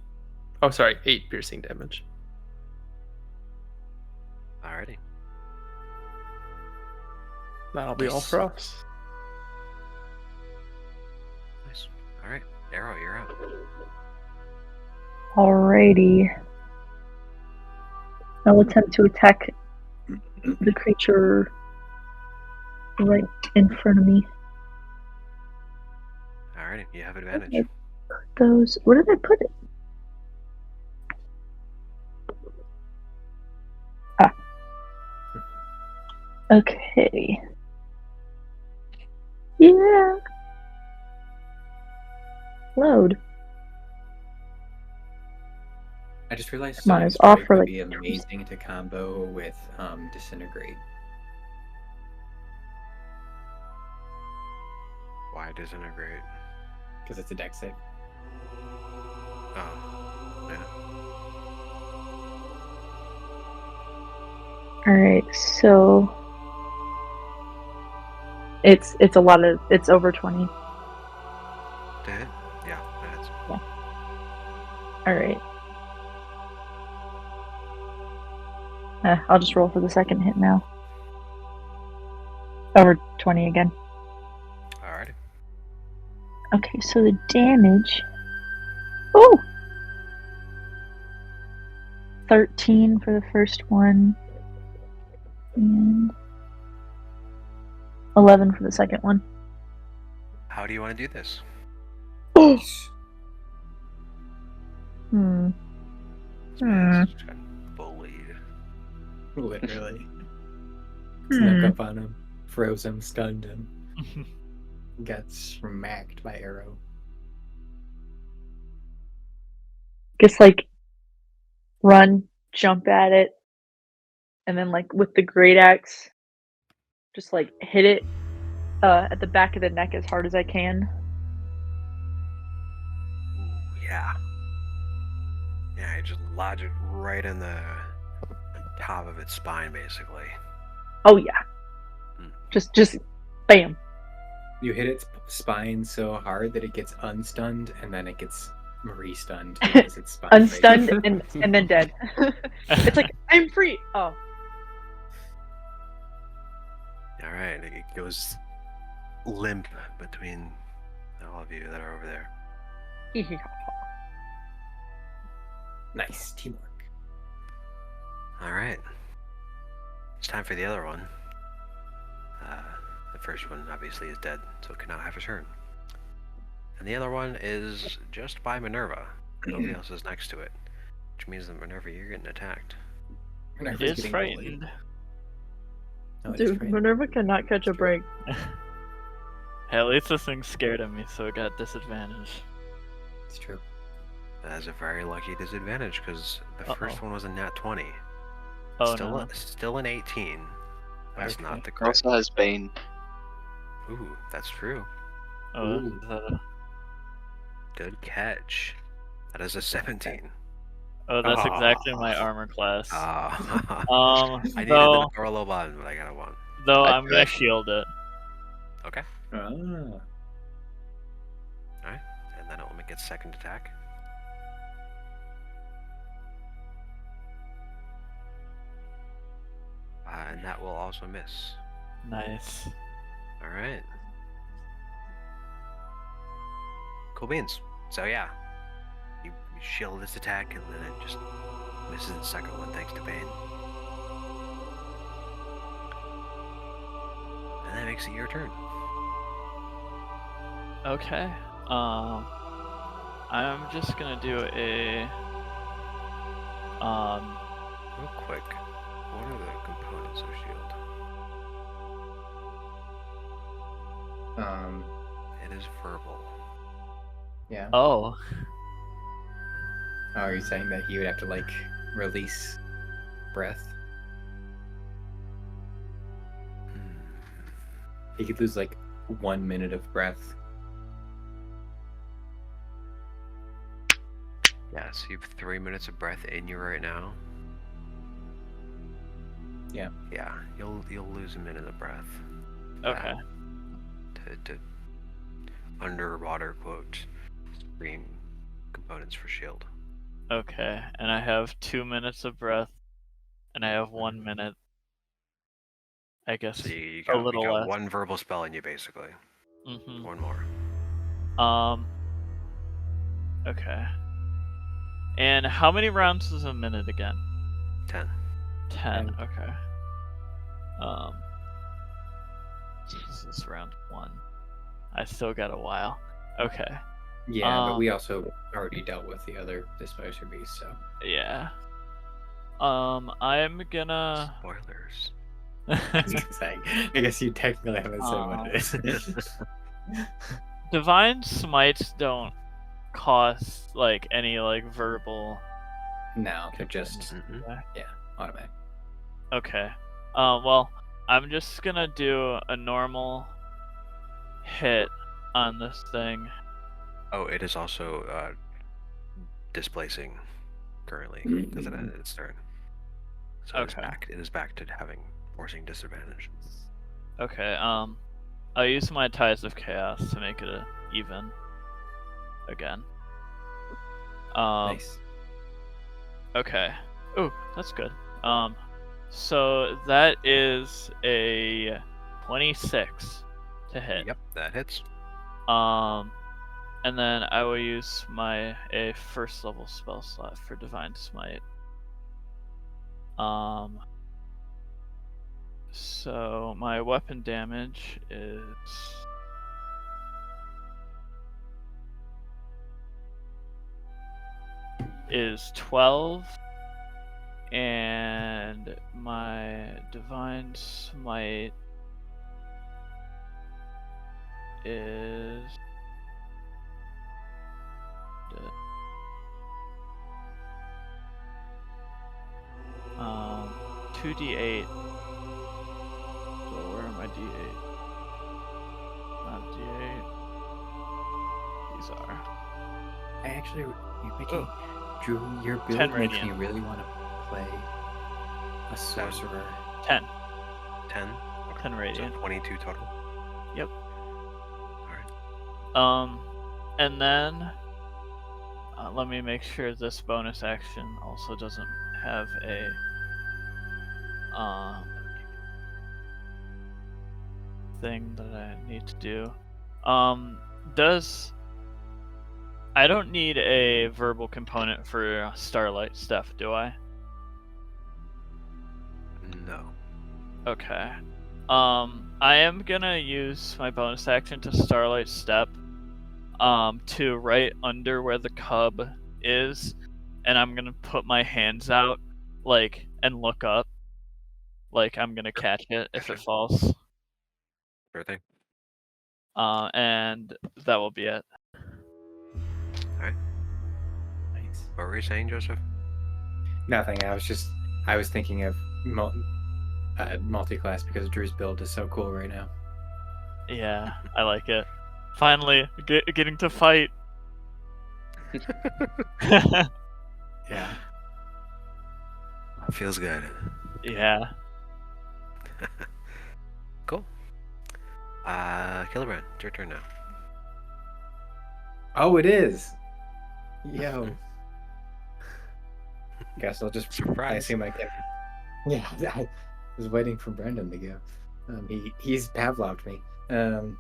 Oh, sorry, 8 piercing damage. Alrighty. That'll be all Nice. for us. Nice. All right, Arrow, you're out. Alrighty. I'll attempt to attack the creature right in front of me. Alrighty, you have advantage. Those. Where did I put it? Ah. Okay. Yeah. Load. I just realized Come on, Stunning it's off Strike for would like be amazing to combo with Disintegrate. Why disintegrate? Because it's a deck save. Oh, yeah. Alright, so it's a lot of it's over 20. To hit? Yeah, that hits. Alright. I'll just roll for the second hit now. Over 20 again. Alrighty. Okay, so the damage. Oh! 13 for the first one. And 11 for the second one. How do you want to do this? Hmm. This man's just got bullied. Literally. Snuck up on him, froze him, stunned him. Got smacked by arrow. Just like run, jump at it, and then like with the great axe, just like hit it at the back of the neck as hard as I can. Ooh, yeah. Yeah, you just lodge it right in the top of its spine, basically. Oh yeah. Just bam. You hit its spine so hard that it gets unstunned, and then it gets re-stunned because its spine Unstunned breaks. and then dead. It's like I'm free. Oh. Alright, it goes limp between all of you that are over there. Nice teamwork. Alright. It's time for the other one. The first one obviously is dead, so it cannot have a turn. And the other one is just by Minerva. Nobody else is next to it. Which means that Minerva, you're getting attacked. Minerva's It is getting frightened. bullied. Oh, it is Dude, frightened. Minerva cannot catch a break. Hey, at least this thing's scared of me, so it got disadvantage. It's true. That is a very lucky disadvantage, because the first one was a nat 20. Oh still, no. still an 18. That's Okay. not the It crit. also has Bane. Ooh, that's true. Oh, Ooh. is that a... Good catch. That is a 17. oh, that's exactly my armor class. Ah. I needed Though, the Orlo one, but I got a 1. though I I'm gonna bet. shield it. Okay. Ah. Alright. And then it will make its second attack. And that will also miss. Nice. Alright. Cool beans. So yeah. You shield this attack and then it just misses the second one thanks to Bane. And that makes it your turn. Okay. I'm just gonna do a Real quick, what are the components of shield? It is verbal. Yeah. oh. Oh, are you saying that he would have to like release breath? he could lose like 1 minute of breath. Yeah, so you have 3 minutes of breath in you right now. Yeah. Yeah, you'll lose a minute of breath. Okay. To underwater quote screen components for shield. Okay. And I have 2 minutes of breath, and I have 1 minute. I guess So you a got little less. one verbal spell in you basically. Mm-hmm. One more. Okay. And how many rounds is a minute again? 10. 10. 10. Okay. This is round 1. I still got a while. Okay. Yeah, but we also already dealt with the other disposer beast, so. Yeah. I'm gonna. Spoilers. I was gonna say, I guess you technically haven't said what it is. Divine smites don't cost like any like verbal. No, they're just Mhm. automatic. Okay. Well, I'm just gonna do a normal hit on this thing. Oh, it is also displacing currently because it ended its turn. So Okay. it is back to having forcing disadvantage. Okay. I'll use my Ties of Chaos to make it a even again. Nice. Okay. Oh, that's good. So that is a 26 to hit. Yep, that hits. And then I will use a first level spell slot for Divine Smite. So my weapon damage is 12, and my Divine Smite is 2d8. So where are my d8? Not d8. These are. I actually, you're making, Drew, your 10 build makes radiant. me really want to play a sorcerer. 10. 10. 10 radiant. So 22 total. Yep. Alright. And then let me make sure this bonus action also doesn't have a thing that I need to do. I don't need a verbal component for Starlight Step, do I? No. Okay. I am gonna use my bonus action to Starlight Step, to right under where the cub is, and I'm gonna put my hands out, like, and look up, like I'm gonna catch it if it falls. Sure thing. And that will be it. Alright. Nice. What were you saying, Joseph? Nothing. I was thinking of multi-class because Drew's build is so cool right now. Yeah, I like it. Finally, getting to fight. Yeah. Feels good. Yeah. Cool. Kilbrand, it's your turn now. Oh, it is. Yo. Guess I'll just. Surprise. I assume I can. Yeah, I was waiting for Brendan to go. He's Pavloved me. You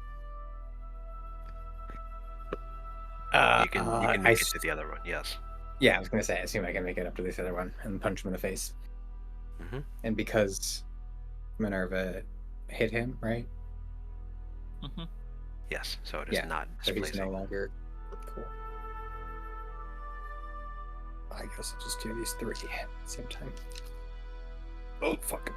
can make it to the other one. Yes. Yeah, I was gonna say. I assume I can make it up to this other one and punch him in the face. Mm-hmm. And because Minerva hit him, right? Mm-hmm. Yes. So it is not So he's displacing. no longer cool. I guess I'll just do these 3 at the same time. Oh fuck.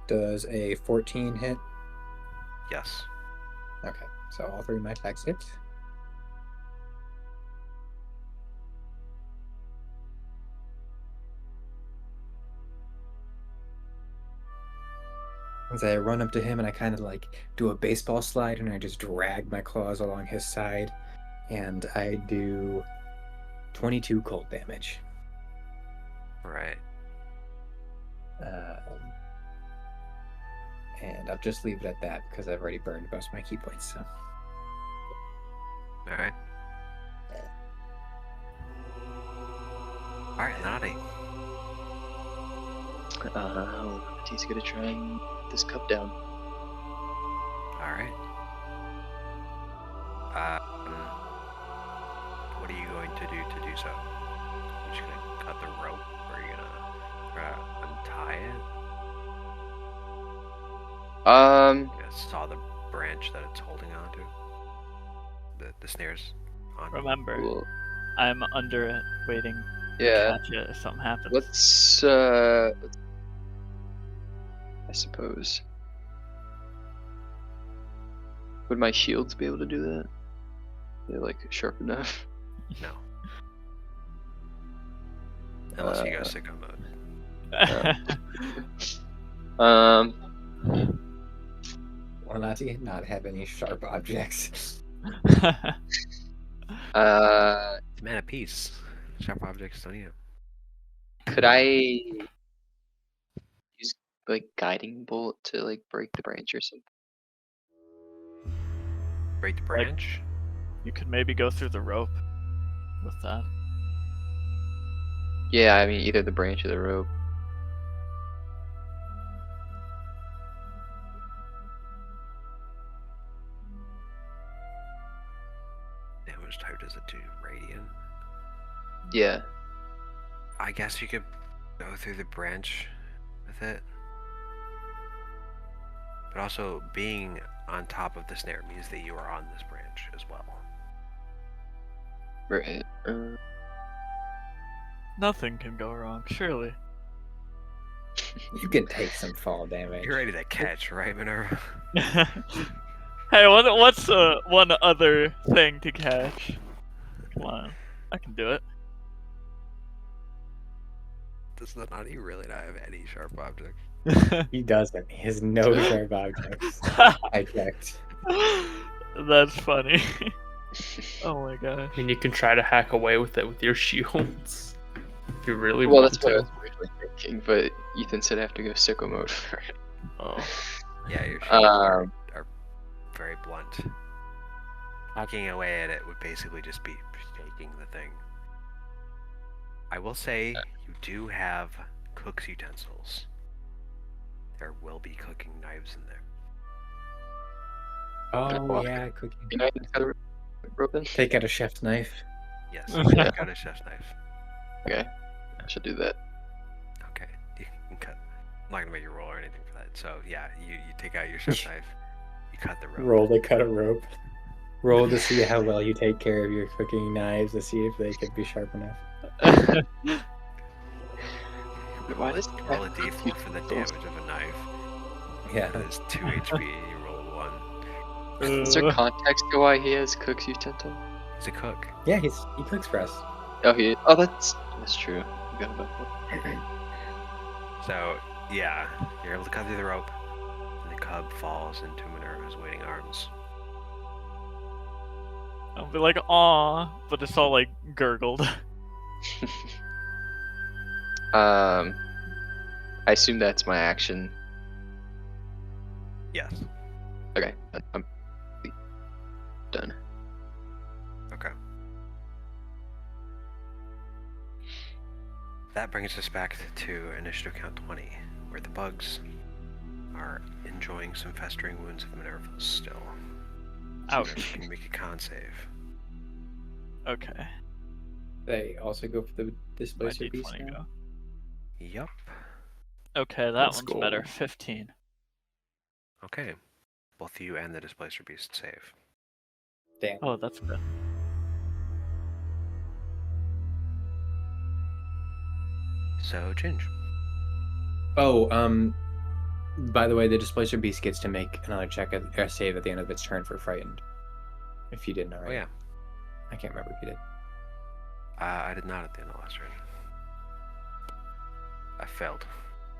Does a 14 hit? Yes. Okay, so all 3 of my attacks hit. As I run up to him and I kind of like do a baseball slide and I just drag my claws along his side, and I do 22 cold damage. Right. And I'll just leave it at that because I've already burned most of my key points. So. All right. All right, Naughty. He's gonna try and get this cup down. All right. What are you going to do so? You just gonna cut the rope, or are you gonna try to untie it? You gonna saw the branch that it's holding onto. The snares on. Remember, Cool. I'm under it, waiting to Yeah. catch it if something happens. Let's I suppose. Would my shields be able to do that? They're like sharp enough. No. Unless you go sicko mode. Or not have any sharp objects. Man of peace. Sharp objects don't eat 'em. Could I use like guiding bolt to like break the branch or something? Break the branch. You could maybe go through the rope with that. Yeah, I mean either the branch or the rope. How much type does it do? Radiant. Yeah. I guess you could go through the branch with it. But also, being on top of the snare means that you are on this branch as well. Right. Nothing can go wrong, surely. You can take some fall damage. You're ready to catch, right, Minerva? Hey, what's one other thing to catch? Come on, I can do it. Does the Naughty really not have any sharp objects? He doesn't. He has no sharp objects. I checked. That's funny. Oh my gosh. I mean, you can try to hack away with it with your shields. If you really Well, want that's what I to. was originally thinking, but Ethan said I have to go sicko mode for it. Oh. Yeah, your shields are very blunt. Hacking away at it would basically just be shaking the thing. I will say, you do have cook's utensils. There will be cooking knives in there. Oh yeah, cooking. You know, got a rope then? Take out a chef's knife. Yes, you got a chef's knife. Okay, I should do that. Okay, you can cut. I'm not gonna make you roll or anything for that. So yeah, you take out your chef's knife, you cut the rope. Roll to cut a rope. Roll to see how well you take care of your cooking knives to see if they could be sharp enough. Why does Roll a d4 for the damage of a knife. Yeah. It's 2 HP, you roll 1. Is there context to why he has cook's utensil? He's a cook. Yeah, he cooks for us. Oh, that's true. I forgot about that. So yeah, you're able to cut through the rope, and the cub falls into Minerva's waiting arms. I'll be like, aw, but it's all like gurgled. I assume that's my action. Yes. Okay, I'm done. Okay. That brings us back to initiative count 20, where the bugs are enjoying some festering wounds of Minerva's still. Ouch. You can make a con save. Okay. They also go for the My displacer beast D20 now? go. Yup. Okay, that Let's one's go. better. 15. Okay. Both you and the displacer beast save. Damn. Oh, that's good. So, Ginge. Oh, by the way, the displacer beast gets to make another save at the end of its turn for frightened. If you didn't already. Oh yeah. I can't remember if you did. I did not at the end of last turn. I failed.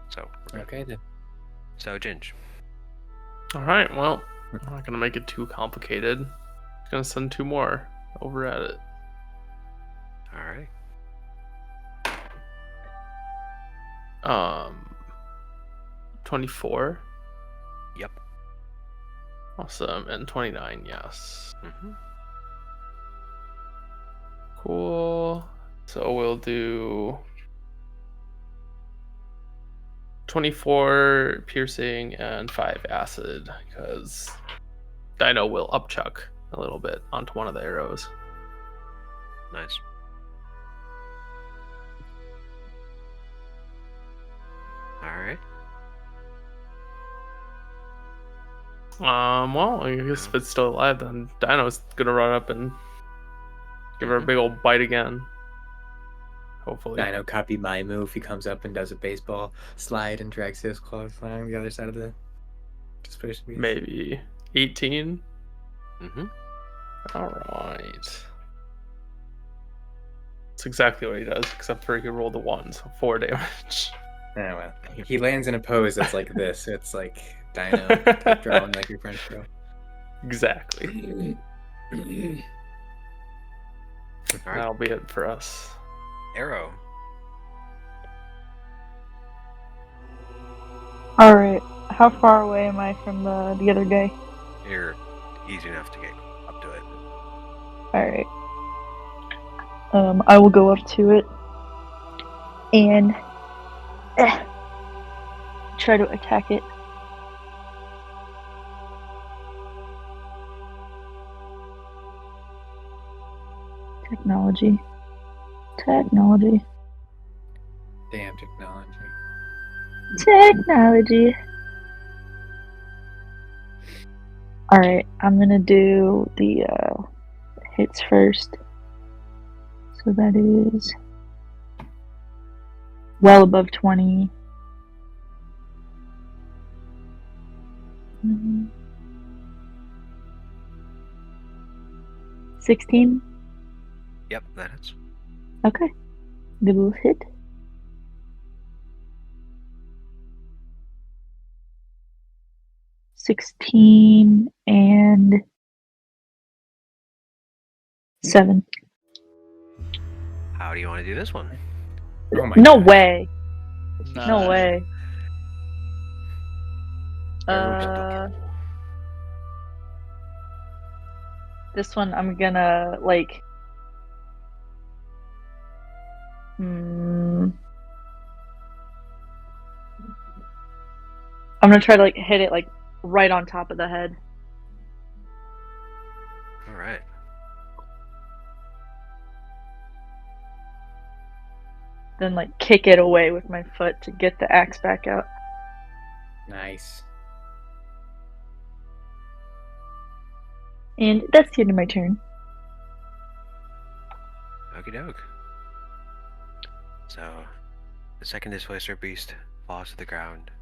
So, we're good. Okay then. So, Ginge. Alright, well, I'm not gonna make it too complicated. Just gonna send 2 more over at it. Alright. 24. Yep. Awesome. And 29, yes. Mm-hmm. Cool. So we'll do 24 piercing and 5 acid, because Dino will upchuck a little bit onto one of the arrows. Nice. Alright. Well, I guess if it's still alive, then Dino's gonna run up and give her a big old bite again. Hopefully. Dino copy my move. He comes up and does a baseball slide and drags his claws along the other side of the dispersion beast. Maybe 18. Mm-hmm. Alright. That's exactly what he does, except for he rolled a 1, so 4 damage. Oh, well. He lands in a pose that's like this. It's like Dino type drawing like your French girl. Exactly. Alright. That'll be it for us. Arrow. Alright. How far away am I from the other guy? You're easy enough to get up to it. Alright. I will go up to it and try to attack it. Technology. Damn technology. Technology. Alright, I'm gonna do the hits first. So that is well above 20. 16? Yep, that hits. Okay. Double hit. $16 and 7. How do you want to do this one? Oh my No God. way. No Nice. way. Arrow This one I'm gonna like. I'm gonna try to like hit it like right on top of the head. Alright. Then like kick it away with my foot to get the axe back out. Nice. And that's the end of my turn. Okie doke. So, the second displacer beast falls to the ground.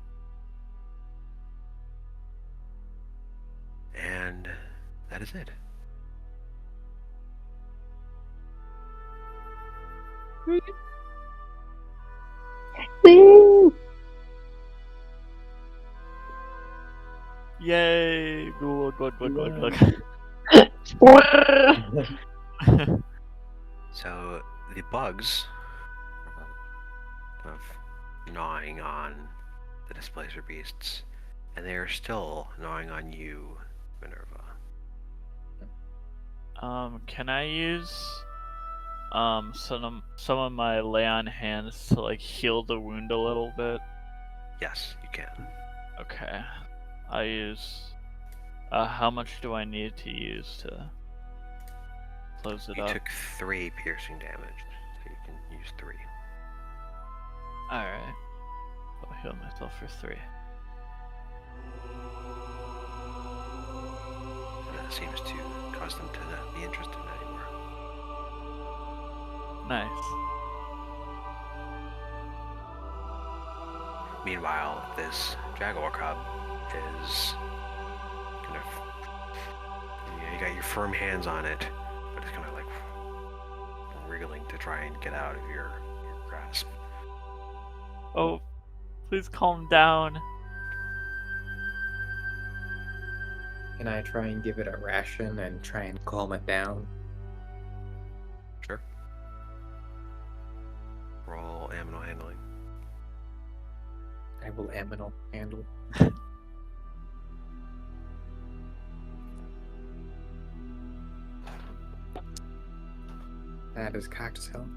And that is it. Woo! Yay! Glug, glug, glug, glug, glug. So, the bugs of gnawing on the displacer beasts, and they are still gnawing on you, Minerva. Can I use some of my lay on hands to like heal the wound a little bit? Yes, you can. Okay. I use how much do I need to use to close it You up? took 3 piercing damage, so you can use 3. Alright. I'll heal myself for 3. And that seems to cause them to not be interested anymore. Nice. Meanwhile, this jaguar cub is kind of, you got your firm hands on it, but it's kind of like wriggling to try and get out of your grasp. Oh, please calm down. Can I try and give it a ration and try and calm it down? Sure. Roll aminal handling. I will aminal handle. That is cocked as hell.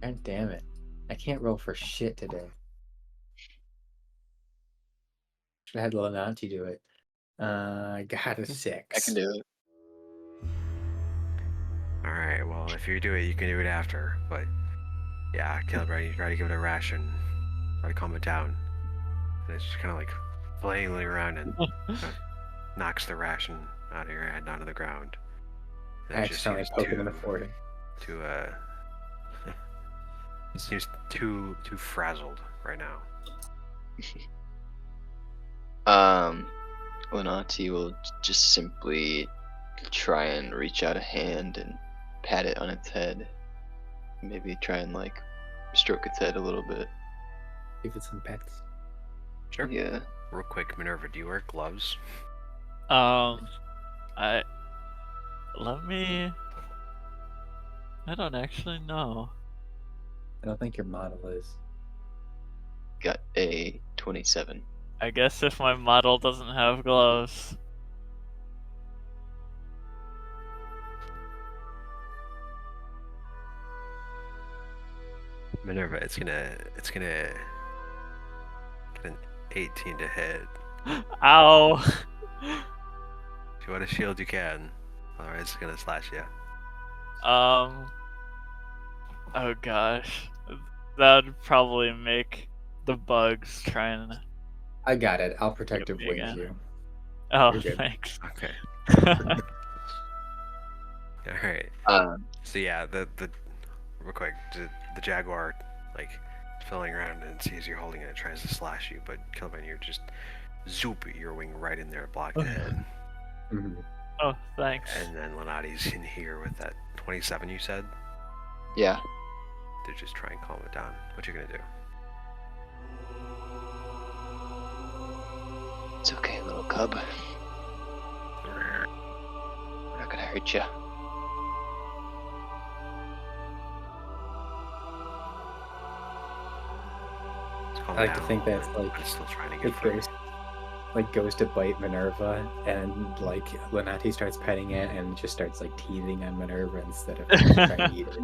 God damn it. I can't roll for shit today. Should have had Lenanti do it. I got a 6. I can do it. Alright, well, if you do it, you can do it after. But, yeah, Kilbride, you try to give it a ration. Try to calm it down. And it's just kind of like flailing around and knocks the ration out of your hand onto the ground. And I it just accidentally seems poke him in the forehead. it seems too frazzled right now. Lenati will just simply try and reach out a hand and pat it on its head. Maybe try and like stroke its head a little bit. Give it some pets. Sure. Yeah. Real quick, Minerva, do you wear gloves? I don't actually know. I don't think your model is. Got a 27. I guess if my model doesn't have gloves. Minerva, it's gonna get an 18 to hit. Ow! If you want a shield, you can. Otherwise, it's gonna slash you. Oh gosh. That would probably make the bugs try and. I got it. I'll protective me wing again. you. Oh, You're good. thanks. Okay. Alright. So yeah, the real quick, the jaguar like filling around and sees you're holding it and tries to slash you, but Kilvin, you're just zoop your wing right in there, block the head. Mhm. Oh, thanks. And then Lenati's in here with that 27 you said. Yeah. To just try and calm it down. What you gonna do? It's okay, little cub. We're not gonna hurt you. It's calm I like down to a think little that it's bit, like but it's still trying to get it free. goes to bite Minerva, and like Lenati starts petting it and just starts like teething on Minerva instead of trying to eat it.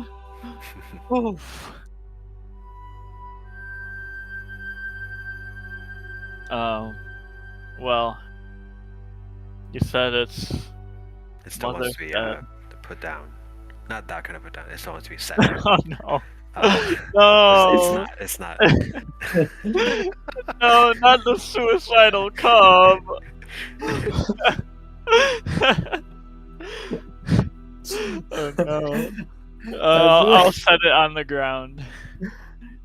Oof. Well, you said It still wants to be Mother's put down. Not that kind of put down. It still wants to be set down. Oh no. No. No. It's not. No, not the suicidal cub. Oh no. I'll set it on the ground.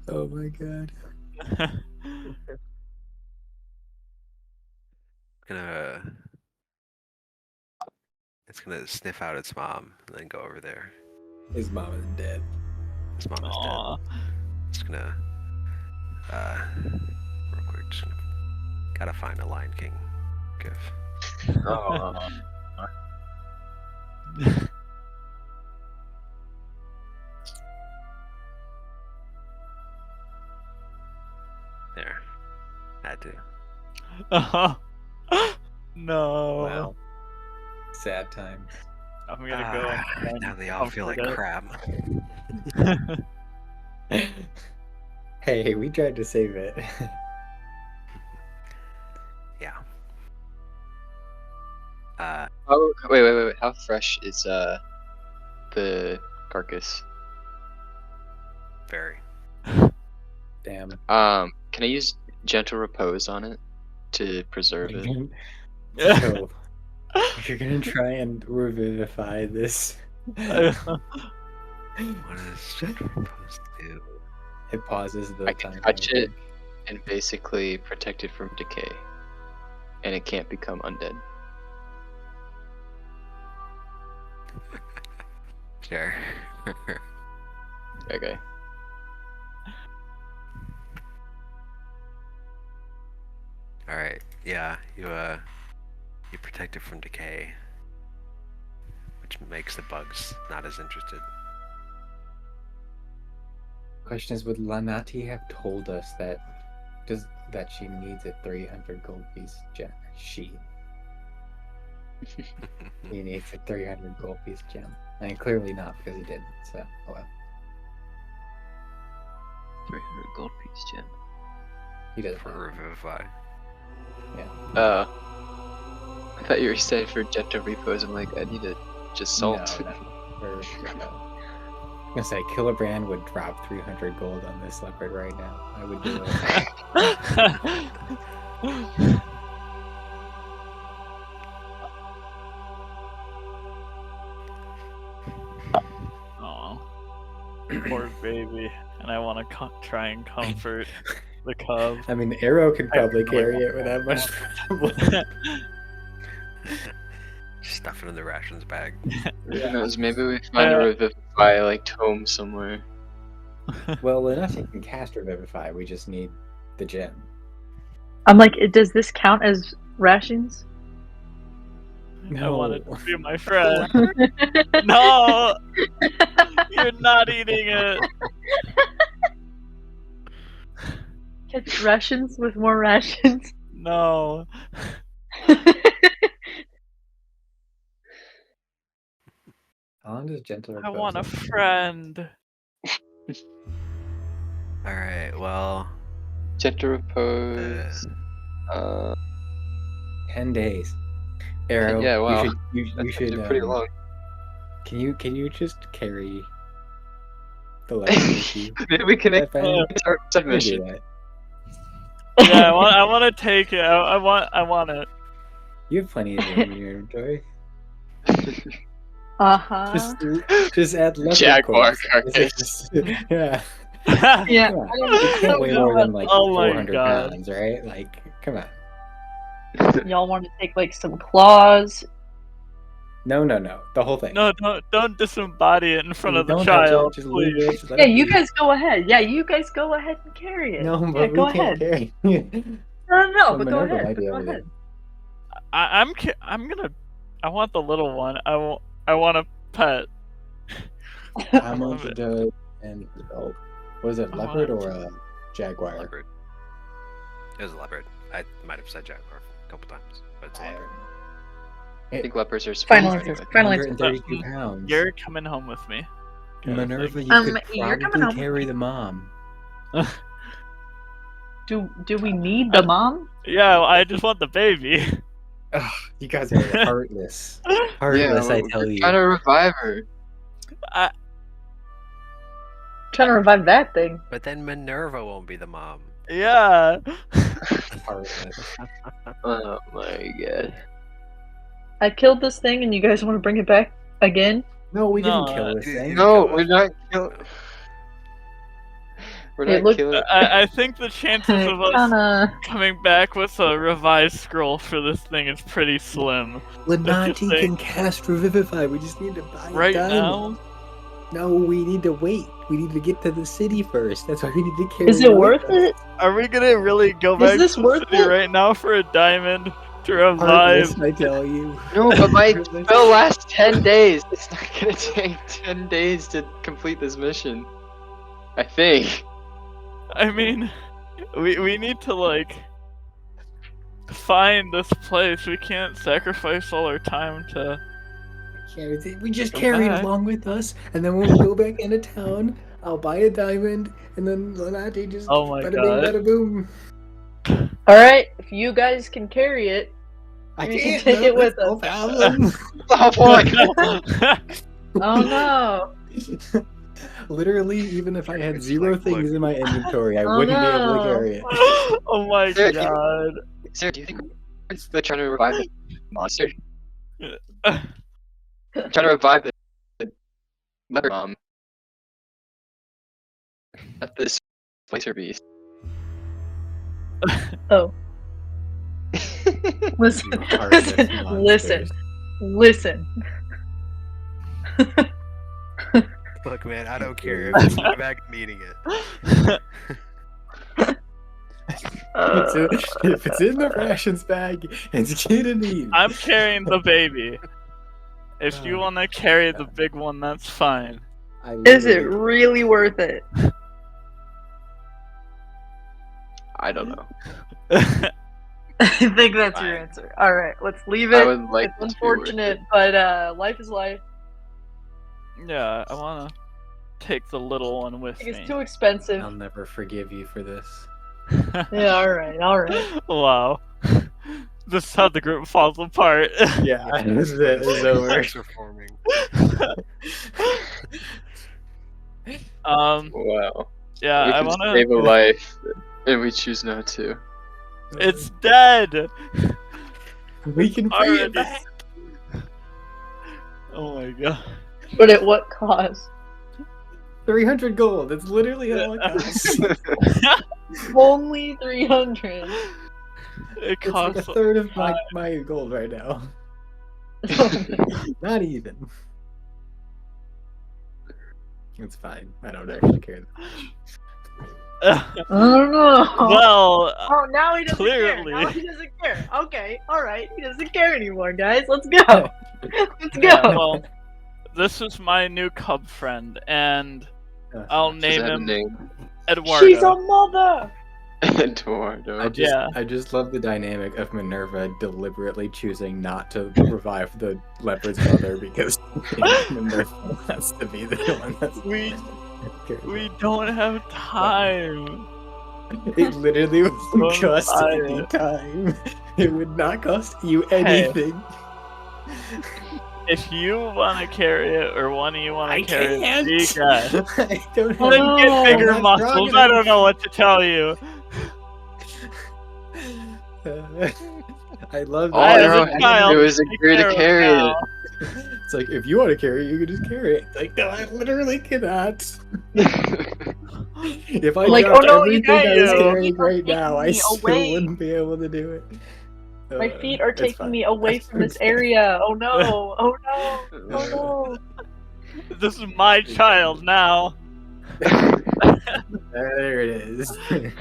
Oh my god. It's gonna sniff out its mom and then go over there. His mom is dead. His mom is Aw. dead. Just gonna real quick, just gonna gotta find a Lion King gif. Oh. There. Had to. No. Wow. Sad times. I'm gonna go and Now they all feel like comfort crap. it. Hey, we tried to save it. Yeah. Oh, wait. How fresh is the carcass? Very. Damn. Can I use gentle repose on it to preserve it? So, you're gonna try and revivify this. What is gentle repose do? It pauses the I time. can touch it and basically protect it from decay, and it can't become undead. Sure. Okay. All right. Yeah. You protect it from decay, which makes the bugs not as interested. Question is, would Lanati have told us that she needs a 300 gold piece gem? She needs a 300 gold piece gem. I mean, clearly not because he didn't. So, oh well. 300 gold piece gem. He does. For Revivify. Yeah. I thought you were saying for gentle repos. I'm like, I need to just salt. No. I'm gonna say Kilobrand would drop 300 gold on this leopard right now. I would do it. Oh, poor baby. And I want to try and comfort the cub. I mean, Arrow could probably really carry it without much problem. Just stuff it in the rations bag. Who knows? Maybe we find a Revivify like tome somewhere. Well, Lanati can cast Revivify. We just need the gem. I'm like, does this count as rations? I wanted to be my friend. No! You're not eating it! Catch rations with more rations. No. How long does Gentle I Repose want a last? friend. Alright, well. Gentle repose. 10 days. Arrow, Yeah, wow. you should pretty long. Can you just carry the leopard with you? Maybe we can That fine? start You can do submission. that. Yeah, I want to take it. I want it. You have plenty of room in your inventory. Uh-huh. Just add leopard Jaguar corpse. Yeah. Yeah. Come on. You can't weigh more than like Oh my 400 God. pounds, right? Like, come on. Y'all want to take like some claws? No. The whole thing. No, don't disembody it in front of the Don't touch it, child, just leave please. it, just let Yeah, it you be. guys go ahead. Yeah, you guys go ahead and carry it. No, yeah, but go we can't ahead. carry. No, So but go Minerva ahead. might be Go able to. ahead. I'm gonna. I want the little one. I want a pet. How love much it. does and oh, was it I leopard want or a jaguar? Leopard. It was a leopard. I might have said jaguar a couple times, but it's a I leopard. I think leopards are Final supposed to answer. be Final answer. 132 pounds. You're coming home with me. Minerva, you could you're coming probably home. carry the mom. Do we need the mom? Yeah, I just want the baby. Ugh, you guys are heartless. Heartless, I tell you. Trying to revive her. Trying to revive that thing. But then Minerva won't be the mom. Yeah. Heartless. Oh my god. I killed this thing, and you guys want to bring it back again? No, we No, didn't kill this thing. No, we're not killing. We're It not looked- killing. I think the chances of us Kinda. coming back with a revised scroll for this thing is pretty slim. Lanati Like- can cast Revivify. We just need to buy Right diamond. now? No, we need to wait. We need to get to the city first. That's why we need to carry. Is it worth with us. it? Are we gonna really go back this to the worth city it? right now for a diamond to Heartless, revive? I tell you. No, but my Heartless. spell lasts 10 days. It's not gonna take 10 days to complete this mission. I think. I mean, we need to like find this place. We can't sacrifice all our time to. We just Go carry it back. along with us, and then when we go back into town, I'll buy a diamond, and then Lanati just Oh my bada God. bing, bada boom. All right, if you guys can carry it, I We can can't take no, it with that's no us. problem. Oh boy. oh no. Literally, even if I had It's zero like, things look. in my inventory, I Oh, wouldn't be able to no. carry it. Oh my Sarah, god. Sarah, do you think they're trying to revive the monster? Trying to revive the leopard mom. Not this placer beast. Oh, listen, You heartless listen, monsters. listen. Look, man, I don't care if you come back and eating it. If it's in the rations bag, it's gonna eat. I'm carrying the baby. If you Oh, want to carry the big one, that's fine. I Is it literally- really worth it? I don't know. I think that's your Fine. answer. All right, let's leave I it. would like It's it to be worth unfortunate, it. but life is life. Yeah, I want to take the little one with It's me. too expensive. I'll never forgive you for this. Yeah, all right. Wow. This is how the group falls apart. Yeah, this is it. It's over. Lights are forming. Wow. Yeah, We I can want save to. a life, and we choose not to. It's dead. We can bring Already. it back. Oh my god. But at what cost? 300 gold. It's literally all it costs. Only 300. It It's like a costs. third of my gold right now. Not even. It's fine. I don't actually care that much. I don't know. Well, Oh, now he doesn't clearly. care. Now he doesn't care. Okay, all right. He doesn't care anymore, guys. Let's go. Let's go. well, this is my new cub friend, and I'll Does it name have a him name? Eduardo. She's a mother. Eduardo. I just love the dynamic of Minerva deliberately choosing not to revive the leopard's mother because Minerva has to be the one that's We don't have time. It literally would So cost tired. any time. It would not cost you Hey. anything. If you want to carry it, or one of you want I to carry can't. it, you guys. I don't Oh, have Then get no. bigger I'm not strong muscles. I don't enough. know what to tell you. I love All I, as a Arrow had to child, do is take agree care to of carry now. it. It's like if you want to carry it, you can just carry it. Like no, I literally cannot. If I Like, dropped oh no, you everything I was guys, carrying you are right now, I taking me still away. wouldn't be able to do it. My feet are It's taking fine. me away from this It's fine. area. Oh no. Oh no. Oh no. This is my child now. There it is. Man,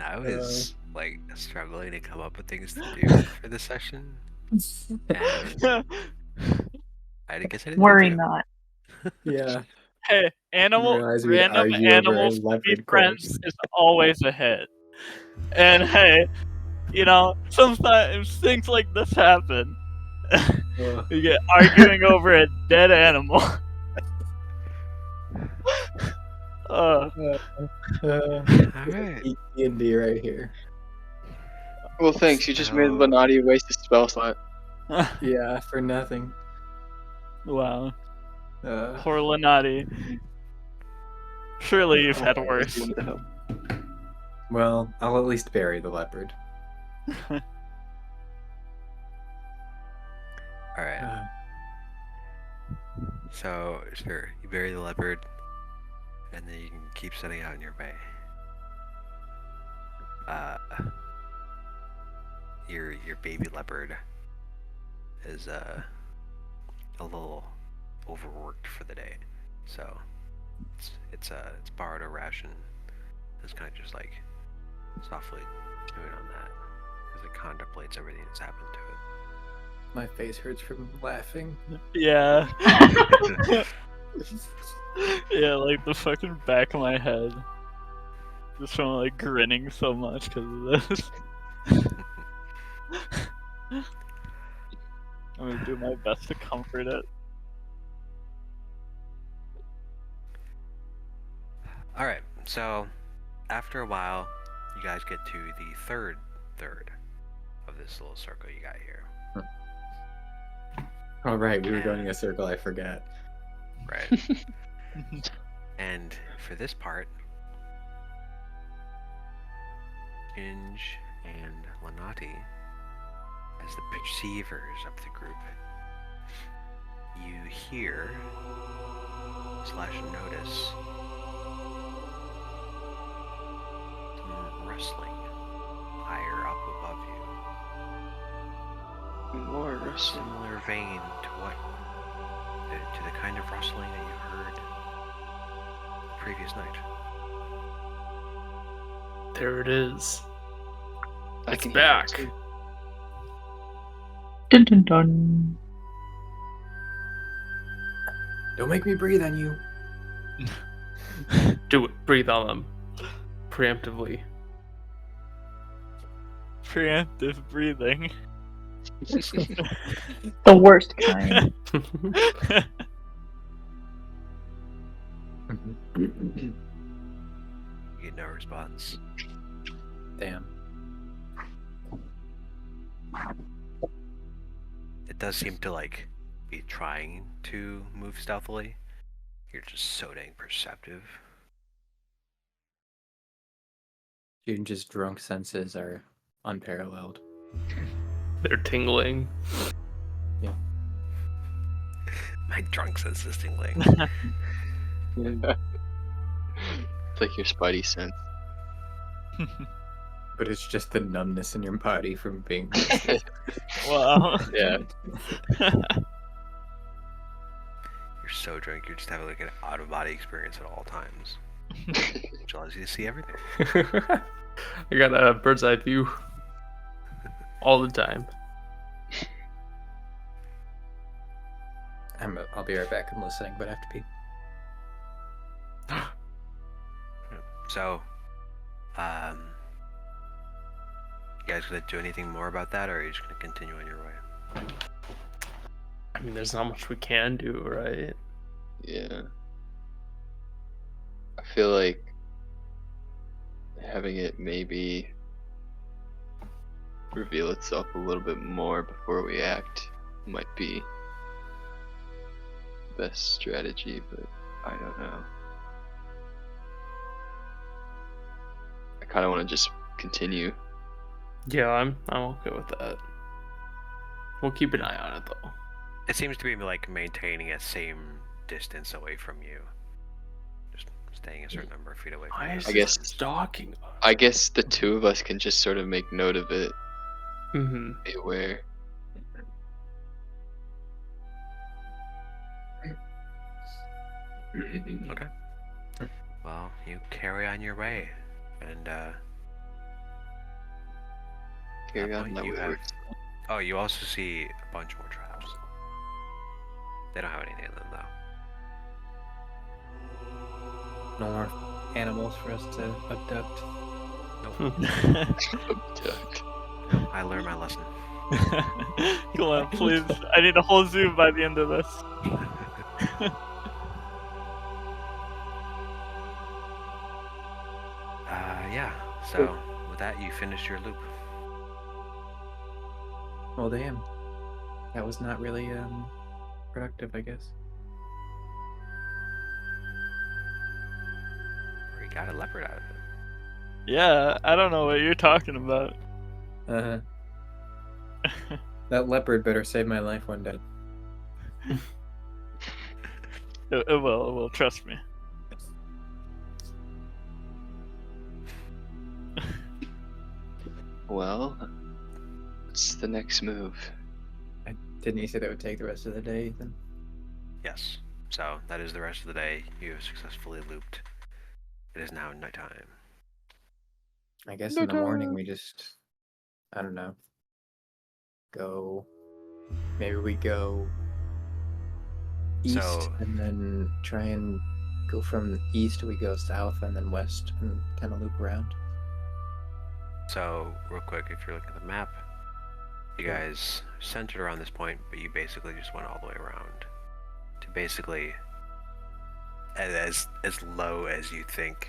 I was like struggling to come up with things to do for the session. And I guess I didn't Worry need to. not. Yeah. Hey, Realize we'd random argue over a animals to be leopard friends corpse. is always a hit. And hey, you know, sometimes things like this happen. Ugh. You get arguing over a dead animal. Alright. D&D right here. Well, thanks. You just made So- Lenati waste a spell slot. Yeah, for nothing. Wow. Uh, Poor Lenati. Surely you've had worse. well, I'll at least bury the leopard. Alright. Uh, So, sure, you bury the leopard, and then you can keep setting out on your way. Your baby leopard is a little overworked for the day, so it's borrowed a ration. It's kind of just like softly chewing on that as it contemplates everything that's happened to my face hurts from laughing. Yeah. Yeah, like the fucking back of my head. Just from like grinning so much because of this. I'm gonna do my best to comfort it. Alright, so after a while, you guys get to the third of this little circle you got here. Oh right, we were going in a circle, I forgot. Right. And for this part, Ginge and Lenati, as the perceivers of the group, you hear / notice some rustling higher up above you. More wrestling. Similar vein to the kind of rustling that you heard the previous night. There it is. I It's can hear it back. too. Dun dun dun. Don't make me breathe on you. Do it. Breathe on them. Preemptively. Preemptive breathing. The worst kind. You get no response. Damn. It does seem to like be trying to move stealthily. You're just so dang perceptive. Ginger's drunk senses are unparalleled. They're tingling. My drunk sense is tingling. It's like your spidey sense. But it's just the numbness in your body from being. Wow. Yeah. You're so drunk, you're just having like an out of body experience at all times, which allows you to see everything. I got a bird's eye view all the time. I'll be right back. I'm listening, but I have to pee. So, you guys gonna do anything more about that, or are you just gonna continue on your way? I mean, there's not much we can do, right? Yeah. I feel like having it maybe reveal itself a little bit more before we act might be the best strategy, but I don't know. I kind of want to just continue. Yeah, I'm okay with that. We'll keep an eye on it though. It seems to be like maintaining a same distance away from you, just staying a certain number of feet away from Why you. is I it guess- stalking us? I guess the two of us can just sort of make note of it, Mm-hmm. be aware. Okay. Well, you carry on your way, and Carry that on point that you way. have. Oh, you also see a bunch more traps. They don't have anything in them though. No more animals for us to abduct. Abduct. I learned my lesson. Come on, please. I need a whole zoo by the end of this. Yeah. So with that, you finish your loop. Well, damn. That was not really productive, I guess. Or you got a leopard out of it. Yeah, I don't know what you're talking about. Uh huh. That leopard better save my life one day. It will, trust me. Well, what's the next move? Didn't you say that would take the rest of the day, Ethan? Yes. So that is the rest of the day. You have successfully looped. It is now nighttime. I guess in the morning we just, I don't know, maybe we go east So- and then try and go from east, we go south and then west and kind of loop around. So, real quick, if you're looking at the map, you guys centered around this point, but you basically just went all the way around to basically as low as you think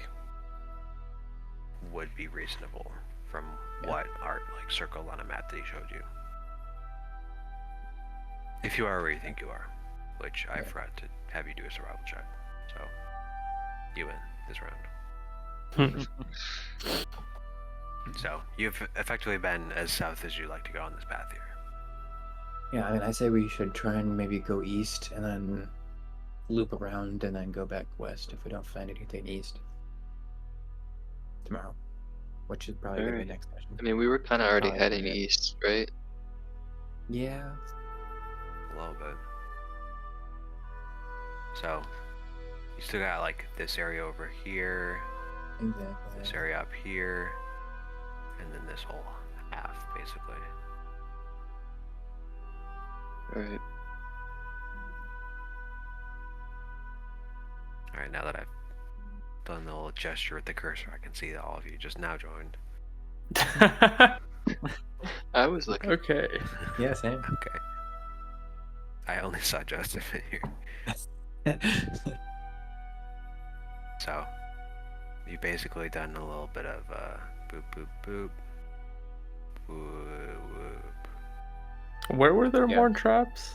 would be reasonable from what Art like circled on a map that he showed you. If you are where you think you are, which I forgot to have you do a survival check, so you win this round. So you've effectively been as south as you like to go on this path here. Yeah, I mean, I say we should try and maybe go east and then loop around and then go back west if we don't find anything east tomorrow, which is probably going to be Alright. next session. I mean, we were kind of already Probably heading forget. east, right? Yeah. A little bit. So you still got like this area over here, Exactly. This area up here, and then this whole half, basically. Alright. Alright, now that I've done the little gesture with the cursor, I can see that all of you just now joined. I was looking. Okay. Yeah, same. Okay. I only saw Joseph in here. So, you've basically done a little bit of boop, boop, boop. Whoop, whoop. Where were there Yeah. more traps?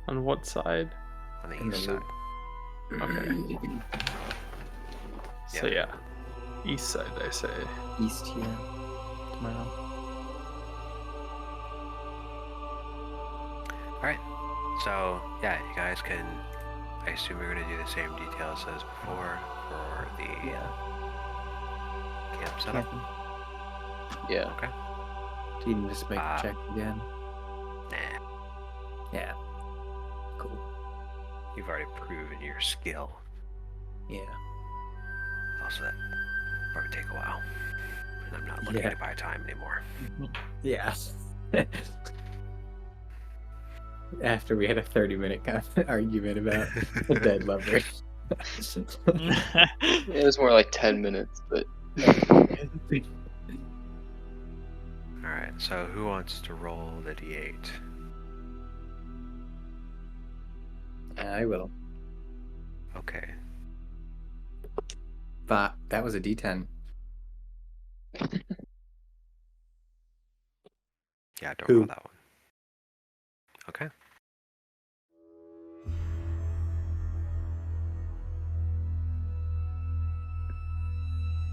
On what side? On the In the east loop. side. Okay. So Yeah. yeah, east side I say. East here. Tomorrow. Alright. So, yeah, you guys can. I assume you're going to do the same details as before for the camp setup. Camping. Yeah. Okay. Do you just make a check again? Nah. Yeah. Cool. You've already proven your skill. Yeah. Also, that probably take a while. And I'm not looking Yeah. to buy time anymore. Yeah. After we had a 30-minute argument about a dead lover. It was more like 10 minutes, but Alright, so who wants to roll the d8? I will. Okay. But that was a D10. Yeah, don't Who? roll that one. Okay.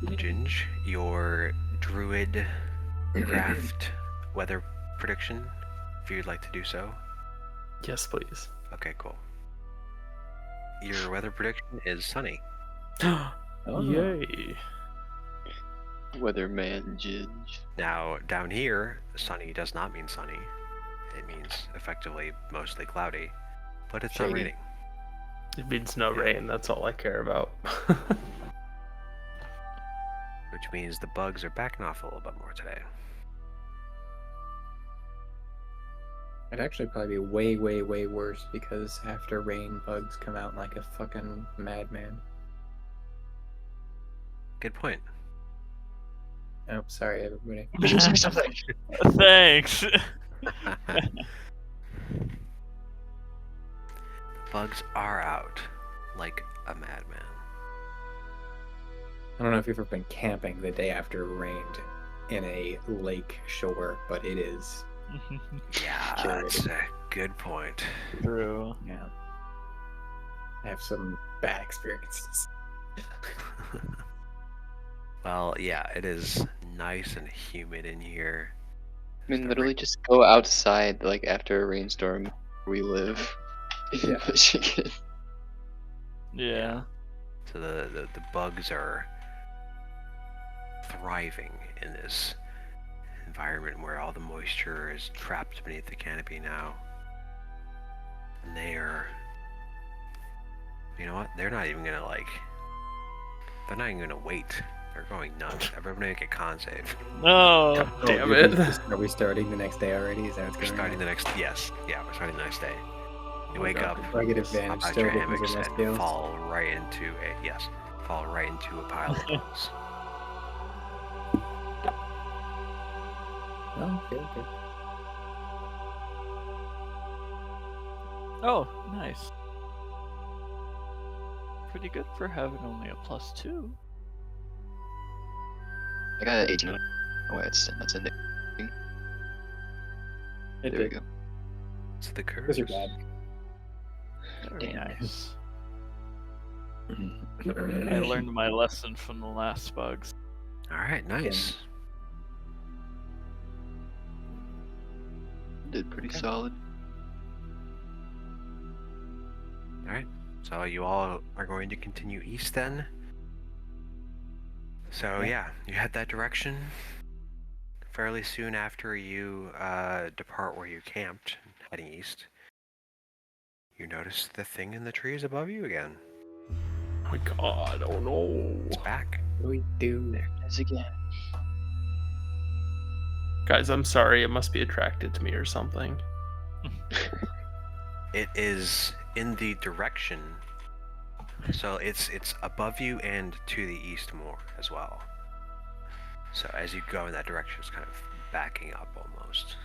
Ginge, your druid craft weather prediction, if you'd like to do so. Yes, please. Okay, cool. Your weather prediction is sunny. Oh. Yay. weatherman Ginge. Now, down here, sunny does not mean sunny. It means effectively mostly cloudy, but it's not Shady. raining. It means no rain, that's all I care about. Which means the bugs are backing off a little bit more today. It'd actually probably be way, way, way worse because after rain, bugs come out like a fucking madman. Good point. Oh, sorry, everybody. Did you say something? Thanks. Bugs are out like a madman. I don't know if you've ever been camping the day after it rained in a lake shore, but it is. Yeah, Sure. that's a good point. True. Yeah. I have some bad experiences. Well, yeah, it is nice and humid in here. I mean, literally just go outside like after a rainstorm where we live in Yeah. Michigan. Yeah. So the bugs are thriving in this environment where all the moisture is trapped beneath the canopy now. And they are, you know what? They're not even gonna they're not even gonna wait. They're going nuts. Everybody make a con save. No. Damn you're it. Are we starting the next day already? Is that what's We're going starting on? the next, yes. Yeah, we're starting the next day. You Oh, wake God. up, Do I get hop advantage out still your because hammocks of my and skills? fall right into a pile of bugs. Oh, okay, okay. Oh, nice. Pretty good for having only a +2. I got an 18. Oh, wait, that's in there. It There we did. go. It's the curse. Those are bad. Very Damn. nice. I learned my lesson from the last bugs. Alright, nice. Did pretty Okay. solid. Alright, so you all are going to continue east then. So yeah, you head that direction. Fairly soon after you depart where you camped, heading east, you notice the thing in the trees above you again. Oh my god, oh no. It's back. What do we do? There it is again. Guys, I'm sorry. It must be attracted to me or something. It is in the direction, so it's above you and to the east more as well. So as you go in that direction, it's kind of backing up almost.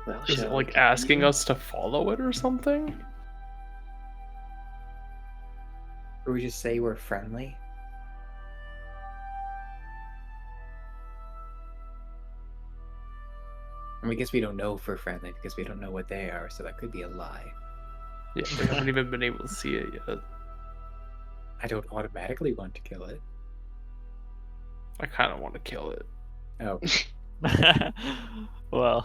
Well, Is it shall we like asking continue? us to follow it or something? Or we just say we're friendly? And we guess we don't know if we're friendly because we don't know what they are, so that could be a lie. Yeah, we haven't even been able to see it yet. I don't automatically want to kill it. I kind of want to kill it. Oh, Well,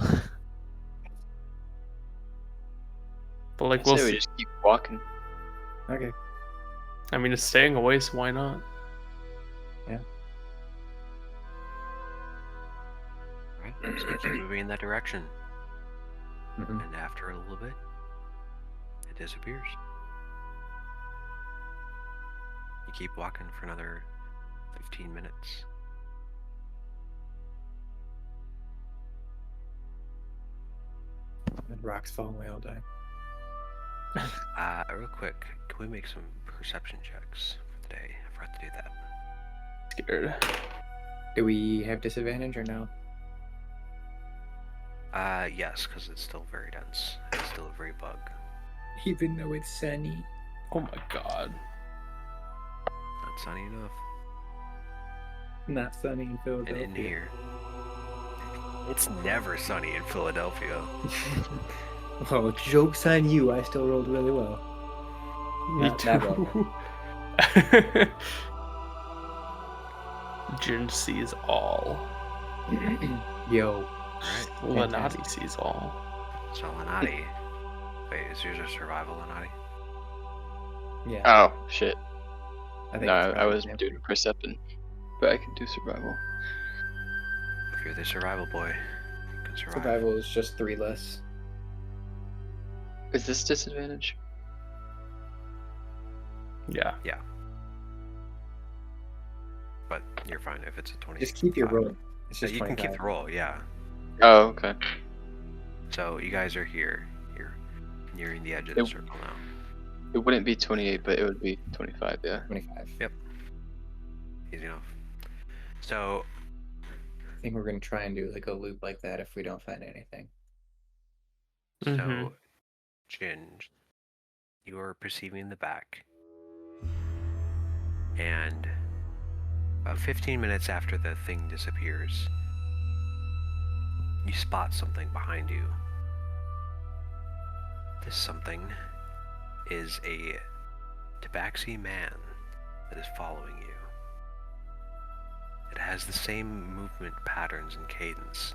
But like, I we'll say we see. just keep walking. okay. I mean, it's staying away, so why not? Alright, so you keep moving in that direction, Hmm. and after a little bit, it disappears. You keep walking for another 15 minutes. And rocks fall and we all die. Real quick, can we make some perception checks for the day? I forgot to do that. Scared. Do we have disadvantage or no? Yes, because it's still very dense. It's still a very bug. Even though it's sunny. Oh my god. Not sunny enough. Not sunny in And Philadelphia. in here, it's never sunny in Philadelphia. Well, joke's on you. I still rolled really well. Me Not that well. too. Jin sees all. Yo. Alright, Lanati sees all. so Lanati. Wait, is yours a survival, Lanati? Yeah. Oh shit! I think No, it's I right. was doing perception, but I can do survival. If you're the survival boy, you can survive. Survival is just 3 less. Is this disadvantage? Yeah. But you're fine if it's a 20. Just keep your roll. It's just You can keep 25. the roll, yeah. Oh, okay. So you guys are here. You're nearing the edge of the circle now. It wouldn't be 28, but it would be 25. Yeah. 25. Yep. Easy enough. So I think we're gonna try and do like a loop like that if we don't find anything. Mhm. Jin, you are perceiving the back. And about 15 minutes after the thing disappears, you spot something behind you. This something is a tabaxi man that is following you. It has the same movement patterns and cadence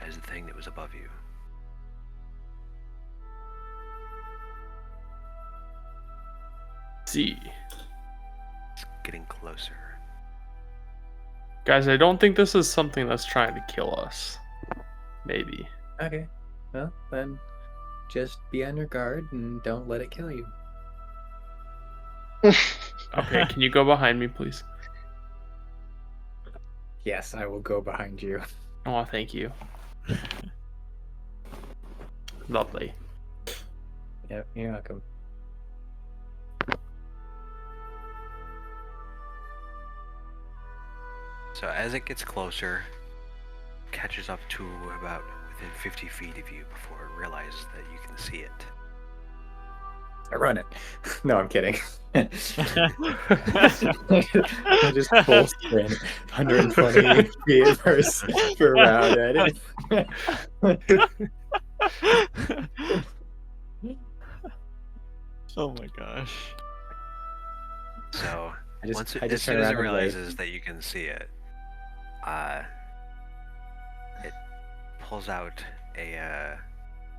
as the thing that was above you. See. It's getting closer. Guys, I don't think this is something that's trying to kill us. Maybe. Okay. Well, then just be on your guard and don't let it kill you. Okay, can you go behind me, please? Yes, I will go behind you. Oh, thank you. Lovely. Yep, you're welcome. So as it gets closer, catches up to about within 50 feet of you before it realizes that you can see it. I run it. No, I'm kidding. I just full sprint 120 feet per round at it. oh my gosh. So I as just soon turn as around it and wave. realizes that you can see it, it pulls out a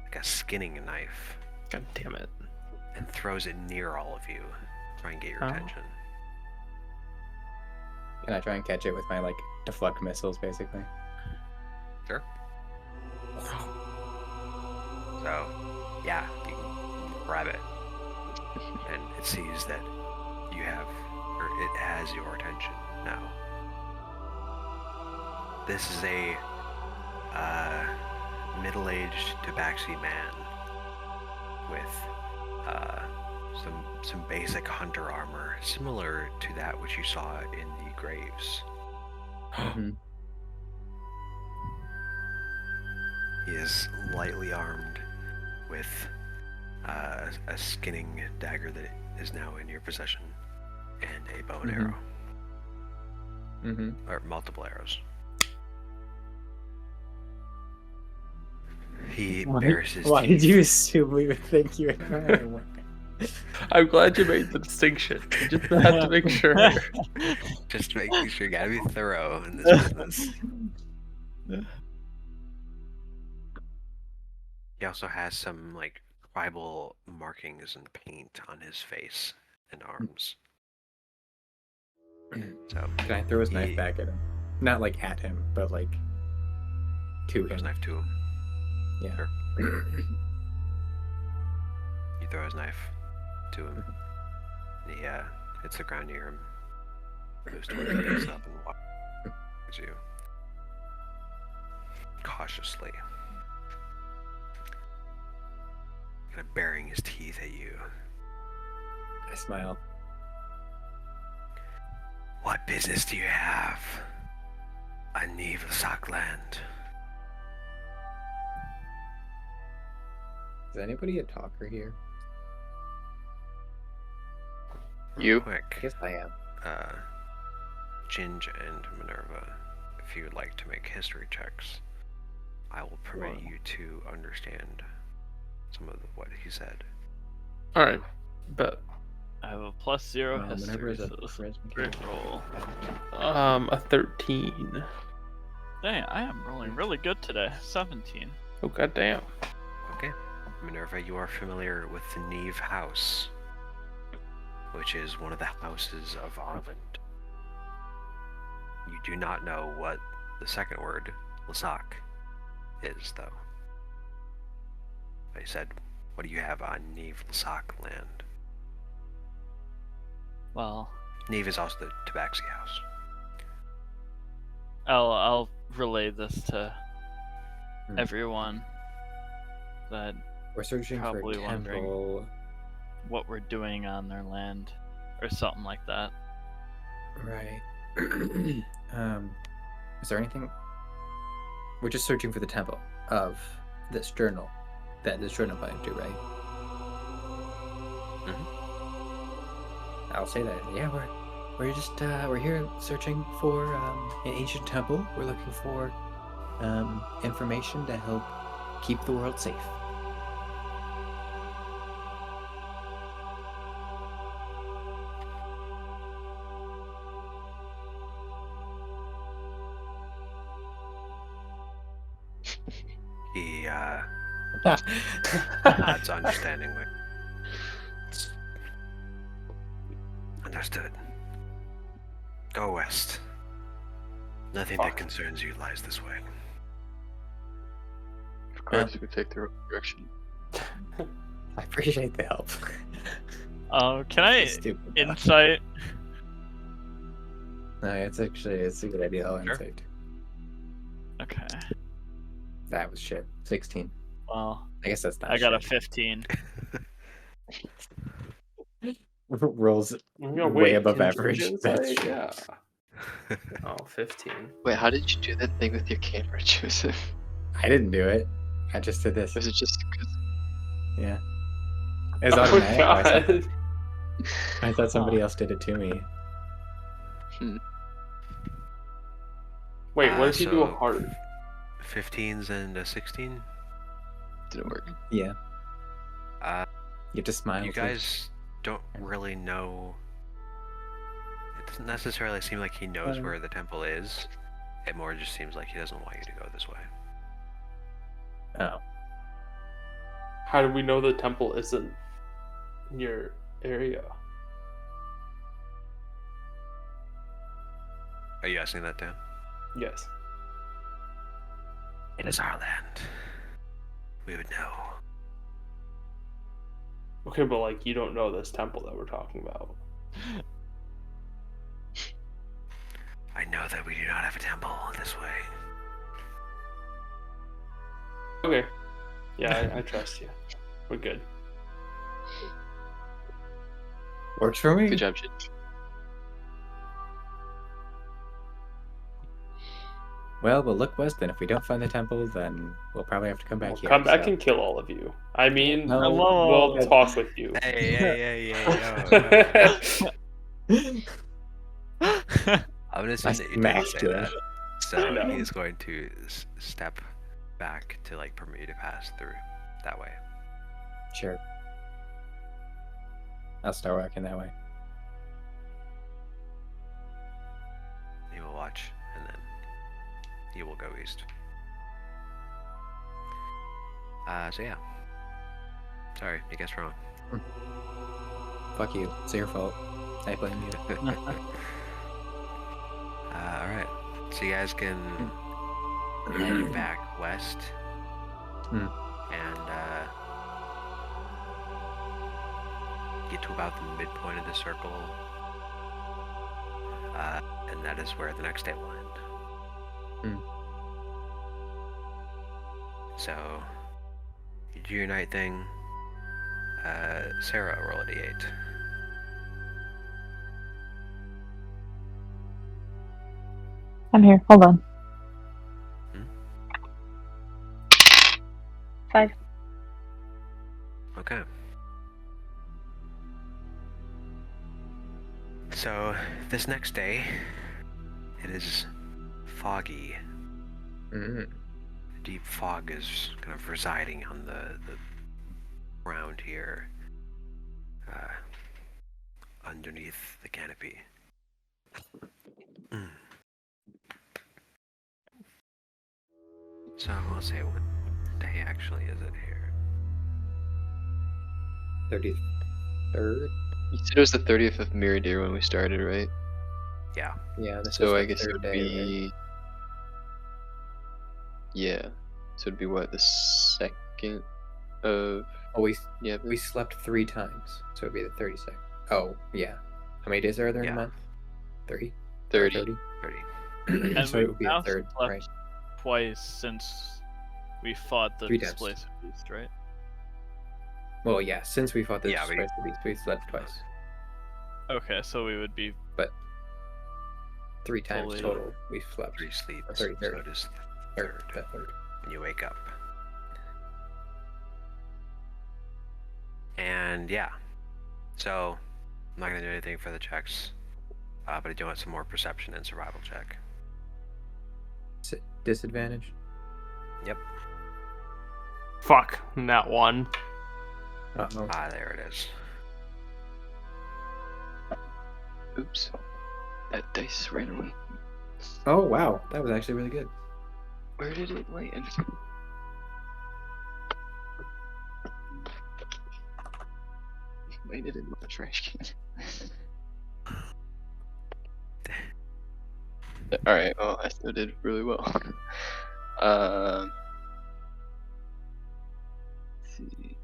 like a skinning knife God damn it. and throws it near all of you, try and get your Oh. attention. Can I try and catch it with my like deflect missiles, basically? Sure. So, yeah, you can grab it, and it sees that you have it has your attention now. This is a middle-aged tabaxi man with some basic hunter armor, similar to that which you saw in the graves. Mhm. He is lightly armed with a skinning dagger that is now in your possession, and a bow and Mhm. arrow, Mhm. or multiple arrows. He bares his Why did teeth. you assume we would think you were trying one? I'm glad you made the distinction. I just had to make sure. Just making sure you gotta be thorough in this business. He also has some like tribal markings and paint on his face and arms. So Can I throw his knife he back at him? Not like at him, but like to throws him. his knife to him. Yeah. Sure. You throw his knife to him. And he hits the ground near him. Moves towards you, picks it up, and walks you cautiously. Kind of baring his teeth at you. I smile. What business do you have on Nivlasak land? Is anybody a talker here? You? I Quick, guess I am. Ginge and Minerva, if you would like to make history checks, I will permit you to understand some of what he said. All right, bet. I have a +0 Minerva history, is a so this is charisma a great kid. roll. A 13. Dang, I am rolling really good today. 17. Oh goddamn. Okay. Minerva, you are familiar with the Neve House, which is one of the houses of Arlind. You do not know what the second word, Lasak, is, though. I said, what do you have on Neve Lasak land? Well, Neve is also the Tabaxi house. I'll relay this to Hmm. everyone that We're searching for a Probably wondering. temple. what we're doing on their land, or something like that. Right. Is there anything? We're just searching for the temple of this journal that this journal belonged to, right? I'll say that. Yeah, we're just we're here searching for an ancient temple. We're looking for information to help keep the world safe. He nods understandingly. Understood. Go west. Nothing that concerns you lies this way. Of course, we take the wrong direction. I appreciate the help. Can I Stupid. insight? No, it's a good idea. I'll Sure. insight. Okay. That was shit. 16. Well, I guess that's not. I got a shit. 15. Rolls No, way above contingent average. That's insight? true. Yeah. Oh, 15. Wait, how did you do that thing with your camera, Joseph? I didn't do it. I just did this. Was it just because Yeah. It was Oh automatic. god. I thought somebody else did it to me. Wait, what if you do a so- heart? 15s and a 16? didn't work? Yeah. Uh, You have to smile. you too. guys don't really know. It doesn't necessarily seem like he knows where the temple is. It more just seems like he doesn't want you to go this way. Oh. How do we know the temple isn't in your area? Are you asking that, Dan? Yes. It is our land. We would know. Okay, but like you don't know this temple that we're talking about. I know that we do not have a temple this way. Okay. Yeah, I trust you. We're good. Works for me. Good job, Ginge. Well, we'll look west, and if we don't find the temple, then we'll probably have to come back We'll here. come back so- and kill all of you. I mean, No, we'll no. talk with you. Hey, I'm gonna assume that you didn't Max say Jim. that. So No. he's going to step back to like permit you to pass through that way. Sure. I'll start walking that way. He will watch, and then he will go east. So yeah. Sorry, you guessed wrong. Fuck you. It's your fault. I blame you. Alright. So you guys can head back west. Hmm. And get to about the midpoint of the circle. And that is where the next day will end. Hmm. So you do your night thing. Sarah, roll a d8. I'm here. Hold on. Hmm? 5. Okay. So this next day, it is foggy. Mm. Deep fog is kind of residing on the ground here, underneath the canopy. So I'll say, what day actually is it here? 33rd? You said it was the 30th of Miradir when we started, right? Yeah. Yeah, this So is I the guess it third would day, right? be. Yeah. So it'd be what, the 2nd of. Oh, Yeah. we slept 3 times, so it'd be the 32nd. Oh, yeah. How many days are there in Yeah. a month? 3? 30. 30. And So we've it would be now the third, slept right? twice since we fought the 3 times. displaced beast, right? Well, yeah, since we fought the Yeah, we- Displaced Beast, we slept twice. Okay, so we would be 3 times Fully- total we slept. 3 sleeps. Or 33rd. So it is Third, third that third. when you wake up. And yeah. So I'm not gonna do anything for the checks. But I do want some more perception and survival check. Disadvantage? Yep. Fuck, that one. Uh-oh. There it is. Oops. That dice ran away. Oh, wow. That was actually really good. Where did it land? Landed in my trash can. Alright, well, I still did really well. Let's see.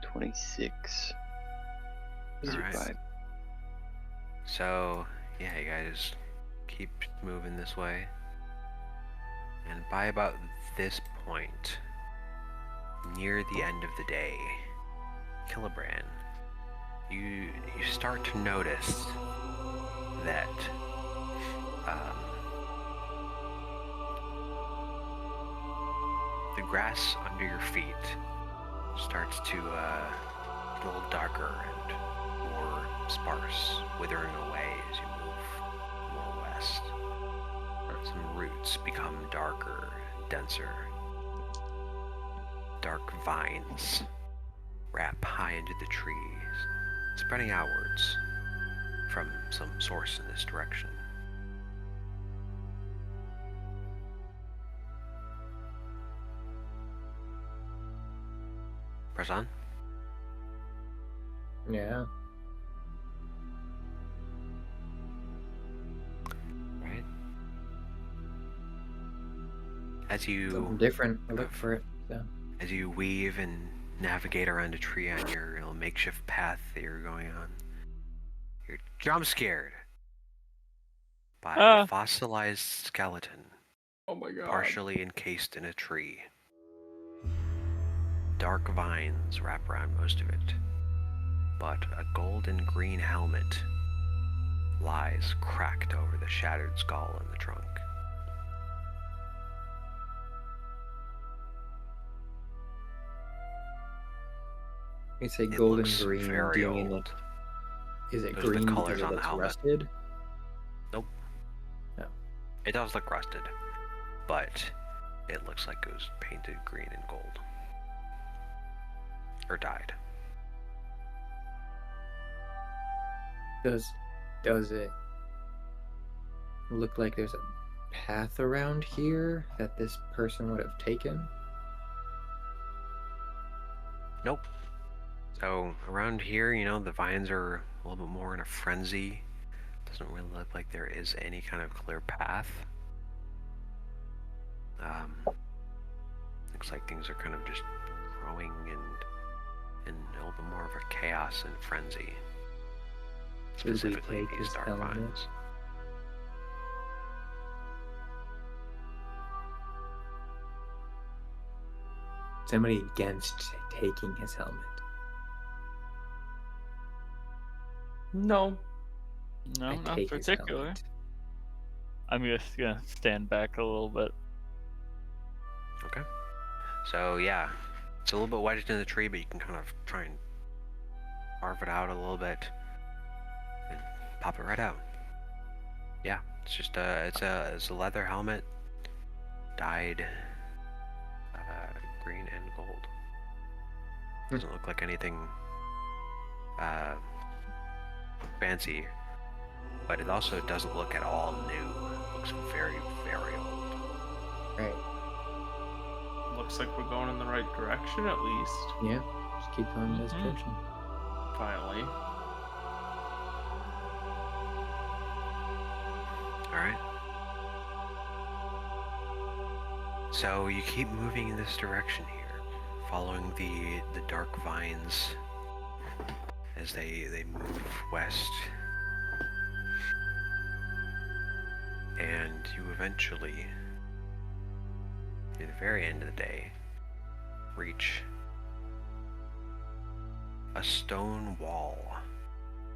26. Alright. 05. So, yeah, you guys keep moving this way. And by about this point, near the end of the day, Killibrand, you start to notice that the grass under your feet starts to get a little darker and more sparse, withering away as you move more west. Some roots become darker, denser. Dark vines wrap high into the trees, spreading outwards from some source in this direction. Press on. Yeah. Right. As Something you different. I look for it. So. as you weave and navigate around a tree on your little makeshift path that you're going on, you're jump scared by Ah. a fossilized skeleton Oh my god. partially encased in a tree. Dark vines wrap around most of it, but a golden green helmet lies cracked over the shattered skull in the trunk. You say It golden looks green. very Do you mean old. is it Those are the green colors because it on the looks helmet. rusted? Nope. No. It does look rusted, but it looks like it was painted green and gold. Or dyed. Does it look like there's a path around here that this person would have taken? Nope. So around here, the vines are a little bit more in a frenzy. Doesn't really look like there is any kind of clear path. Looks like things are kind of just growing and a little bit more of a chaos and frenzy. Should we Specifically take these his dark helmet? vines. Somebody against taking his helmet. No. No, I not take his particular. helmet. I'm just gonna stand back a little bit. Okay. So yeah, it's a little bit wedged in the tree, but you can kind of try and carve it out a little bit and pop it right out. Yeah, it's just it's a leather helmet dyed green and gold. Doesn't look like anything fancy, but it also doesn't look at all new. It looks very, very old. Right. Looks like we're going in the right direction at least. Yeah. Just keep going in this Mhm. direction. Finally. Alright. So you keep moving in this direction here, following the dark vines as they move west. And you eventually, near the very end of the day, reach a stone wall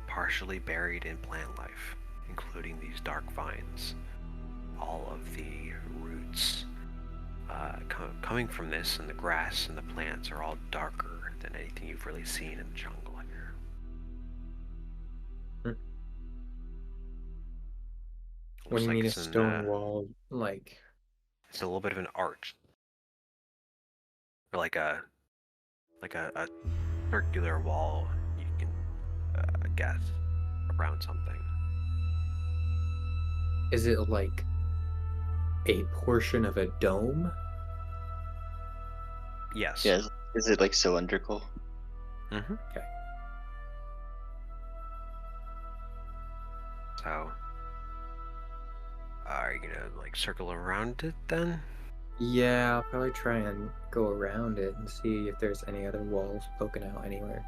partially buried in plant life, including these dark vines. All of the roots coming from this, and the grass and the plants are all darker than anything you've really seen in the jungle here. When Looks you like mean a it's in, stone wall, like it's a little bit of an arch, or like a circular wall. You can guess around something. is it like a portion of a dome? Yes. Yeah, is it like cylindrical? Mm-hmm. Okay. So, are you gonna like circle around it then? Yeah, I'll probably try and go around it and see if there's any other walls poking out anywhere.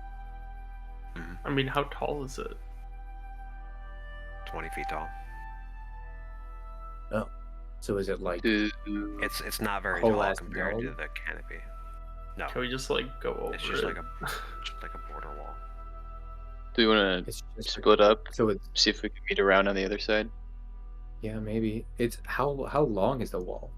I mean, how tall is it? 20 feet tall. Oh. So is it like It's not very Whole tall ass compared to dome? the canopy. No, Can we just like go over it's just it? like a border wall. Do we want to it's just split up? so it's See if we can meet around on the other side. yeah, maybe. It's how long is the wall?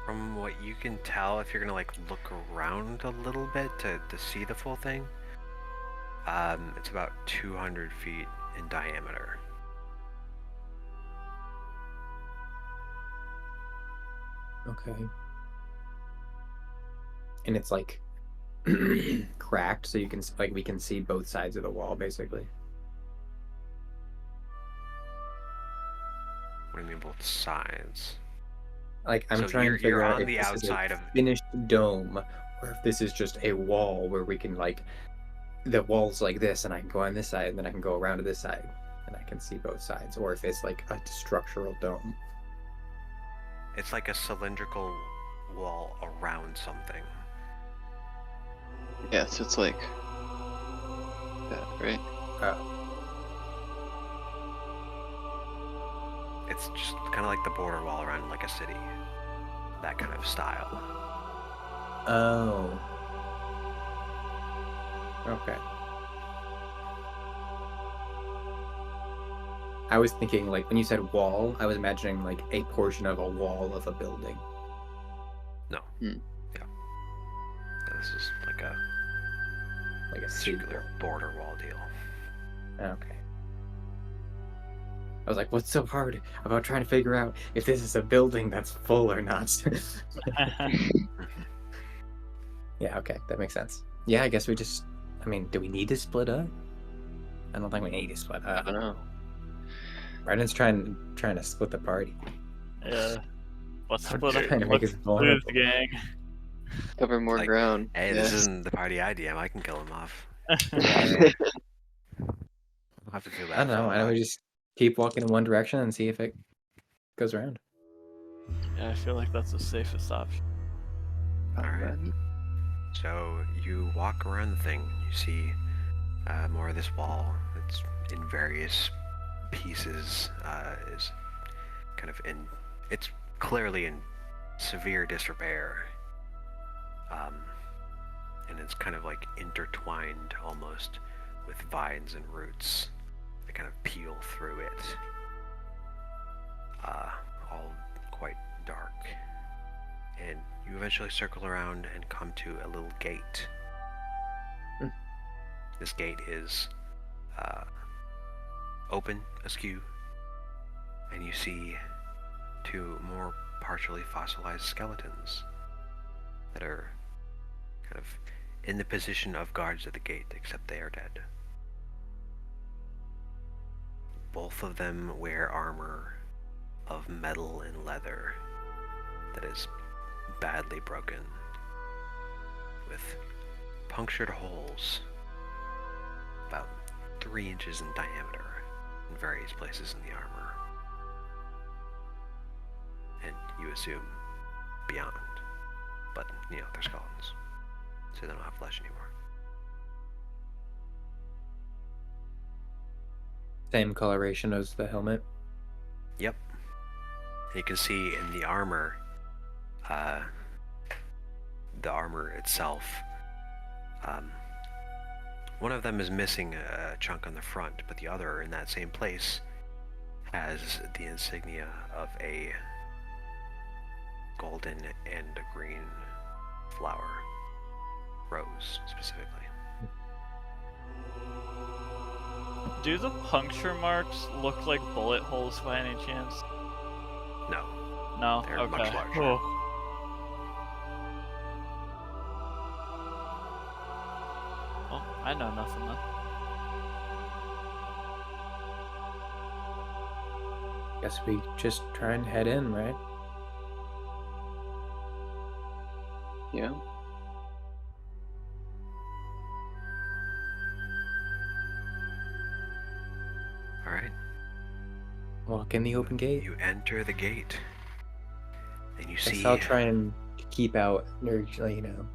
From what you can tell, if you're gonna like look around a little bit to see the full thing, it's about 200 feet in diameter. Okay. And it's like cracked, so you can like we can see both sides of the wall basically. What do you mean both sides? Like I'm So trying you're to figure out on if the this is outside a of. finished dome or if this is just a wall where we can like the wall's like this and I can go on this side and then I can go around to this side and I can see both sides, or if it's like a structural dome. It's like a cylindrical wall around something. Yeah, so it's like that, right? Oh. It's just kind of like the border wall around like a city. That kind of style. Oh. Okay. I was thinking, like, when you said wall, I was imagining, like, a portion of a wall of a building. No. Hmm. Yeah. This is like a Like a city circular wall. border wall deal. Okay. I was like, what's so hard about trying to figure out if this is a building that's full or not? Yeah, okay, that makes sense. Yeah, I guess we just, I mean, do we need to split up? I don't think we need to split I up. don't know. Brendan's trying to split the party. Yeah. Let's I'm split up. trying to make Let's us lose, vulnerable. gang. Cover more Like, ground. Hey, yeah. this isn't the party I DM. I can kill him off. Yeah, I'll have to feel I bad. don't know. Why don't we just keep walking in one direction and see if it goes around? Yeah, I feel like that's the safest option. Alright. So you walk around the thing. You see more of this wall. It's in various pieces. Is kind of in. It's clearly in severe disrepair. And it's kind of like intertwined almost with vines and roots that kind of peel through it. All quite dark. And you eventually circle around and come to a little gate. Hmm. This gate is open askew, and you see two more partially fossilized skeletons that are kind of in the position of guards at the gate, except they are dead. Both of them wear armor of metal and leather that is badly broken, with punctured holes about 3 inches in diameter in various places in the armor. And you assume beyond, but you know, they're skeletons, so they don't have flesh anymore. Same coloration as the helmet. Yep. You can see in the armor itself, one of them is missing a chunk on the front, but the other in that same place has the insignia of a golden and a green flower. Rose, specifically. Do the puncture marks look like bullet holes by any chance? No. No? They're Okay. much larger. Oh. Well, I know nothing then. Guess we just try and head in, right? Yeah. Alright. Walk in the open gate. You enter the gate, and you Guess see. I'll try and keep out, or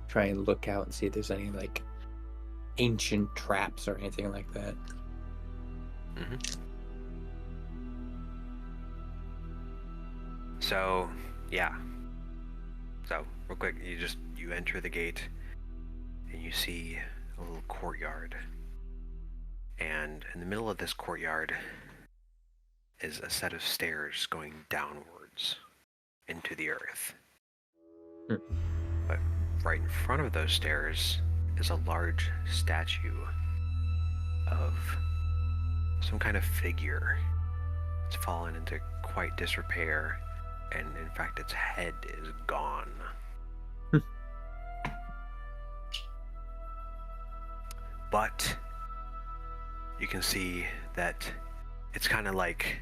try and look out and see if there's any like ancient traps or anything like that. So, yeah. So, real quick, you enter the gate, and you see a little courtyard. And in the middle of this courtyard is a set of stairs going downwards into the earth. Hmm. But right in front of those stairs is a large statue of some kind of figure. It's fallen into quite disrepair, and in fact its head is gone. But you can see that it's kind of like,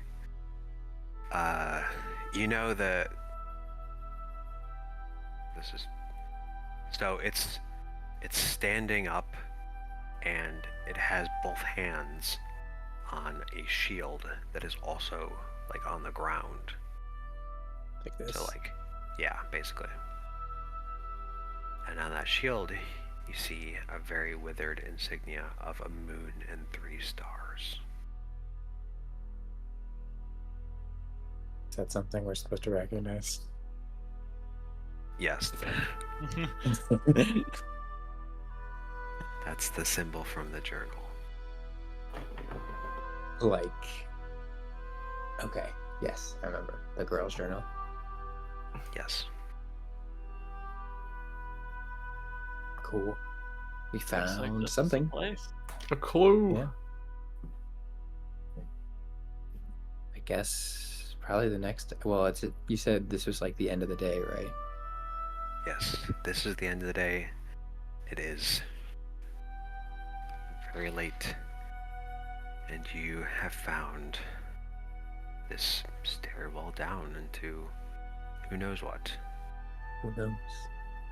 it's standing up, and it has both hands on a shield that is also like on the ground. Like this. So like, yeah, basically. And on that shield, You see a very withered insignia of a moon and 3 stars. Is that something we're supposed to recognize? Yes, that's the symbol from the journal. Like, okay, yes, I remember the girl's journal. Yes. Cool. We Looks like found this is the something. place. A clue. Yeah. I guess probably the next. Well, it's you said this was like the end of the day, right? Yes, this is the end of the day. It is very late, and you have found this stairwell down into who knows what. Who knows?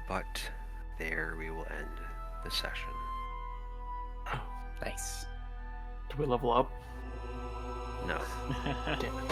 But there we will end the session. Nice. Do we level up? No. Damn it.